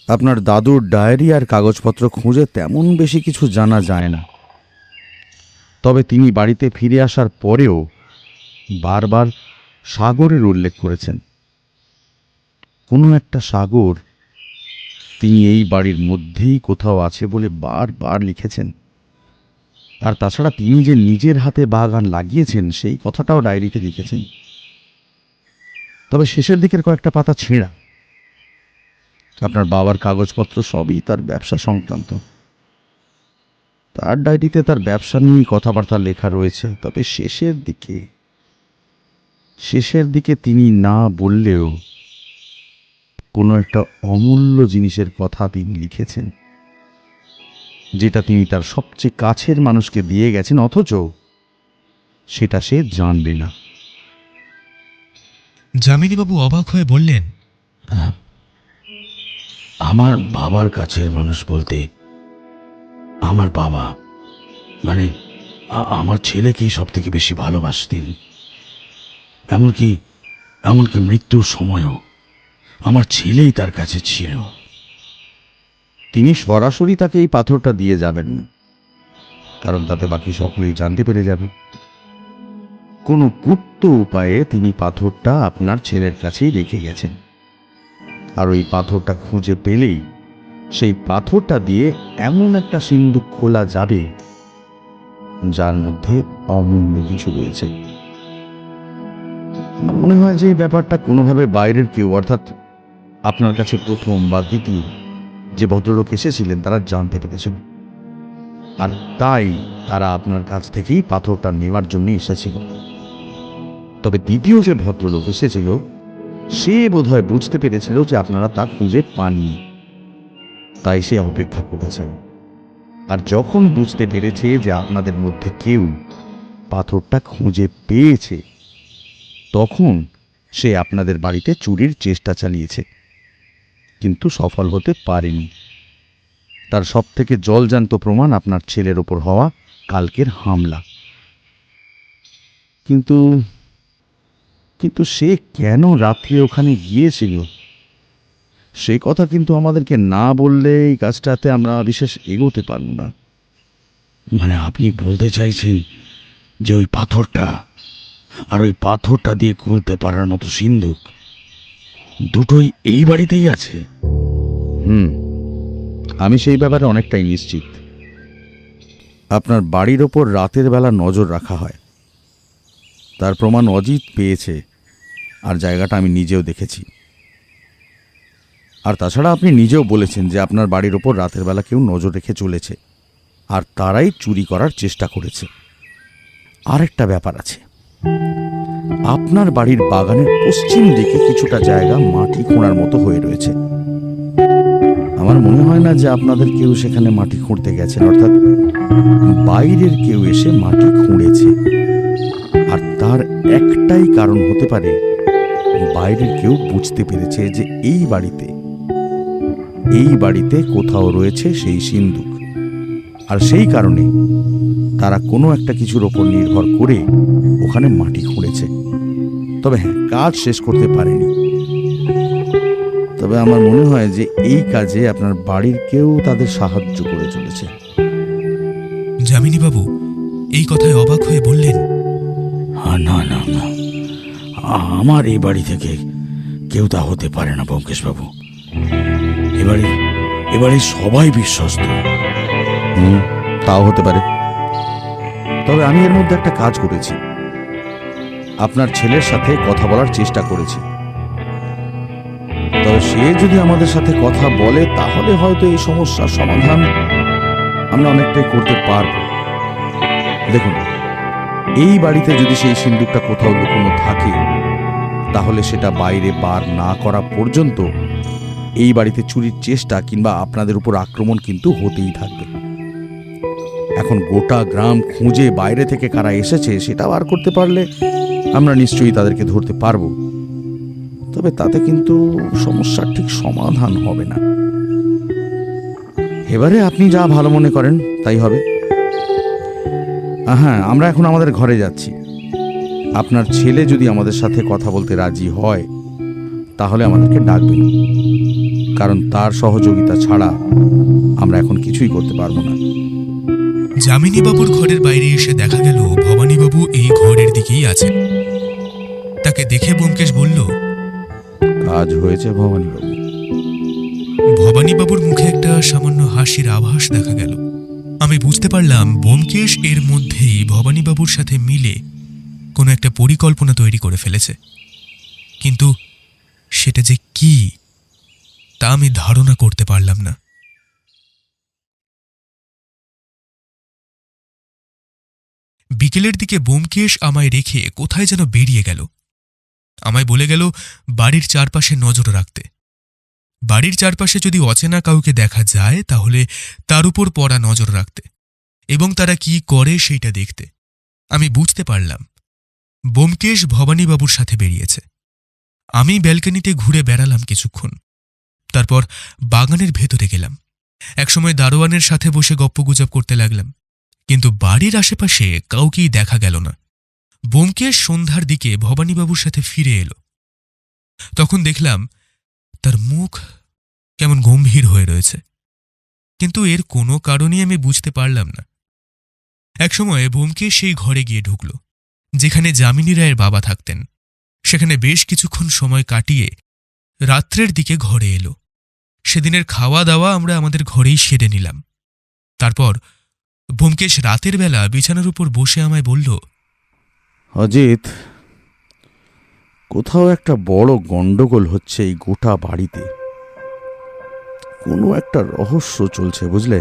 আপনার দাদুর ডায়েরি আর কাগজপত্র খুঁজে তেমন বেশি কিছু জানা যায় না, তবে তিনি বাড়িতে ফিরে আসার পরেও বারবার সাগরের উল্লেখ করেছেন। কোনো একটা সাগর তিনি এই বাড়ির মধ্যেই কোথাও আছে বলে বারবার লিখেছেন। আর তাছাড়া তিনি যে নিজের হাতে বাগান লাগিয়েছেন সেই কথাটাও ডায়েরিতে লিখেছেন, তবে শেষের দিকের কয়েকটা পাতা ছেঁড়া। আপনার বাবার কাগজপত্র সবই তার ব্যবসা সংক্রান্ত। তার ডায়েরিতে তার ব্যবসা নিয়ে কথাবার্তা লেখা রয়েছে, তবে শেষের দিকে তিনি না বললেও কোনো একটা অমূল্য জিনিসের কথা তিনি লিখেছেন, যেটা তিনি তার সবচেয়ে কাছের মানুষকে দিয়ে গেছেন, অথচ সেটা সে জানবে না। যামিনীবাবু অবাক হয়ে বললেন, আমার বাবার কাছের মানুষ বলতে আমার বাবা, মানে আমার ছেলেকেই সব থেকে বেশি ভালোবাসতেন। এমনকি মৃত্যুর সময়ও আমার ছেলেই তার কাছে ছিল। তিনি সরাসরি তাকে এই পাথরটা দিয়ে যাবেন না, কারণ তাতে বাকি সকলেই জানতে পেরে যাবে। কোনো গুপ্ত উপায়ে তিনি পাথরটা আপনার ছেলের কাছেই রেখে গেছেন, আর ওই পাথরটা খুঁজে পেলেই সেই পাথরটা দিয়ে এমন একটা সিন্দুক খোলা যাবে যার মধ্যে অমূল্য কিছু রয়েছে। মনে হয় যে এই ব্যাপারটা কোনোভাবে বাইরের কেউ, অর্থাৎ আপনার কাছে প্রথম বা দ্বিতীয় যে ভদ্রলোক এসেছিলেন তারা জানতে পেরেছেন, আর তাই তারা আপনার কাছ থেকেই পাথরটা নেওয়ার জন্য এসেছিল। তবে দ্বিতীয় যে ভদ্রলোক এসেছিল সে বোধহয় বুঝতে পেরেছিল যে আপনারা তা খুঁজে পাননি, তাই সে অপেক্ষা করেছেন। আর যখন বুঝতে পেরেছে যে আপনাদের মধ্যে কেউ পাথরটা খুঁজে পেয়েছে, তখন সে আপনাদের বাড়িতে চুরির চেষ্টা চালিয়েছে, কিন্তু সফল হতে পারেনি। তার সব থেকে জলজান্ত প্রমাণ আপনার ছেলের ওপর হওয়া কালকের হামলা। কিন্তু সে কেন রাত্রে ওখানে গিয়েছিল সে কথা কিন্তু আমাদেরকে না বললে এই কাজটাতে আমরা বিশেষ এগোতে পারব না। মানে আপনি বলতে চাইছেন যে ওই পাথরটা আর ওই পাথরটা দিয়ে খুলতে পারার মতো সিন্দুক দুটোই এই বাড়িতেই আছে? আমি সেই ব্যাপারে অনেকটাই নিশ্চিত। আপনার বাড়ির ওপর রাতের বেলা নজর রাখা হয়, তার প্রমাণ অজিত পেয়েছে, আর জায়গাটা আমি নিজেও দেখেছি। আর তাছাড়া আপনি নিজেও বলেছেন যে আপনার বাড়ির ওপর রাতের বেলা কেউ নজর রেখে চলেছে, আর তারাই চুরি করার চেষ্টা করেছে। আরেকটা ব্যাপার আছে, আপনার বাড়ির বাগানের পশ্চিম দিকে কিছুটা জায়গা মাটি খোঁড়ার মতো হয়ে রয়েছে। আমার মনে হয় না যে আপনাদের কেউ সেখানে মাটি খুঁড়তে গেছেন, অর্থাৎ বাইরের কেউ এসে মাটি খুঁড়েছে। আর তার একটাই কারণ হতে পারে, বাইরের কেউ বুঝতে পেরেছে যে এই বাড়িতে কোথাও রয়েছে সেই সিন্দুক, আর সেই কারণে তারা কোনো একটা কিছুর ওপর নির্ভর করে ওখানে মাটি খুঁড়েছে। তবে হ্যাঁ, কাজ শেষ করতে পারেনি। তবে আমার মনে হয় যে এই কাজে আপনার বাড়ির কেউ তাদের সাহায্য করে চলেছে। যামিনী বাবু এই কথায় অবাক হয়ে বললেন, না না না, আমার এই বাড়ি থেকে কেউ তা হতে পারে না ব্যোমকেশবাবু। এবারে সবাই বিশ্বস্ত। তাও হতে পারে। তবে আমি এর মধ্যে একটা কাজ করেছি। আপনার ছেলের সাথে কথা বলার চেষ্টা করেছি। তবে সে যদি আমাদের সাথে কথা বলে তাহলে হয়তো এই সমস্যার সমাধান আমরা অনেকটাই করতে পারব। দেখুন, এই বাড়িতে যদি সেই সিন্দুকটা কোথাও লুকোনো থাকে তাহলে সেটা বাইরে বার না করা পর্যন্ত এই বাড়িতে চুরির চেষ্টা কিংবা আপনাদের উপর আক্রমণ কিন্তু হতেই থাকবে। এখন গোটা গ্রাম খুঁজে বাইরে থেকে কারা এসেছে সেটা বার করতে পারলে আমরা নিশ্চয়ই তাদেরকে ধরতে পারবো। তবে তাতে কিন্তু সমস্যার ঠিক সমাধান হবে না। এবারে আপনি যা ভালো মনে করেন তাই হবে। হ্যাঁ, আমরা এখন আমাদের ঘরে যাচ্ছি। আপনার ছেলে যদি আমাদের সাথে কথা বলতে রাজি হয় তাহলে আমাদেরকে ডাকবেন, কারণ তার সহযোগিতা ছাড়া আমরা এখন কিছুই করতে পারবো না। যামিনী বাবুর ঘরের বাইরে এসে দেখা গেল ভবানীবাবু এই ঘরের দিকেই আছেন। তাকে দেখে ব্যোমকেশ বলল, কাজ হয়েছে ভবানীবাবু। ভবানীবাবুর মুখে একটা সামান্য হাসির আভাস দেখা গেল। আমি বুঝতে পারলাম ব্যোমকেশ এর মধ্যেই ভবানীবাবুর সাথে মিলে কোনো একটা পরিকল্পনা তৈরি করে ফেলেছে। কিন্তু সেটা যে কি তা আমি ধারণা করতে পারলাম না। বিকেলের দিকে ব্যোমকেশ আমায় রেখে কোথায় যেন বেরিয়ে গেল। আমায় বলে গেল বাড়ির চারপাশে নজর রাখতে। বাড়ির চারপাশে যদি অচেনা কাউকে দেখা যায় তাহলে তার উপর পড়া নজর রাখতে এবং তারা কি করে সেইটা দেখতে। আমি বুঝতে পারলাম ব্যোমকেশ ভবানীবাবুর সাথে বেরিয়েছে। আমি ব্যালকনিতে ঘুরে বেড়ালাম কিছুক্ষণ, তারপর বাগানের ভেতরে গেলাম। একসময় দারোয়ানের সাথে বসে গপ্পগুজব করতে লাগলাম, কিন্তু বাড়ির আশেপাশে কাউকেই দেখা গেল না। ব্যোমকেশ সন্ধ্যার দিকে ভবানীবাবুর সাথে ফিরে এলো। তখন দেখলাম তার মুখ কেমন গম্ভীর হয়ে রয়েছে, কিন্তু এর কোনো কারণই আমি বুঝতে পারলাম না। একসময় ব্যোমকেশ সেই ঘরে গিয়ে ঢুকল যেখানে যামিনী রায়ের বাবা থাকতেন। সেখানে বেশ কিছুক্ষণ সময় কাটিয়ে রাত্রের দিকে ঘরে এলো। সেদিনের খাওয়া দাওয়া আমরা আমাদের ঘরেই সেরে নিলাম। তারপর ব্যোমকেশ রাতের বেলা বিছানার উপর বসে আমায় বলল, অজিত, কোথাও একটা বড় গন্ডগোল হচ্ছে এই গোটা বাড়িতে। কোনো একটা রহস্য চলছে, বুঝলে?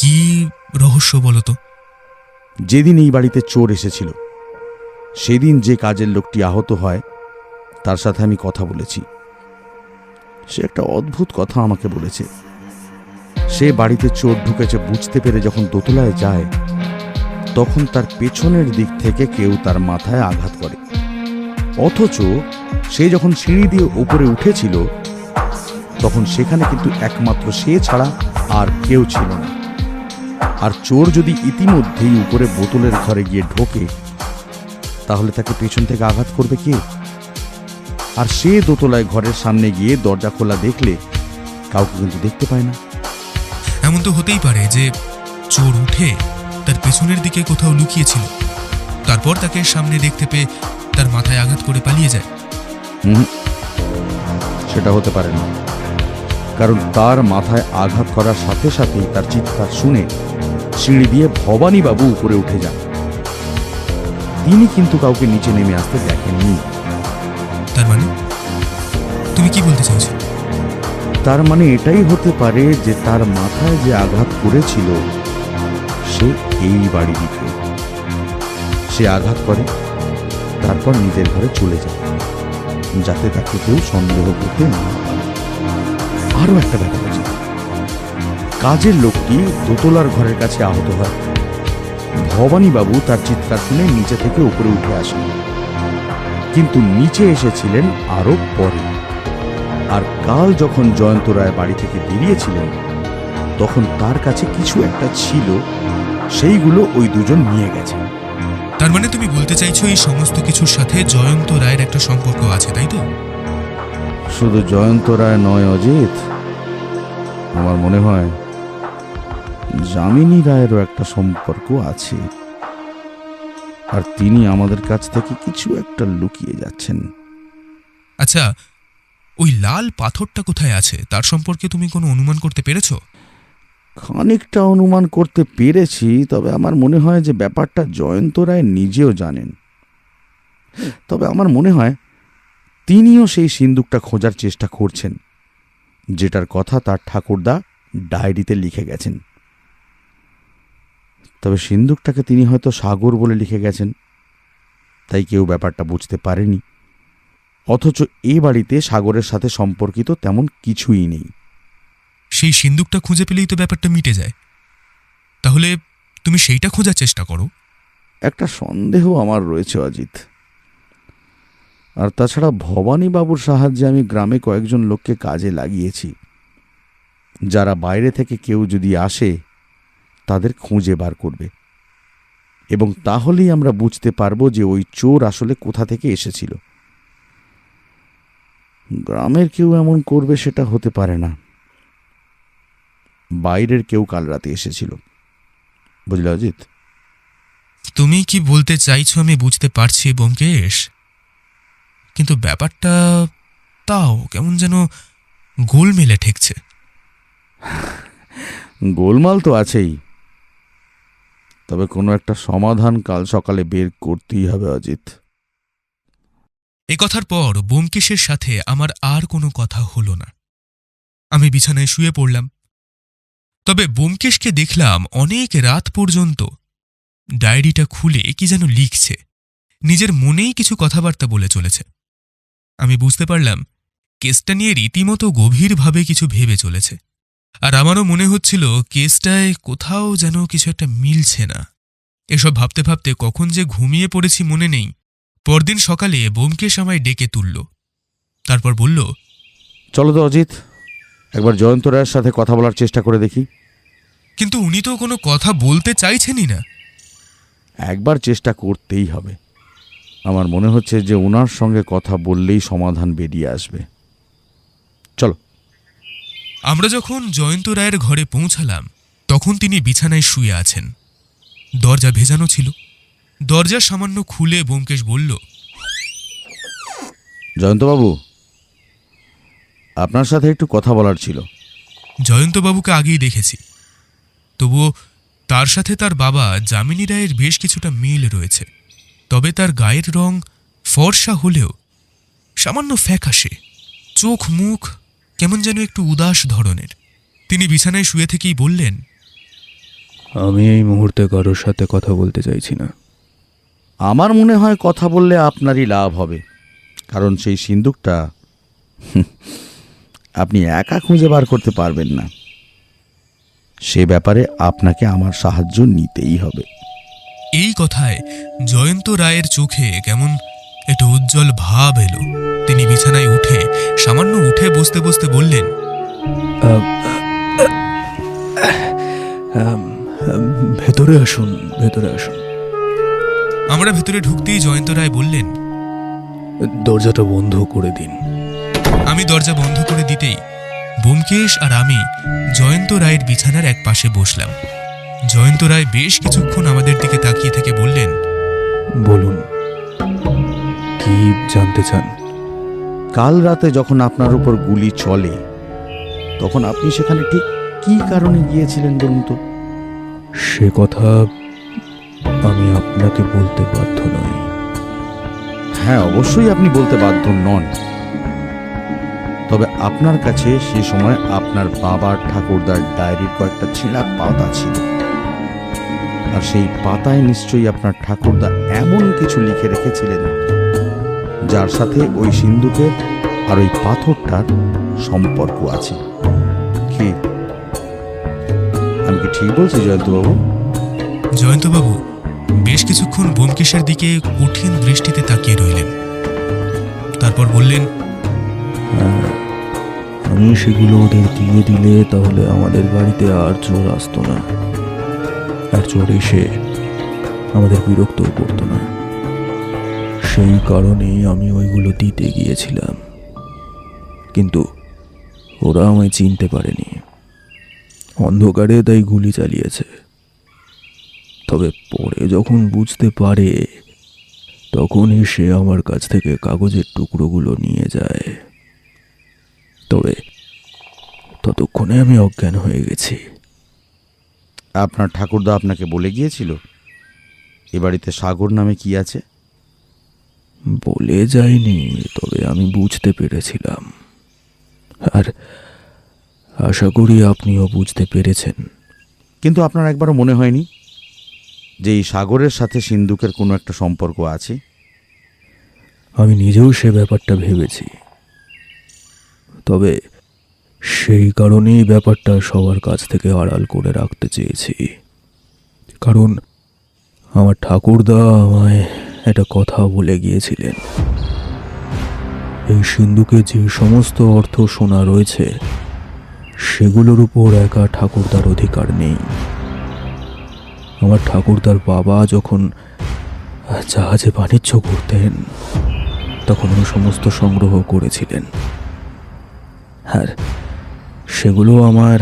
কি রহস্য বলতো? যেদিন এই বাড়িতে চোর এসেছিল সেদিন যে কাজের লোকটি আহত হয় তার সাথে আমি কথা বলেছি। সে একটা অদ্ভুত কথা আমাকে বলেছে। সে বাড়িতে চোর ঢুকেছে বুঝতে পেরে যখন দোতলায় যায় তখন তার পেছনের দিক থেকে কেউ তার মাথায় আঘাত করে, অথচ সে যখন সিঁড়ি দিয়ে উপরে উঠেছিল তখন সেখানে কিন্তু একমাত্র সে ছাড়া আর কেউ ছিল না। আর চোর যদি ইতিমধ্যেই উপরে বোতলের ঘরে গিয়ে ঢোকে তাহলে তাকে পেছন থেকে আঘাত করবে কে? আর সে দোতলায় ঘরের সামনে গিয়ে দরজা খোলা দেখলে কাউকে কিন্তু দেখতে পায় না। এমন তো হতেই পারে যে চোর উঠে তার পেছনের দিকে কোথাও লুকিয়েছিল, তারপর তাকে সামনে দেখতে পেয়ে তার মাথায় আঘাত করে পালিয়ে যায়। সেটা হতে পারে না, কারণ তার মাথায় আঘাত করার সাথে সাথেই তার চিৎকার শুনে সিঁড়ি দিয়ে ভবানীবাবু উপরে উঠে যান। তিনি কিন্তু কাউকে নিচে নেমে আসতে দেখেননি। তার মানে তুমি কি বলতে চাইছো? তার মানে এটাই হতে পারে যে তার মাথায় যে আঘাত করেছিল সে এই বাড়ি দিকে। সে আঘাত করে তারপর নিজের ঘরে চলে যায় যাতে তাকে কেউ সন্দেহ করতে না পারে। আরো একটা ব্যাপার আছে, কাজের লোকটি দোতলার ঘরের কাছে আহত হয়। ভবানীবাবু তার চিৎকার শুনে নিচে থেকে উপরে উঠে আসেন, কিন্তু নিচে এসেছিলেন আরো পরে। আর কাল যখন জয়ন্ত রায় বাড়ি থেকে বেরিয়েছিলেন তখন তার কাছে কিছু একটা ছিল সেইগুলো ওই দুজন নিয়ে গেছে। তার মানে তুমি বলতে চাইছো এই সমস্ত কিছুর সাথে জয়ন্ত রায়ের একটা সম্পর্ক আছে, তাই তো? শুধু জয়ন্ত রায় নয় অজিত, আমার মনে হয় যামিনী রায়েরও একটা সম্পর্ক আছে, আর তিনি আমাদের কাছ থেকে কিছু একটা লুকিয়ে যাচ্ছেন। আচ্ছা, ওই লাল পাথরটা কোথায় আছে তার সম্পর্কে তুমি কোনো অনুমান করতে পেরেছো? খানিকটা অনুমান করতে পেরেছি, তবে আমার মনে হয় যে ব্যাপারটা জয়ন্ত রায় নিজেও জানেন। তবে আমার মনে হয় তিনিও সেই সিন্দুকটা খোঁজার চেষ্টা করছেন, যেটার কথা তার ঠাকুরদা ডায়েরিতে লিখে গেছেন। তবে সিন্দুকটাকে তিনি হয়তো সাগর বলে লিখে গেছেন, তাই কেউ ব্যাপারটা বুঝতে পারেনি। অথচ এ বাড়িতে সাগরের সাথে সম্পর্কিত তেমন কিছুই নেই। সেই সিন্দুকটা খুঁজে পেলেই তো ব্যাপারটা মিটে যায়। তাহলে তুমি সেইটা খোঁজার চেষ্টা করো। একটা সন্দেহ আমার রয়েছে অজিত, আর তাছাড়া ভবানী বাবুর সাহায্যে আমি গ্রামে কয়েকজন লোককে কাজে লাগিয়েছি, যারা বাইরে থেকে কেউ যদি আসে তাদের খুঁজে বার করবে, এবং তাহলেই আমরা বুঝতে পারবো যে ওই চোর আসলে কোথা থেকে এসেছিল। গ্রামের কেউ এমন করবে সেটা হতে পারে না, বাইরের কেউ কাল রাতে এসেছিল, বুঝলে অজিত? তুমি কি বলতে চাইছো আমি বুঝতে পারছি ব্যোমকেশ, কিন্তু ব্যাপারটা তাও কেমন যেন গোলমেলে ঠেকছে। গোলমাল তো আছেই, তবে কোনো একটা সমাধান কাল সকালে বের করতেই হবে অজিত। এ কথার পর ব্যোমকেশের সাথে আমার আর কোনো কথা হলো না। আমি বিছানায় শুয়ে পড়লাম। তবে ব্যোমকেশকে দেখলাম অনেক রাত পর্যন্ত ডায়েরিটা খুলে কি যেন লিখছে, নিজের মনেই কিছু কথাবার্তা বলে চলেছে। আমি বুঝতে পারলাম কেসটা নিয়ে রীতিমতো গভীরভাবে কিছু ভেবে চলেছে, আর আমারও মনে হচ্ছিল কেসটায় কোথাও যেন কিছু একটা মিলছে না। এসব ভাবতে ভাবতে কখন যে ঘুমিয়ে পড়েছি মনে নেই। পরদিন সকালে ব্যোমকেশ আমায় ডেকে তুলল, তারপর বলল, চলো তো অজিত, একবার জয়ন্ত রায়ের সাথে কথা বলার চেষ্টা করে দেখি। কিন্তু উনি তো কোনো কথা বলতে চাইছেনই না। একবার চেষ্টা করতেই হবে। আমার মনে হচ্ছে যে ওনার সঙ্গে কথা বললেই সমাধান বেরিয়ে আসবে। চলো। আমরা যখন জয়ন্ত রায়ের ঘরে পৌঁছালাম তখন তিনি বিছানায় শুয়ে আছেন। দরজা ভেজানো ছিল। দরজা সামান্য খুলে ব্যোমকেশ বলল, জয়ন্তবাবু, আপনার সাথে একটু কথা বলার ছিল। জয়ন্তবাবুকে আগেই দেখেছি, তবুও তার সাথে তার বাবা যামিনী রায়ের বেশ কিছুটা মিল রয়েছে। তবে তার গায়ের রং ফর্সা হলেও সামান্য ফ্যাকাশে, চোখ মুখ কেমন যেন একটু উদাস ধরনের। তিনি বিছানায় শুয়ে থেকেই বললেন, আমি এই মুহূর্তে কারোর সাথে কথা বলতে চাইছি না। আমার মনে হয় কথা বললে আপনারই লাভ হবে, কারণ সেই সিন্দুকটা আপনি একা খুঁজে বার করতে পারবেন না। সে ব্যাপারে আপনাকে আমার সাহায্য নিতেই হবে। এই কথায় জয়ন্ত রায়ের চোখে কেমন একটু উজ্জ্বল ভাব এলো। তিনি বিছানায় উঠে সামান্য উঠে বসতে বসতে বললেন, ভেতরে আসুন, ভেতরে আসুন। আমরা ভেতরে ঢুকতেই জয়ন্ত রায় বললেন, দরজাটা বন্ধ করে দিন। আমি দরজা বন্ধ করে দিতেই ব্যোমকেশ আর আমি জয়ন্ত রায়ের বিছানার এক পাশে বসলাম। জয়ন্ত রায় বেশ কিছুক্ষণ আমাদের দিকে তাকিয়ে থেকে বললেন, বলুন, কি জানতে চান? কাল রাতে যখন আপনার উপর গুলি চলে তখন আপনি সেখানে ঠিক কী কারণে গিয়েছিলেন বলুন তো? সে কথা আমি আপনাকে বলতে বাধ্য নই। হ্যাঁ, অবশ্যই আপনি বলতে বাধ্য নন, তবে আপনার কাছে সে সময় আপনার বাবার ঠাকুরদার ডায়েরির কয়েকটা ছেঁড়া পাতা ছিল, আর সেই পাতায় নিশ্চয়ই আপনার ঠাকুরদা এমন কিছু লিখে রেখেছিলেন যার সাথে ওই সিন্দুকের আর ওই পাথরটার সম্পর্ক আছে। কি আমি কি ঠিক বলছি জয়ন্তবাবু? জয়ন্তবাবু বেশ কিছুক্ষণ ব্যোমকেশের দিকে কঠিন দৃষ্টিতে তাকিয়ে রইলেন। তারপর বললেন, আমি সেগুলো ওদের দিয়ে দিলে তাহলে আমাদের বাড়িতে আর চোর আসতো না। আর চোর এসে আমাদের বিরক্তও করতো না। সেই কারণেই আমি ওইগুলো দিতে গিয়েছিলাম, কিন্তু ওরা আমায় চিনতে পারেনি। অন্ধকারে তাই গুলি চালিয়েছে। তবে পরে যখন বুঝতে পারে, তখন এসে আমার কাছ থেকে কাগজের টুকরোগুলো নিয়ে যায়। তবে ততক্ষণে আমি অজ্ঞান হয়ে গেছি। আপনার ঠাকুরদা আপনাকে বলে গিয়েছিল এ বাড়িতে সাগর নামে কি আছে? বলে যায়নি, তবে আমি বুঝতে পেরেছিলাম। আর আশা করি আপনিও বুঝতে পেরেছেন। কিন্তু আপনার একবারও মনে হয়নি যে এই সাগরের সাথে সিন্ধুকের কোনো একটা সম্পর্ক আছে? আমি নিজেও সে ব্যাপারটা ভেবেছি, তবে সেই কারণেই ব্যাপারটা সবার কাছ থেকে আড়াল করে রাখতে চেয়েছি। কারণ আমার ঠাকুরদা আমায় একটা কথা বলে গিয়েছিলেন, এই সিন্ধুকে যে সমস্ত অর্থ সোনা রয়েছে সেগুলোর উপর একা ঠাকুরদার অধিকার নেই। আমার ঠাকুরদার বাবা যখন জাহাজে বাণিজ্য করতেন তখন উনি সমস্ত সংগ্রহ করেছিলেন, আর সেগুলো আমার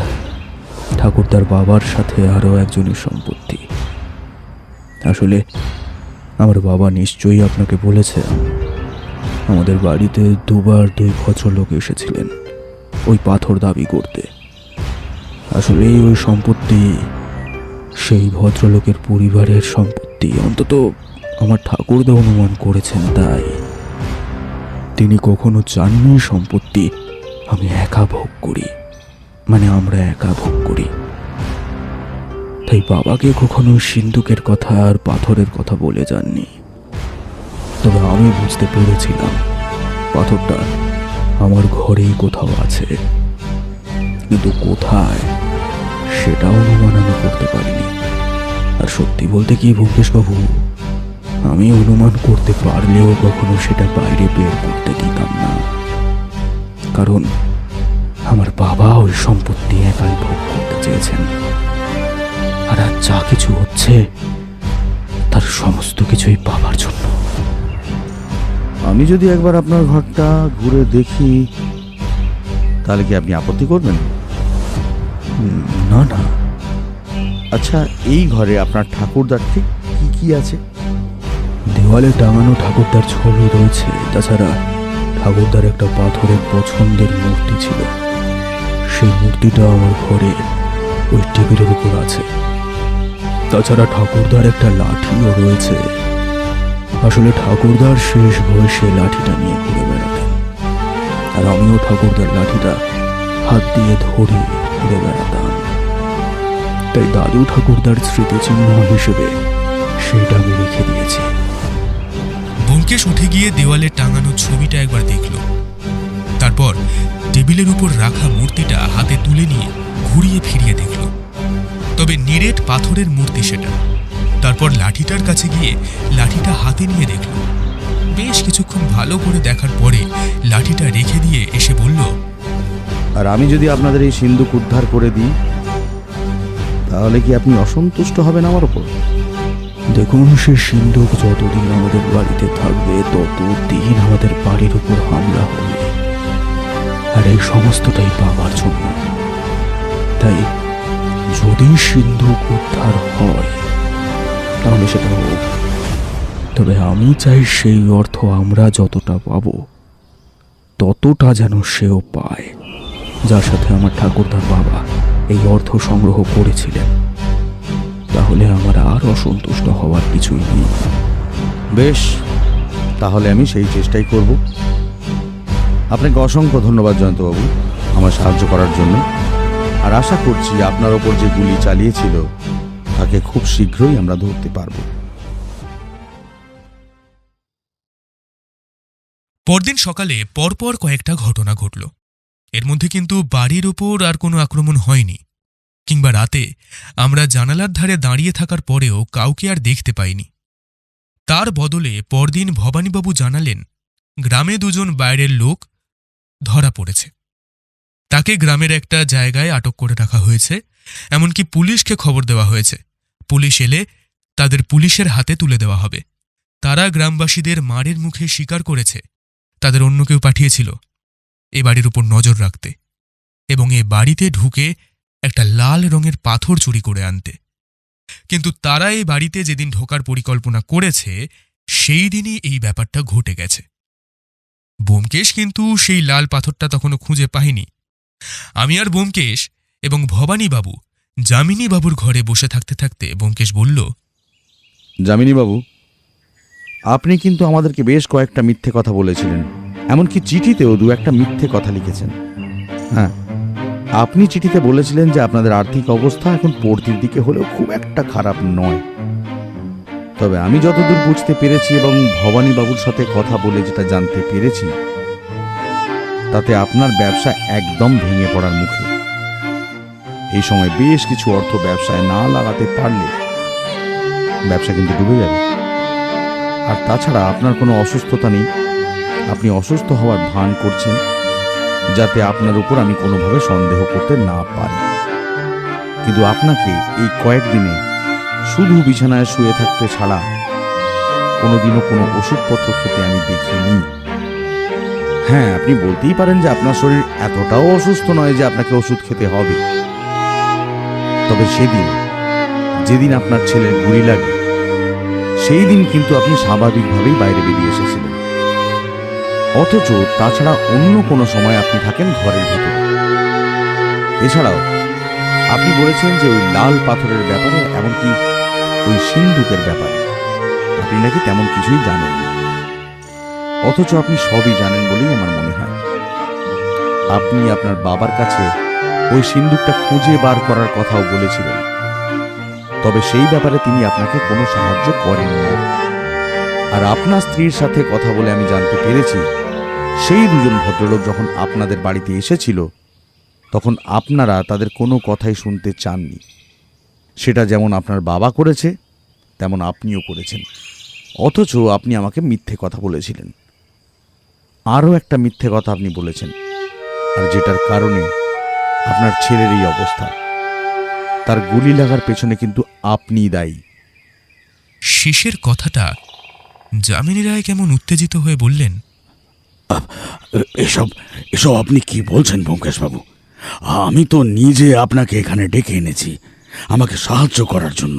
ঠাকুরদার বাবার সাথে আরও একজনের সম্পত্তি। আসলে আমার বাবা নিশ্চয়ই আপনাকে বলেছেন, আমাদের বাড়িতে দুবার 2 ভদ্রলোক এসেছিলেন ওই পাথর দাবি করতে। আসলে ওই সম্পত্তি সেই ভদ্রলোকের পরিবারের সম্পত্তি, অন্তত আমার ঠাকুরদা অনুমান করেছেন তাই। তিনি কখনো চাননি সম্পত্তি আমি একা ভোগ করি, মানে আমরা একা ভোগ করি। তাই বাবাকে কখনো সিন্ধুকের কথা আর পাথরের কথা বলে যাননি। তবে আমি বুঝতে পেরেছিলাম পাথরটা আমার ঘরেই কোথাও আছে, কিন্তু কোথায় সেটা অনুমান আমি করতে পারিনি। আর সত্যি বলতে কি ব্যোমকেশবাবু, আমি অনুমান করতে পারলেও কখনো সেটা বাইরে বের করতে দিতাম না, কারণ আমার বাবা ওই সম্পত্তি একাই ভোগ করতে চেয়েছেন। আর আজ যা কিছু হচ্ছে তার সমস্ত কিছুই বাবার জন্য। আমি যদি একবার আপনার ঘরটা ঘুরে দেখি তাহলে কি আপনি আপত্তি করবেন? না না, আচ্ছা, এই ঘরে আপনার ঠাকুরদার ঠিক কি কি আছে? দেওয়ালে টাঙানো ঠাকুরদার ছবি রয়েছে, তাছাড়া ঠাকুরদার একটা পাথরের পছন্দের মূর্তি ছিল। সেই মূর্তিটা আমার ঘরে ওই টেবিলের উপর আছে। তাছাড়া ঠাকুরদার একটা লাঠিও রয়েছে। আসলে ঠাকুরদার শেষ বয়সে লাঠিটা নিয়ে ঘুরে বেড়াতেন, আর আমিও ঠাকুরদার লাঠিটা হাত দিয়ে ধরে ঘুরে বেড়াতাম। তাই দাদু ঠাকুরদার স্মৃতিচিহ্ন হিসেবে সেইটা আমি রেখে দিয়েছি। ব্যোমকেশ উঠে গিয়ে দেওয়ালে টাঙানো ছবিটা একবার দেখল, তারপর টেবিলের উপর রাখা মূর্তিটা হাতে তুলে নিয়ে ঘুরিয়ে ফিরিয়ে দেখল। তবে নিরেট পাথরের মূর্তি সেটা। তারপর লাঠিটার কাছে গিয়ে লাঠিটা হাতে নিয়ে দেখল। বেশ কিছুক্ষণ ভালো করে দেখার পরে লাঠিটা রেখে দিয়ে এসে বলল, আর আমি যদি আপনাদের এই সিন্ধুক উদ্ধার করে দিই তাহলে কি আপনি অসন্তুষ্ট হবেন আমার ওপর? দেখুন, সে সিন্ধুক যতদিন আমাদের বাড়িতে থাকবে ততদিন আমাদের বাড়ির উপর হামলা হবে, আর এই সমস্তটাই বাবার জন্য। তাই যদি সিন্ধুক উদ্ধার হয় তাহলে সেটা হোক, তবে আমি চাই সেই অর্থ আমরা যতটা পাবো ততটা যেন সেও পায়, যার সাথে আমার ঠাকুরদার বাবা এই অর্থ সংগ্রহ করেছিলেন। তাহলে আমার আর অসন্তুষ্ট হওয়ার কিছুই নেই। বেশ, তাহলে আমি সেই চেষ্টাই করব। আপনাকে অসংখ্য ধন্যবাদ জয়ন্তবাবু আমার সাহায্য করার জন্য। আর আশা করছি আপনার ওপর যে গুলি চালিয়েছিল তাকে খুব শীঘ্রই আমরা ধরতে পারব। পরদিন সকালে পরপর কয়েকটা ঘটনা ঘটল। এর মধ্যে কিন্তু বাড়ির ওপর আর কোনো আক্রমণ হয়নি, কিংবা রাতে আমরা জানালার ধারে দাঁড়িয়ে থাকার পরেও কাউকে আর দেখতে পাইনি। তার বদলে পরদিন ভবানীবাবু জানালেন গ্রামে 2 জন বাইরের লোক ধরা পড়েছে। তাকে গ্রামের একটা জায়গায় আটক করে রাখা হয়েছে, এমনকি পুলিশকে খবর দেওয়া হয়েছে। পুলিশ এলে তাদের পুলিশের হাতে তুলে দেওয়া হবে। তারা গ্রামবাসীদের মারের মুখে স্বীকার করেছে তাদের অন্য কেউ পাঠিয়েছিল এ বাড়ির উপর নজর রাখতে এবং এ বাড়িতে ঢুকে একটা লাল রঙের পাথর চুরি করে আনতে। কিন্তু তারা এই বাড়িতে যেদিন ঢোকার পরিকল্পনা করেছে সেই দিনই এই ব্যাপারটা ঘটে গেছে। ব্যোমকেশ কিন্তু সেই লাল পাথরটা তখনও খুঁজে পায়নি। আমি আর ব্যোমকেশ এবং ভবানীবাবু যামিনীবাবুর ঘরে বসে থাকতে থাকতে ব্যোমকেশ বলল, যামিনীবাবু, আপনি কিন্তু আমাদেরকে বেশ কয়েকটা মিথ্যে কথা বলেছিলেন, এমনকি চিঠিতেও দু একটা মিথ্যে কথা লিখেছেন। হ্যাঁ, আপনি চিঠিতে বলেছিলেন যে আপনাদের আর্থিক অবস্থা এখন পড়তির দিকে হলেও খুব একটা খারাপ নয়। তবে আমি যতদূর বুঝতে পেরেছি এবং ভবানীবাবুর সাথে কথা বলে যেটা জানতে পেরেছি, তাতে আপনার ব্যবসা একদম ভেঙে পড়ার মুখে। এই সময় বেশ কিছু অর্থ ব্যবসায় না লাগাতে পারলে ব্যবসা কিন্তু ডুবে যাবে। আর তাছাড়া আপনার কোনো অসুস্থতা নেই, আপনি অসুস্থ হওয়ার ভান করছেন যাতে আপনার উপর আমি কোনোভাবে সন্দেহ করতে না পারি। কিন্তু আপনাকে এই কয়েকদিনে শুধু বিছানায় শুয়ে থাকতে ছাড়া কোনোদিনও কোনো ওষুধপত্র খেতে আমি দেখিনি। হ্যাঁ, আপনি বলতেই পারেন যে আপনার শরীর এতটাও অসুস্থ নয় যে আপনাকে ওষুধ খেতে হবে। তবে সেদিন যেদিন আপনার ছেলের গুলি লাগে সেই দিন কিন্তু আপনি স্বাভাবিকভাবেই বাইরে বেরিয়ে এসেছিলেন, অথচ তাছাড়া অন্য কোনো সময় আপনি থাকেন ঘরের ভিতরে। এছাড়াও আপনি বলেছেন যে ওই লাল পাথরের ব্যাপারে, এমনকি ওই সিন্দুকের ব্যাপারে আপনি নাকি তেমন কিছুই জানেন না, অথচ আপনি সবই জানেন বলেই আমার মনে হয়। আপনি আপনার বাবার কাছে ওই সিন্দুকটা খুঁজে বার করার কথাও বলেছিলেন, তবে সেই ব্যাপারে তিনি আপনাকে কোনো সাহায্য করেননি। আর আপনার স্ত্রীর সাথে কথা বলে আমি জানতে পেরেছি সেই দুজন ভদ্রলোক যখন আপনাদের বাড়িতে এসেছিল তখন আপনারা তাদের কোনো কথাই শুনতে চাননি। সেটা যেমন আপনার বাবা করেছে তেমন আপনিও করেছেন, অথচ আপনি আমাকে মিথ্যে কথা বলেছিলেন। আরও একটা মিথ্যে কথা আপনি বলেছেন, আর যেটার কারণে আপনার ছেলের এই অবস্থা। তার গুলি লাগার পেছনে কিন্তু আপনিই দায়ী। শেষের কথাটা যামিনী রায় কেমন উত্তেজিত হয়ে বললেন, এসব এসব আপনি কি বলছেন ব্যোমকেশবাবু? আমি তো নিজে আপনাকে এখানে ডেকে এনেছি আমাকে সাহায্য করার জন্য।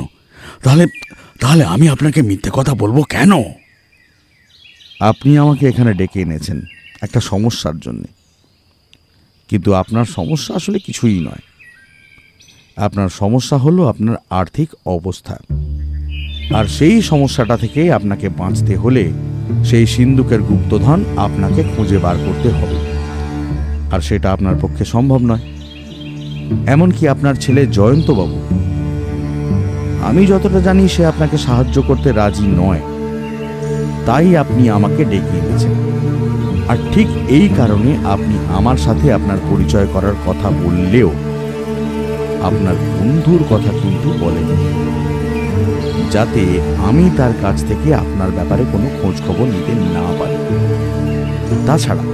তাহলে তাহলে আমি আপনাকে মিথ্যে কথা বলবো কেন? আপনি আমাকে এখানে ডেকে এনেছেন একটা সমস্যার জন্যে, কিন্তু আপনার সমস্যা আসলে কিছুই নয়। আপনার সমস্যা হলো আপনার আর্থিক অবস্থা, আর সেই সমস্যাটা থেকে আপনাকে বাঁচতে হলে সেই সিন্দুকের গুপ্তধন আপনাকে খুঁজে বার করতে হবে, আর সেটা আপনার পক্ষে সম্ভব নয়। এমনকি আপনার ছেলে জয়ন্তবাবু, আমি যতটা জানি সে আপনাকে সাহায্য করতে রাজি নয়, তাই আপনি আমাকে ডেকে এনেছেন। আর ঠিক এই কারণে আপনি আমার সাথে আপনার পরিচয় করার কথা বললেও আপনার বন্ধুর কথা কিন্তু বলেন, যাতে আমি তার কাছ থেকে আপনার ব্যাপারে কোনো খোঁজ খবর নিতে না পারি। তাছাড়া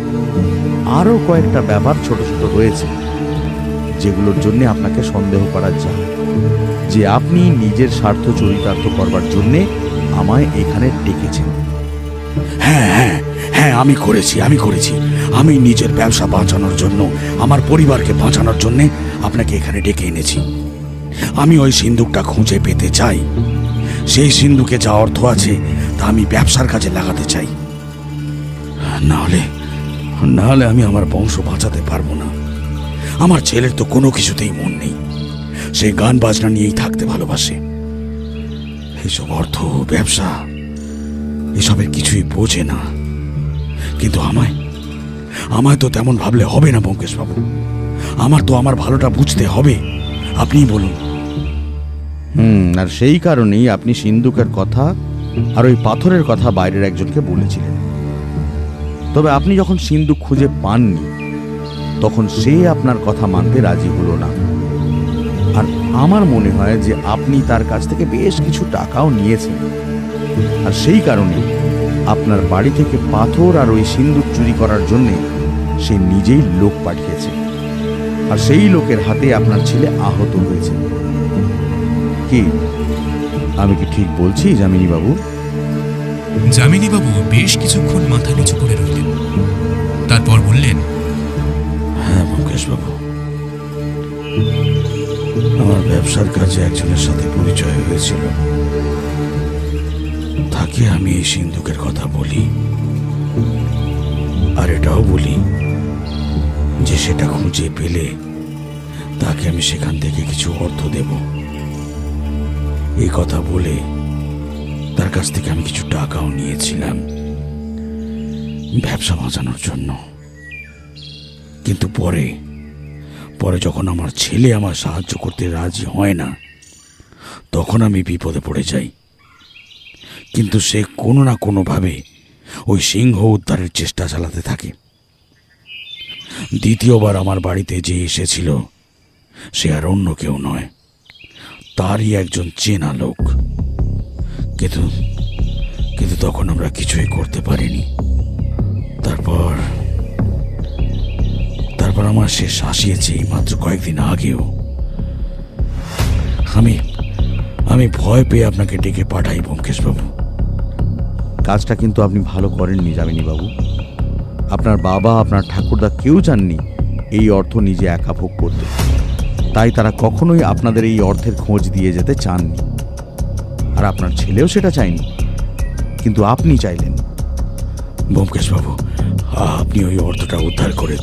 আরও কয়েকটা ব্যাপার ছোট ছোট রয়েছে যেগুলোর জন্য আপনাকে সন্দেহ করা যায় যে আপনি নিজের স্বার্থ চরিতার্থ করবার জন্যে আমায় এখানে ডেকেছেন। হ্যাঁ হ্যাঁ হ্যাঁ, আমি করেছি। আমি নিজের ব্যবসা বাঁচানোর জন্য, আমার পরিবারকে বাঁচানোর জন্যে আপনাকে এখানে ডেকে এনেছি। আমি ওই সিন্দুকটা খুঁজে পেতে চাই। সেই সিন্দুকে যা অর্থ আছে তা আমি ব্যবসার কাজে লাগাতে চাই। না হলে আমি আমার বংশ বাঁচাতে পারবো না। আমার ছেলের তো কোনো কিছুতেই মন নেই, সে গান বাজনা নিয়েই থাকতে ভালোবাসে। এইসব অর্থ, ব্যবসা, এসবের কিছুই বোঝে না। কিন্তু আমায় তো তেমন ভাবলে হবে না ব্যোমকেশবাবু। আমার তো আমার ভালোটা বুঝতে হবে। আপনিই বলুন। আর সেই কারণেই আপনি সিন্দুকের কথা আর ওই পাথরের কথা বাইরের একজনকে বলেছিলেন। তবে আপনি যখন সিন্দুক খুঁজে পাননি তখন সে আপনার কথা মানতে রাজি হলো না। আর আমার মনে হয় যে আপনি তার কাছ থেকে বেশ কিছু টাকাও নিয়েছেন, আর সেই কারণে আপনার বাড়ি থেকে পাথর আর ওই সিন্দুক চুরি করার জন্যে সে নিজেই লোক পাঠিয়েছে, আর সেই লোকের হাতে আপনার ছেলে আহত হয়েছে। কি আমি কি ঠিক বলছি যামিনী বাবু? যামিনীবাবু বেশ কিছুক্ষণ মাথা নিচু করে রইলেন, তারপর বললেন, হ্যাঁ ব্যোমকেশ বাবু, আমার ব্যবসার কাজে একজনের সাথে পরিচয় হয়েছিল। তাকে আমি এই সিন্ধুকের কথা বলি, আর এটাও বলি যে সেটা খুঁজে পেলে তাকে আমি সেখান থেকে কিছু অর্থ দেব। এই কথা বলে তার কাছ থেকে আমি কিছু টাকাও নিয়েছিলাম ব্যবসা বাঁচানোর জন্য। কিন্তু পরে যখন আমার ছেলে আমার সাহায্য করতে রাজি হয় না, তখন আমি বিপদে পড়ে যাই। কিন্তু সে কোনো না কোনোভাবে ওই সিংহ উদ্ধারের চেষ্টা চালাতে থাকে। দ্বিতীয়বার আমার বাড়িতে যে এসেছিল সে আর অন্য কেউ নয়, তারই একজন চেনা লোক। কিন্তু তখন আমরা কিছুই করতে পারিনি। তারপর আমার শেষ আসিয়েছে এই মাত্র কয়েকদিন আগেও। আমি ভয় পেয়ে আপনাকে ডেকে পাঠাই ব্যোমকেশ বাবু। কাজটা কিন্তু আপনি ভালো করেননি যামিনী বাবু। আপনার বাবা, আপনার ঠাকুরদা কেউ চাননি এই অর্থ নিজে একা ভোগ করতে। তাই তারা কখনোই আপনাদের এই অর্থের খোঁজ দিয়ে যেতে চাননি, আর আপনার ছেলেও সেটা চায়নি, কিন্তু আপনি চাইলেন। ব্যোমকেশ বাবু, আপনি ওই অর্থটা উদ্ধার করে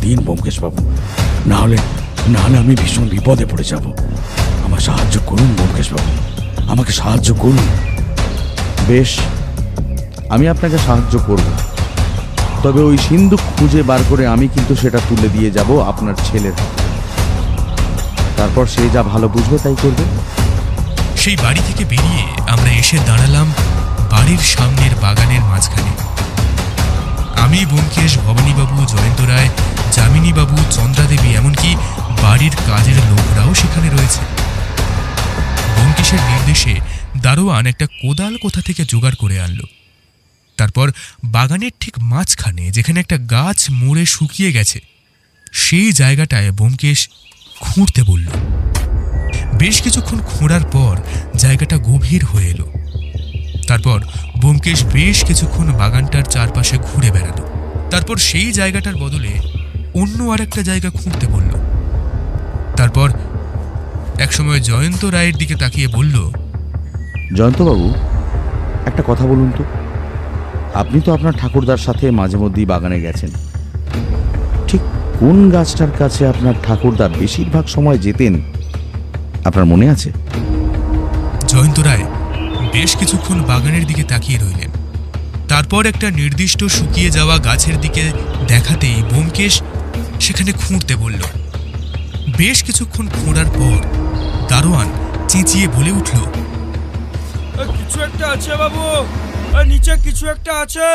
দিন। ব্যোমকেশ বাবু, না হলে আমি ভীষণ বিপদে পড়ে যাব। আমার সাহায্য করুন ব্যোমকেশ বাবু, আমাকে সাহায্য করুন। বেশ, আমি আপনাকে সাহায্য করব, তবে ওই সিন্ধুক খুঁজে বার করে আমি কিন্তু সেটা তুলে দিয়ে যাব আপনার ছেলের হাতে। তারপর সে যা ভালো বুঝবে তাই করবে। সেই বাড়ি থেকে বেরিয়ে আমরা এসে দাঁড়ালাম বাড়ির সামনের বাগানের মাঝখানে। আমি, ব্যোমকেশ, ভবানীবাবু, জয়ন্ত রায়, যামিনীবাবু, চন্দ্রাদেবী, এমনকি বাড়ির কাজের লোকরাও সেখানে রয়েছে। ব্যোমকেশের নির্দেশে দারোয়ান একটা কোদাল কোথা থেকে জোগাড় করে আনলো। তারপর বাগানের ঠিক মাঝখানে, যেখানে একটা গাছ মরে শুকিয়ে গেছে, সেই জায়গাটায় ব্যোমকেশ খুঁড়তে বলল। বেশ কিছুক্ষণ খোঁড়ার পর জায়গাটা গভীর হয়ে এলো। তারপর ব্যোমকেশ বেশ কিছুক্ষণ বাগানটার চারপাশে ঘুরে বেড়ালো। তারপর সেই জায়গাটার বদলে অন্য আরেকটা জায়গা খুঁড়তে বলল। তারপর একসময় জয়ন্ত রায়ের দিকে তাকিয়ে বলল, জয়ন্তবাবু, একটা কথা বলুন তো, আপনি তো আপনার ঠাকুরদার সাথে মাঝে মধ্যেই বাগানে গেছেন। ঠিক কোন গাছটার কাছে আপনার ঠাকুরদা বেশিরভাগ সময় যেতেন আপনার মনে আছে? জয়ন্ত রায় বেশ কিছুক্ষণ বাগানের দিকে তাকিয়ে রইলেন। তারপর একটা নির্দিষ্ট শুকিয়ে যাওয়া গাছের দিকে দেখাতেই ব্যোমকেশ সেখানে খুঁড়তে বলল। বেশ কিছুক্ষণ খোঁড়ার পর দারোয়ান চেঁচিয়ে বলে উঠল, কিছু একটা আছে বাবু, নিচে কিছু একটা আছে।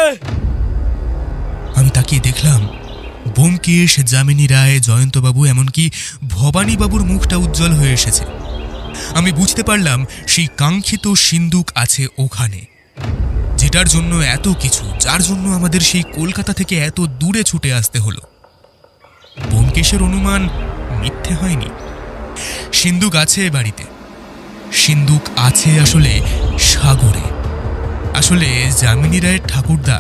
আমি তাকিয়ে দেখলাম ব্যোমকেশ, যামিনী রায়, জয়ন্তবাবু, এমনকি ভবানীবাবুর মুখটা উজ্জ্বল হয়ে এসেছে। আমি বুঝতে পারলাম সেই কাঙ্ক্ষিত সিন্ধুক আছে ওখানে, যেটার জন্য এত কিছু, যার জন্য আমাদের সেই কলকাতা থেকে এত দূরে ছুটে আসতে হলো। ব্যোমকেশের অনুমান মিথ্যে হয়নি। সিন্ধুক আছে এ বাড়িতে। সিন্ধুক আছে আসলে সাগরে। আসলে যামিনী রায়ের ঠাকুরদা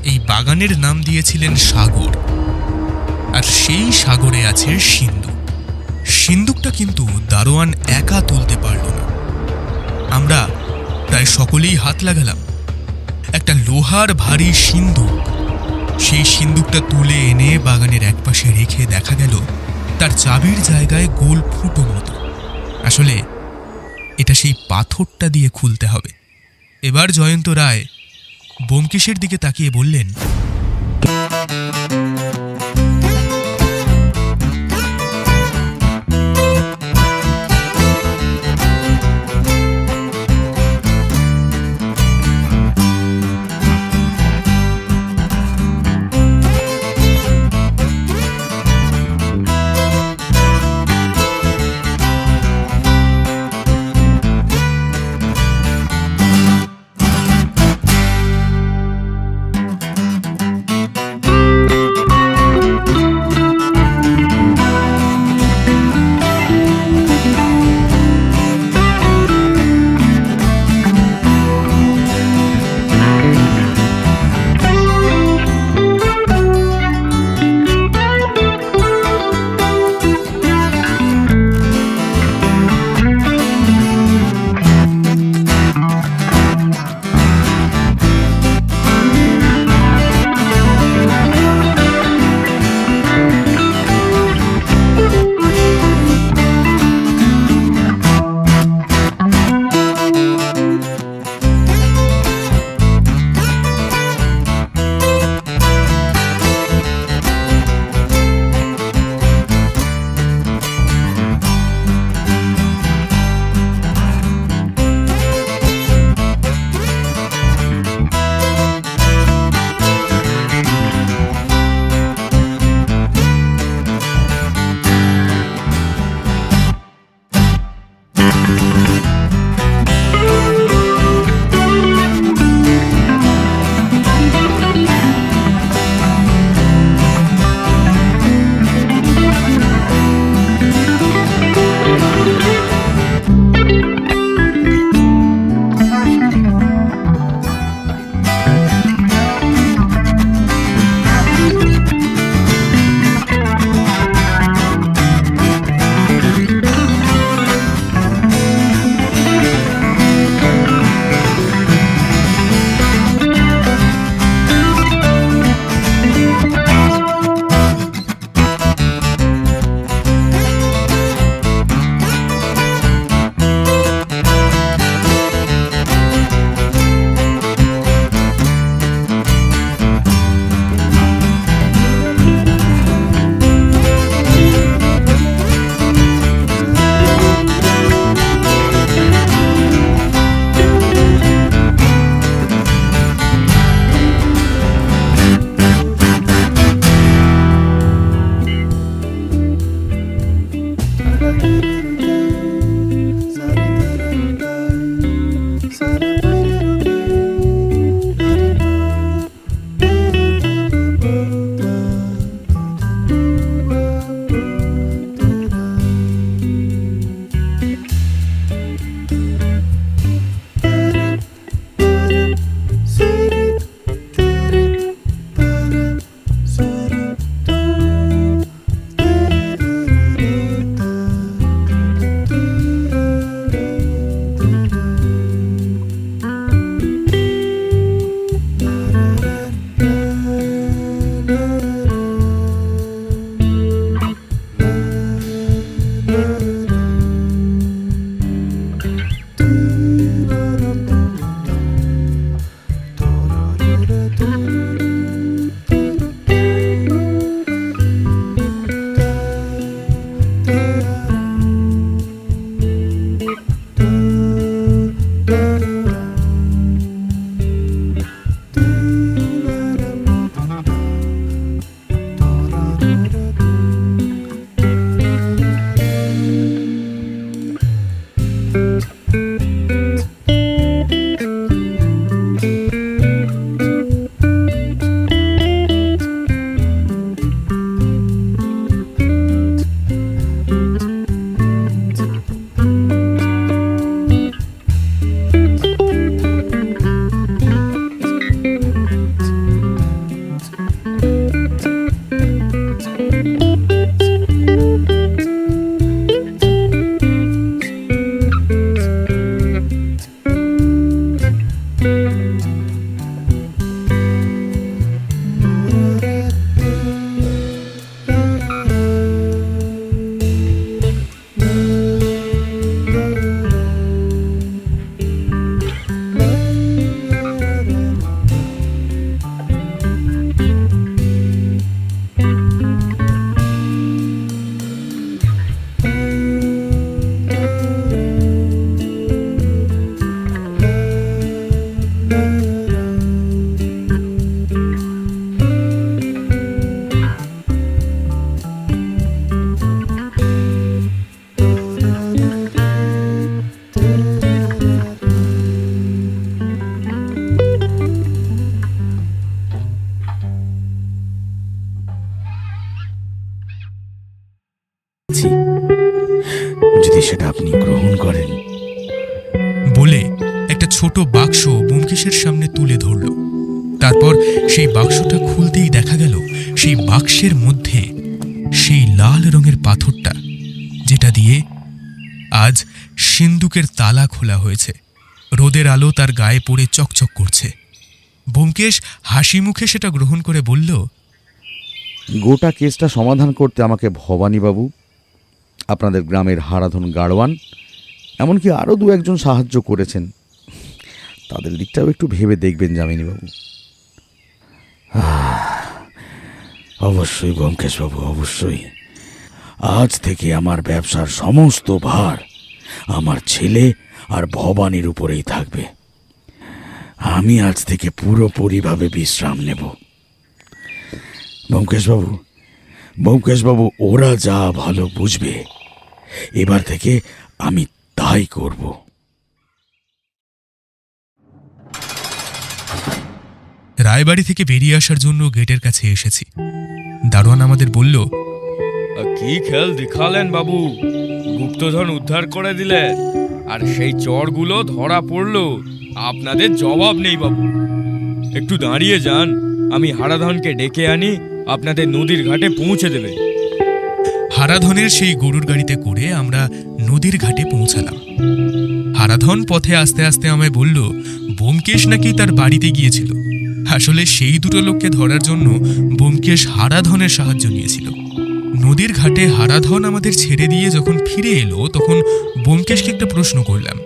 এই বাগানের নাম দিয়েছিলেন সাগর, আর সেই সাগরে আছে সিন্ধুক। সিন্ধুকটা কিন্তু দারোয়ান একা তুলতে পারল না। আমরা প্রায় সকলেই হাত লাগালাম। একটা লোহার ভারী সিন্ধুক। সেই সিন্ধুকটা তুলে এনে বাগানের একপাশে রেখে দেখা গেল তার চাবির জায়গায় গোল ফুটো মতো। আসলে এটা সেই পাথরটা দিয়ে খুলতে হবে। এবার জয়ন্ত রায় ব্যোমকেশের দিকে তাকিয়ে বললেন, যদি সেটা আপনি গ্রহণ করেন। বলে একটা ছোট বাক্স ব্যোমকেশের সামনে তুলে ধরল। তারপর সেই বাক্সটা খুলতেই দেখা গেল সেই বাক্সের মধ্যে সেই লাল রঙের পাথরটা, যেটা দিয়ে আজ সিন্দুকের তালা খোলা হয়েছে। রোদের আলো তার গায়ে পড়ে চকচক করছে। ব্যোমকেশ হাসি মুখে সেটা গ্রহণ করে বলল, গোটা কেসটা সমাধান করতে আমাকে ভবানীবাবু, আপনাদের গ্রামের হারাধন গাড়োয়ান, এমনকি আরও দু একজন সাহায্য করেছেন। তাদের দিকটাও একটু ভেবে দেখবেন যামিনীবাবু। অবশ্যই ব্যোমকেশবাবু, অবশ্যই। আজ থেকে আমার ব্যবসার সমস্ত ভার আমার ছেলে আর ভবানীর উপরেই থাকবে। আমি আজ থেকে পুরোপুরিভাবে বিশ্রাম নেব। ব্যোমকেশবাবু, ওরা যা ভালো বুঝবে, এবার থেকে আমি তাই করব। রায়বাড়ি থেকে বেরিয়ে আসার জন্য গেটের কাছে এসেছি। দারোয়ান আমাদের বলল, কি খেল দেখালেন বাবু, গুপ্তধন উদ্ধার করে দিলেন, আর সেই চোরগুলো ধরা পড়লো। আপনাদের জবাব নেই বাবু। একটু দাঁড়িয়ে যান, আমি হারাধনকে ডেকে আনি, আপনাদের নদীর ঘাটে পৌঁছে দেবে। হারাধনের সেই গরুর গাড়িতে করে আমরা নদীর ঘাটে পৌঁছালাম। হারাধন পথে আস্তে আস্তে আমায় বলল, ব্যোমকেশ নাকি তার বাড়িতে গিয়েছিল। আসলে সেই দুটো লোককে ধরার জন্য ব্যোমকেশ হারাধনের সাহায্য নিয়েছিল। নদীর ঘাটে হারাধন আমাদের ছেড়ে দিয়ে যখন ফিরে এলো, তখন ব্যোমকেশকে একটা প্রশ্ন করলাম।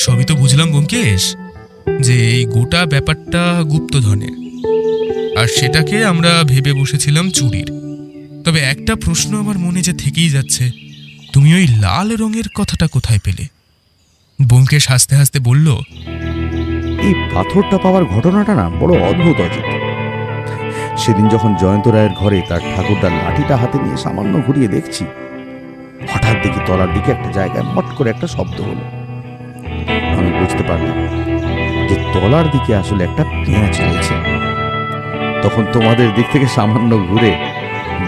সবই তো বুঝলাম ব্যোমকেশ, যে এই গোটা ব্যাপারটা গুপ্তধনের, আর সেটাকে আমরা ভেবে বসেছিলাম চুরির। তবে একটা প্রশ্ন আমার মনে যে থেকেই যাচ্ছে, তুমি ওই লাল রঙের কথাটা কোথায় পেলে? ব্যোমকেশ হাসতে হাসতে বলল, এই পাথরটা পাওয়ার ঘটনাটা না বড় অদ্ভুত অজিত। সেদিন যখন জয়ন্ত রায়ের ঘরে তার ঠাকুরদার লাঠিটা হাতে নিয়ে সামান্য ঘুরিয়ে দেখছি, হঠাৎ দেখি তলার দিকে একটা জায়গায় মট করে একটা শব্দ হলো। আমি বুঝতে পারলাম যে তলার দিকে আসলে একটা পেঁয়াজ রয়েছে। তখন তোমাদের দিক থেকে সামান্য ঘুরে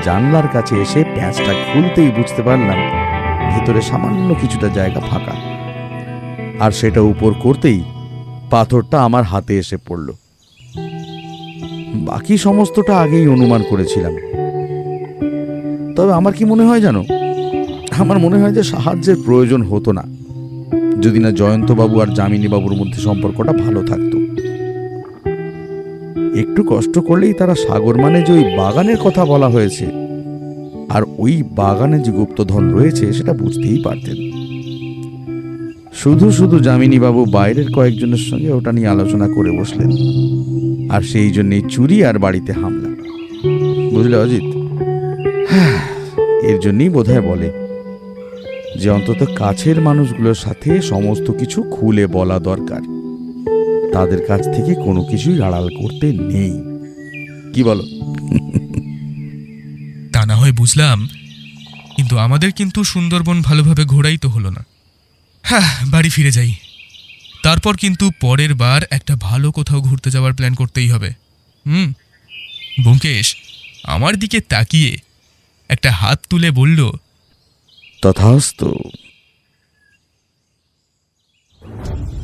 জানলার কাছে এসে পেঁয়াজটা খুলতেই বুঝতে পারলাম ভেতরে সামান্য কিছুটা জায়গা ফাঁকা, আর সেটা উপর করতেই পাথরটা আমার হাতে এসে পড়ল। বাকি সমস্তটা আগেই অনুমান করেছিলাম। তবে আমার কি মনে হয় জানো, আমার মনে হয় যে সাহায্যের প্রয়োজন হতো না, যদি না জয়ন্তবাবু আর যামিনী বাবুর মধ্যে সম্পর্কটা ভালো থাকতো। একটু কষ্ট করলেই তারা সাগর মানে যে ওই বাগানের কথা বলা হয়েছে, আর ওই বাগানে যে গুপ্তধন রয়েছে সেটা বুঝতেই পারতেন। শুধু শুধু যামিনী বাবু বাইরের কয়েকজনের সঙ্গে ওটা নিয়ে আলোচনা করে বসলেন, আর সেই জন্যই চুরি আর বাড়িতে হামলা। বুঝলে অজিত, এর জন্যই বোধহয় বলে যে অন্তত কাছের মানুষগুলোর সাথে সমস্ত কিছু খুলে বলা দরকার, তাদের কাছ থেকে কোনো কিছুই আড়াল করতে নেই। কি বলো? তা না হয় বুঝলাম, কিন্তু আমাদের কিন্তু সুন্দরবন ভালোভাবে ঘোরাই তো হলো না। হ্যাঁ, বাড়ি ফিরে যাই। তারপর কিন্তু পরের বার একটা ভালো কোথাও ঘুরতে যাওয়ার প্ল্যান করতেই হবে। ব্যোমকেশ আমার দিকে তাকিয়ে একটা হাত তুলে বলল, তথাস্তু।